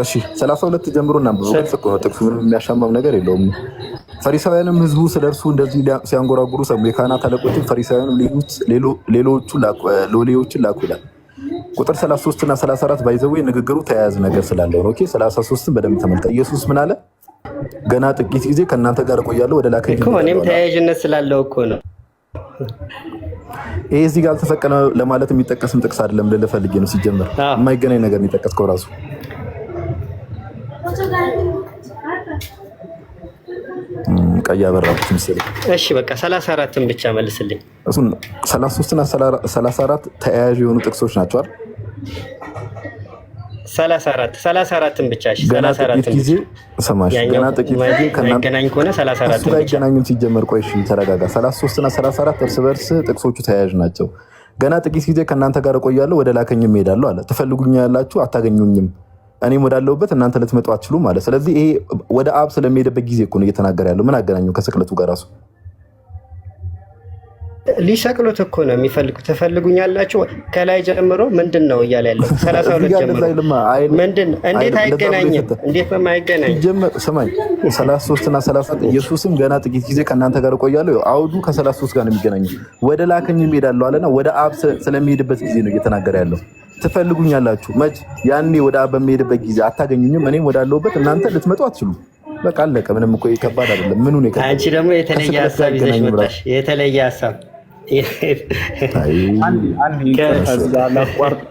እሺ 32 ጀምሮ እናንብበው። ጥቅሱ ምንም የሚያሻማም ነገር የለውም። ፈሪሳውያንም ህዝቡ ስለ እርሱ እንደዚህ ሲያንጎራጉሩ ሰሙ። የካህናት አለቆችም ፈሪሳውያንም ሎሌዎቹን ላኩ ይላል። ቁጥር 33 እና 34 ባይዘው ንግግሩ ተያያዥ ነገር ስላለው ነው። ኦኬ 33ን በደንብ ተመልከት። ኢየሱስ ምን አለ? ገና ጥቂት ጊዜ ከእናንተ ጋር እቆያለሁ ወደ ላከኝ እኮ። እኔም ተያያዥነት ስላለው እኮ ነው። ይሄ እዚህ ጋር አልተሰቀለ ለማለት የሚጠቀስም ጥቅስ አይደለም ልልህ ፈልጌ ነው። ሲጀምር የማይገናኝ ነገር የሚጠቀስከው ራሱ ቀይ አበራች ምስል። እሺ በቃ 34ን ብቻ መልስልኝ። እሱን 33 እና 34 ተያያዥ የሆኑ ጥቅሶች ናቸው አይደል? 34ን ብቻ እሺ። 34 ጊዜ ሰማሽ። ገና ጥቂት ጊዜ ከናገናኝ ከሆነ 34 ብቻ አይገናኙም። ሲጀመር ቆይ እሺ ተረጋጋ። 33 እና 34 እርስ በርስ ጥቅሶቹ ተያያዥ ናቸው። ገና ጥቂት ጊዜ ከእናንተ ጋር እቆያለሁ ወደ ላከኝም እሄዳለሁ አለ። ትፈልጉኛላችሁ አታገኙኝም፣ እኔም ወዳለሁበት እናንተ ልትመጡ አትችሉም ማለት። ስለዚህ ይሄ ወደ አብ ስለሚሄድበት ጊዜ እኮ ነው እየተናገረ ያለው። ምን አገናኘው ከስቅለቱ ጋር ራሱ? ሊሰቅሉት እኮ ነው የሚፈልጉት። ትፈልጉኛላችሁ ከላይ ጀምሮ ምንድን ነው እያለ ያለው 32 ጀምሮ ምንድን እንዴት አይገናኝም? እንዴት ነው የማይገናኝ? ስማኝ 33 እና 34 ኢየሱስም ገና ጥቂት ጊዜ ከእናንተ ጋር እቆያለሁ። አውዱ ከ33 ጋር ነው የሚገናኘው። ወደ ላከኝ እሄዳለሁ አለና ወደ አብ ስለሚሄድበት ጊዜ ነው እየተናገረ ያለው። ትፈልጉኛላችሁ መች? ያኔ ወደ አብ በሚሄድበት ጊዜ አታገኙኝም። እኔም ወዳለሁበት እናንተ ልትመጡ አትችሉም። በቃ አለቀ። ምንም እኮ ከባድ አይደለም። ምኑ ነው? አንቺ ደግሞ የተለየ ሀሳብ ይዘሽ መጣሽ። የተለየ ሀሳብ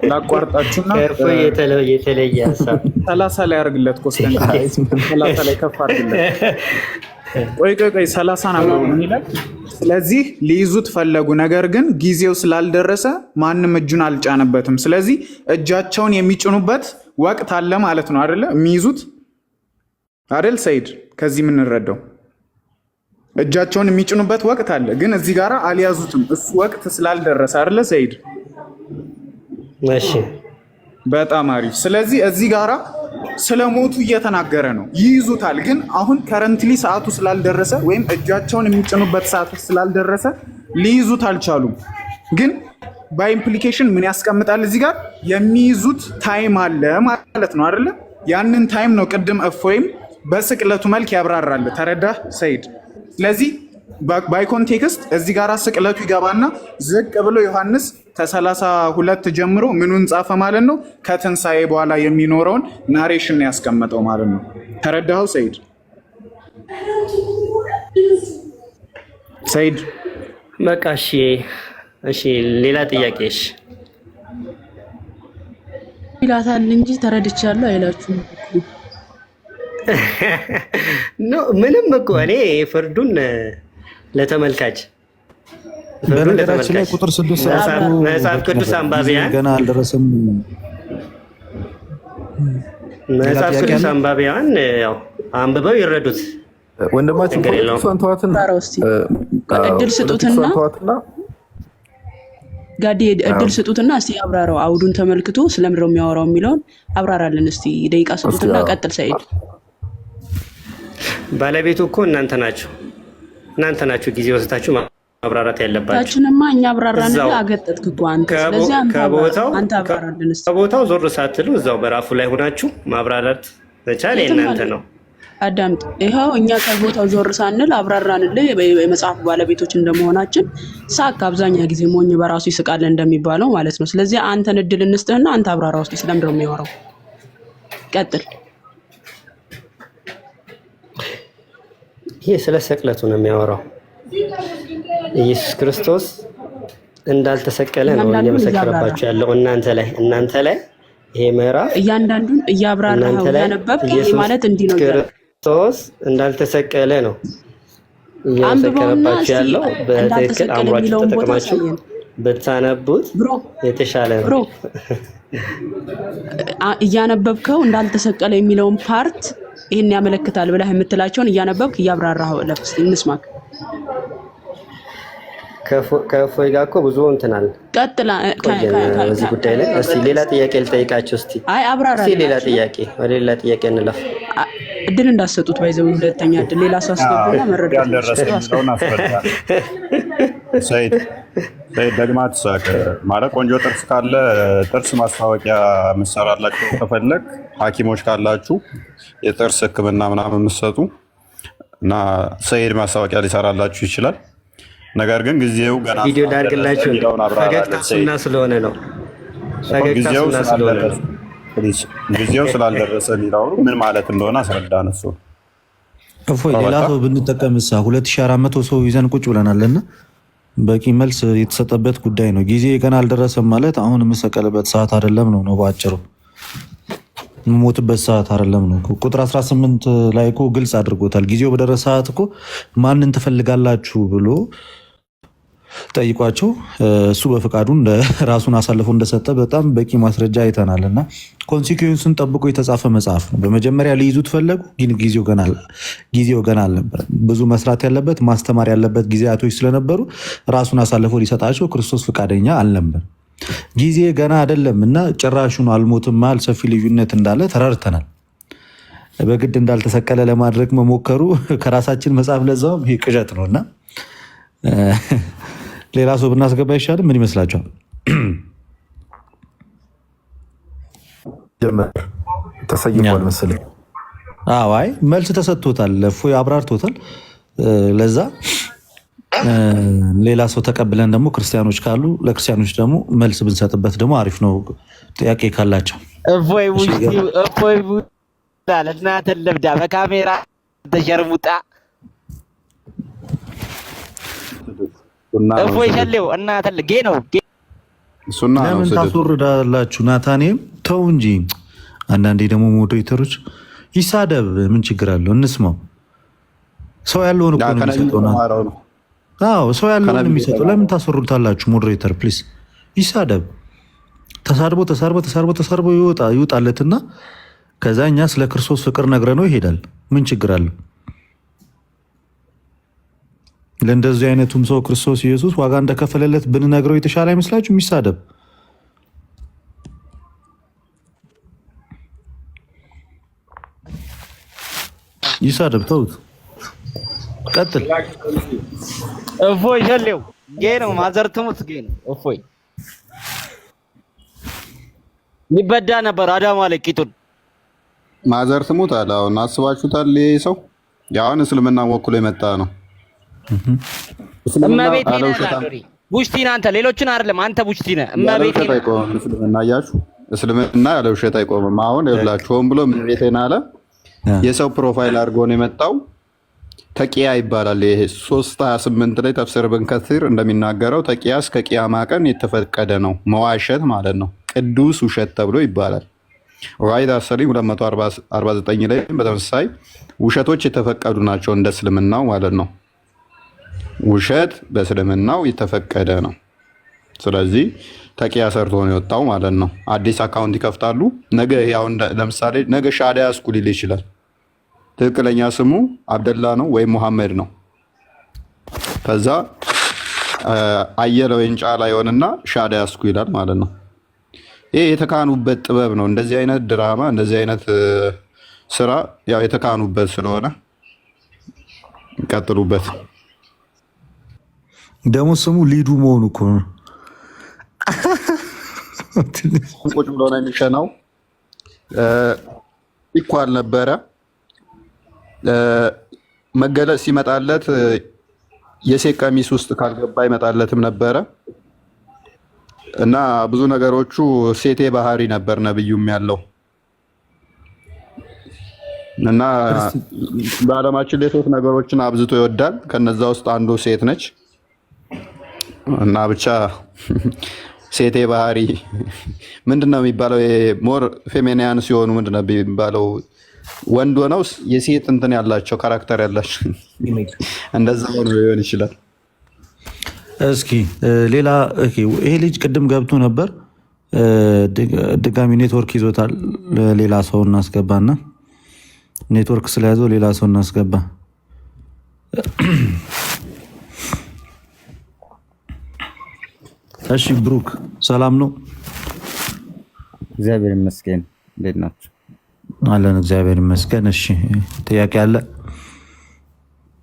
ላቋርጣችሁና የተለየ ሀሳብ 30 ላይ አድርግለት። ኮስተንቲኖስ 30 ላይ ከፍ አድርግለት። ቆይ 30 ነው ምን ይላል? ስለዚህ ሊይዙት ፈለጉ፣ ነገር ግን ጊዜው ስላልደረሰ ማንም እጁን አልጫነበትም። ስለዚህ እጃቸውን የሚጭኑበት ወቅት አለ ማለት ነው አይደለ? የሚይዙት አይደል ሰይድ? ከዚህ የምንረዳው እጃቸውን የሚጭኑበት ወቅት አለ፣ ግን እዚህ ጋር አልያዙትም። እሱ ወቅት ስላልደረሰ አይደለ ሰይድ? እሺ በጣም አሪፍ። ስለዚህ እዚህ ጋር ስለ ሞቱ እየተናገረ ነው። ይይዙታል፣ ግን አሁን ከረንትሊ ሰዓቱ ስላልደረሰ ወይም እጃቸውን የሚጭኑበት ሰዓት ስላልደረሰ ሊይዙት አልቻሉም። ግን በኢምፕሊኬሽን ምን ያስቀምጣል እዚህ ጋር? የሚይዙት ታይም አለ ማለት ነው አይደለ? ያንን ታይም ነው ቅድም እፎይም በስቅለቱ መልክ ያብራራል። ተረዳህ ሰይድ? ስለዚህ ባይ ኮንቴክስት እዚህ ጋር ስቅለቱ ይገባና ዝቅ ብሎ ዮሐንስ ከ32 ጀምሮ ምኑን ጻፈ ማለት ነው? ከትንሣኤ በኋላ የሚኖረውን ናሬሽን ያስቀመጠው ማለት ነው። ተረዳኸው ሰይድ? ሰይድ በቃ እሺ ሌላ ጥያቄሽ ይላታል እንጂ ተረድቻለሁ አይላችሁም። ምንም እኮ እኔ ፍርዱን ለተመልካች በነገራችን ላይ ቁጥር 6 መጽሐፍ ቅዱስ አንባቢያን ገና አልደረሰም። መጽሐፍ ቅዱስ አንባቢያን ያው አንብበው ይረዱት። ወንድማችን እድል ስጡትና ጋዲ እድል ስጡትና እስቲ አብራራው። አውዱን ተመልክቶ ስለምንድን ነው የሚያወራው የሚለውን አብራራልን እስቲ። ደቂቃ ስጡትና ቀጥል ሰይድ። ባለቤቱ እኮ እናንተ ናችሁ ጊዜ ወስዳችሁ ማብራራት ያለባችሁ። ታችንማ እኛ አብራራንልህ፣ አገጠጥክ እኮ አንተ። ስለዚህ አንተ አብራራልን እስቲ። ከቦታው ዞር ሳትሉ እዛው በራፉ ላይ ሆናችሁ ማብራራት መቻል የእናንተ ነው። አዳምጥ። ይኸው እኛ ከቦታው ዞር ሳንል አብራራንልህ። የመጽሐፍ ባለቤቶች እንደመሆናችን ሳቅ አብዛኛ ጊዜ ሞኝ በራሱ ይስቃል እንደሚባለው ማለት ነው። ስለዚህ አንተን እድል እንስጥህና አንተ አብራራ ውስጥ ስለምንድን ነው የሚያወራው? ቀጥል። ይሄ ስለ ስቅለቱ ነው የሚያወራው። ኢየሱስ ክርስቶስ እንዳልተሰቀለ ነው እየመሰከረባችሁ ያለው እናንተ ላይ ይሄ ምዕራፍ እያንዳንዱን እያብራራኸው ያነበብክ ይሄ ማለት እንዲህ ነው። ክርስቶስ እንዳልተሰቀለ ነው እየመሰከረባችሁ ያለው። በትክክል አእምሯችሁ ተጠቅማችሁ ብታነቡት የተሻለ ነው። እያነበብከው እንዳልተሰቀለ የሚለውን ፓርት ይሄን ያመለክታል ብለህ የምትላቸውን እያነበብክ እያብራራኸው ለፍስ እንስማክ። ከእፎይ ጋር እኮ ብዙ እንትናል ቀጥላ በዚህ ጉዳይ ላይ እስቲ ሌላ ጥያቄ ልጠይቃችሁ። እስቲ አብራራ። እስቲ ሌላ ጥያቄ ወደ ሌላ ጥያቄ እንለፍ። እድል እንዳሰጡት ባይዘው ሁለተኛ እድል ሌላ ሰው አስገቡና መረዳት ሰይድ ደግማ ትሳቅ ማለት ቆንጆ ጥርስ ካለ ጥርስ ማስታወቂያ ምሰራላችሁ ከፈለግ ሐኪሞች ካላችሁ የጥርስ ሕክምና ምናምን የምትሰጡ እና ሰይድ ማስታወቂያ ሊሰራላችሁ ይችላል። ነገር ግን ጊዜው ገና ቪዲዮ ዳርግላችሁ ፈገግታሱና ስለሆነ ነው። ጊዜው ስላልደረሰ ሊራው ምን ማለት እንደሆነ አስረዳን። እሱ እፎይ ሌላ ሰው ብንጠቀምሳ 2400 ሰው ይዘን ቁጭ ብለናልና በቂ መልስ የተሰጠበት ጉዳይ ነው። ጊዜ ገና አልደረሰም ማለት አሁን የምሰቀልበት ሰዓት አይደለም ነው ባጭሩ። የምሞትበት ሰዓት አይደለም ነው። ቁጥር 18 ላይ እኮ ግልጽ አድርጎታል። ጊዜው በደረሰ ሰዓት እኮ ማንን ትፈልጋላችሁ ብሎ ጠይቋቸው እሱ በፈቃዱ ራሱን አሳልፎ እንደሰጠ በጣም በቂ ማስረጃ አይተናል። እና ኮንሲኩዌንሱን ጠብቆ የተጻፈ መጽሐፍ ነው። በመጀመሪያ ሊይዙት ፈለጉ፣ ግን ጊዜው ገና አልነበረ። ብዙ መስራት ያለበት ማስተማር ያለበት ጊዜያቶች ስለነበሩ ራሱን አሳልፎ ሊሰጣቸው ክርስቶስ ፈቃደኛ አልነበር። ጊዜ ገና አይደለም እና ጭራሹን አልሞትም ማለት ሰፊ ልዩነት እንዳለ ተረድተናል። በግድ እንዳልተሰቀለ ለማድረግ መሞከሩ ከራሳችን መጽሐፍ ለዛውም ይህ ቅዠት ነው እና ሌላ ሰው ብናስገባ ይሻላል። ምን ይመስላችኋል? ጀመር ተሰይሟል መሰለኝ። አይ መልስ ተሰጥቶታል፣ እፎይ አብራርቶታል። ለዛ ሌላ ሰው ተቀብለን ደግሞ ክርስቲያኖች ካሉ ለክርስቲያኖች ደግሞ መልስ ብንሰጥበት ደግሞ አሪፍ ነው። ጥያቄ ካላቸው እፎይ እናንተን ልብዳ በካሜራ ተሸርሙጣ እፎይ ሸሌው እናንተን ጌ ነው። ለምን ታስወርዳላችሁ? ናታኔም ተው እንጂ። አንዳንዴ ደግሞ ሞዴሬተሮች ይሳደብ፣ ምን ችግር አለው? እንስማው። ሰው ያለውን እኮ ነው የሚሰጠው። ሰው ያለውን የሚሰጠው። ለምን ታስወርዱታላችሁ? ሞዴሬተር ፕሊዝ ይሳደብ። ተሳድቦ ይወጣለትና ከዛ እኛ ስለ ክርስቶስ ፍቅር ነግረነው ይሄዳል። ምን ችግር አለው? ለእንደዚህ አይነቱም ሰው ክርስቶስ ኢየሱስ ዋጋ እንደከፈለለት ብንነግረው የተሻለ አይመስላችሁ? የሚሳደብ ይሳደብ። ተውት፣ ቀጥል። እፎይ ሸሌው ጌ ነው። ማዘርትሙት ጌ ነው። እፎይ ይበዳ ነበር አዳማ ላይ ቂጡን ማዘርትሙት አለ። አሁን አስባችሁታል? ይሄ ሰው ያውን እስልምና ወክሎ የመጣ ነው። እመቤቴ ቡሽቲ ነህ አንተ፣ ሌሎችን አይደለም። አንተ ቡሽቲ ነህ። እመቤቴ እስልምና እያችሁ እስልምና ያለ ውሸት አይቆምም። አሁን ይኸውላችሁ ሆን ብሎ እመቤቴን አለ። የሰው ፕሮፋይል አድርጎ ነው የመጣው። ተቂያ ይባላል። ይሄ 3:28 ላይ ተፍሲር ኢብን ከሲር እንደሚናገረው ተቂያ እስከ ቂያማ ቀን የተፈቀደ ነው። መዋሸት ማለት ነው። ቅዱስ ውሸት ተብሎ ይባላል። ራይድ 249 ላይ በተመሳሳይ ውሸቶች የተፈቀዱ ናቸው እንደ እስልምናው ማለት ነው። ውሸት በእስልምናው የተፈቀደ ነው። ስለዚህ ተቂያ ሰርቶ ነው የወጣው ማለት ነው። አዲስ አካውንት ይከፍታሉ። ነገ ያው ለምሳሌ ነገ ሻዳ ያስኩ ሊል ይችላል። ትክክለኛ ስሙ አብደላ ነው ወይም ሙሐመድ ነው። ከዛ አየለ ወይን ጫላ ይሆንና ሻዳ ያስኩ ይላል ማለት ነው። ይሄ የተካኑበት ጥበብ ነው። እንደዚህ አይነት ድራማ፣ እንደዚህ አይነት ስራ ያው የተካኑበት ስለሆነ ቀጥሉበት። ደግሞ ስሙ ሊዱ መሆኑ እኮ ነው። ቁጭ ብሎ ነው የሚሸናው። ኢኳል ነበረ መገለጽ ሲመጣለት የሴት ቀሚስ ውስጥ ካልገባ ይመጣለትም ነበረ እና ብዙ ነገሮቹ ሴቴ ባህሪ ነበር ነብዩም ያለው እና በዓለማችን ላይ 3 ነገሮችን አብዝቶ ይወዳል። ከነዛ ውስጥ አንዱ ሴት ነች እና ብቻ ሴቴ ባህሪ ምንድነው የሚባለው? ሞር ፌሚኒያን ሲሆኑ ምንድነው የሚባለው? ወንድ ሆነው የሴት እንትን ያላቸው ካራክተር ያላቸው እንደዛ ሆኖ ሊሆን ይችላል። እስኪ ሌላ ይሄ ልጅ ቅድም ገብቶ ነበር፣ ድጋሚ ኔትወርክ ይዞታል። ሌላ ሰው እናስገባና ኔትወርክ ስለያዘው ሌላ ሰው እናስገባ። እሺ ብሩክ ሰላም ነው? እግዚአብሔር ይመስገን። እንዴት ናችሁ? አለን እግዚአብሔር ይመስገን። እሺ ጥያቄ አለ?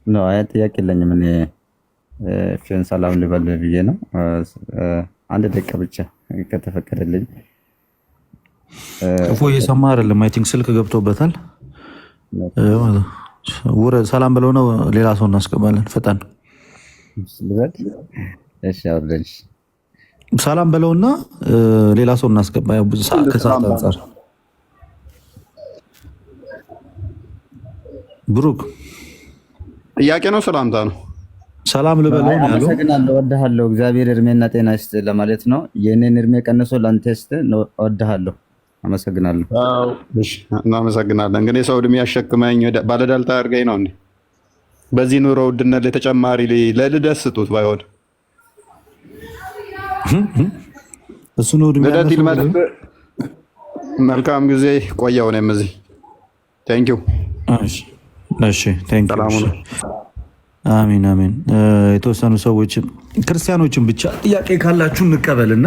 ነው አይ ጥያቄ የለኝም። እኔ ፍሬን ሰላም ልበል ብዬ ነው። አንድ ደቂቃ ብቻ ከተፈቀደልኝ። እፎ እየሰማ አይደለም። አይ ቲንክ ስልክ ገብቶበታል። ሰላም ብለው ነው። ሌላ ሰው እናስገባለን። ፈጣን እሺ አውርደሽ ሰላም ብለውና ሌላ ሰው እናስገባ። ከሰዓት አንጻር ብሩክ ጥያቄ ነው ሰላምታ ነው? ሰላም ልበለው ነው ያለው። አመሰግናለሁ፣ እወድሃለሁ። እግዚአብሔር እድሜና ጤና ይስጥ ለማለት ነው። የኔን እድሜ ቀንሶ ላንተ ይስጥ ነው። እወድሃለሁ። አመሰግናለሁ። እሺ እናመሰግናለን። እንግዲህ ሰው እድሜ ያሸክመኝ ባለዳልታ አድርገኝ ነው እንዴ? በዚህ ኑሮ ውድነት ላይ ተጨማሪ ለልደት ስጡት ባይሆን እሱ ነው እድሜ ልደት ይልመድ። መልካም ጊዜ ቆየው። እኔም እዚህ ቴንኪው። እሺ ቴንኪው። አሚን አሚን። የተወሰኑ ሰዎችም ክርስቲያኖችን ብቻ ጥያቄ ካላችሁ እንቀበልና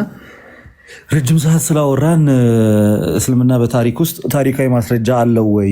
ረጅም ሰዓት ስላወራን እስልምና በታሪክ ውስጥ ታሪካዊ ማስረጃ አለው ወይ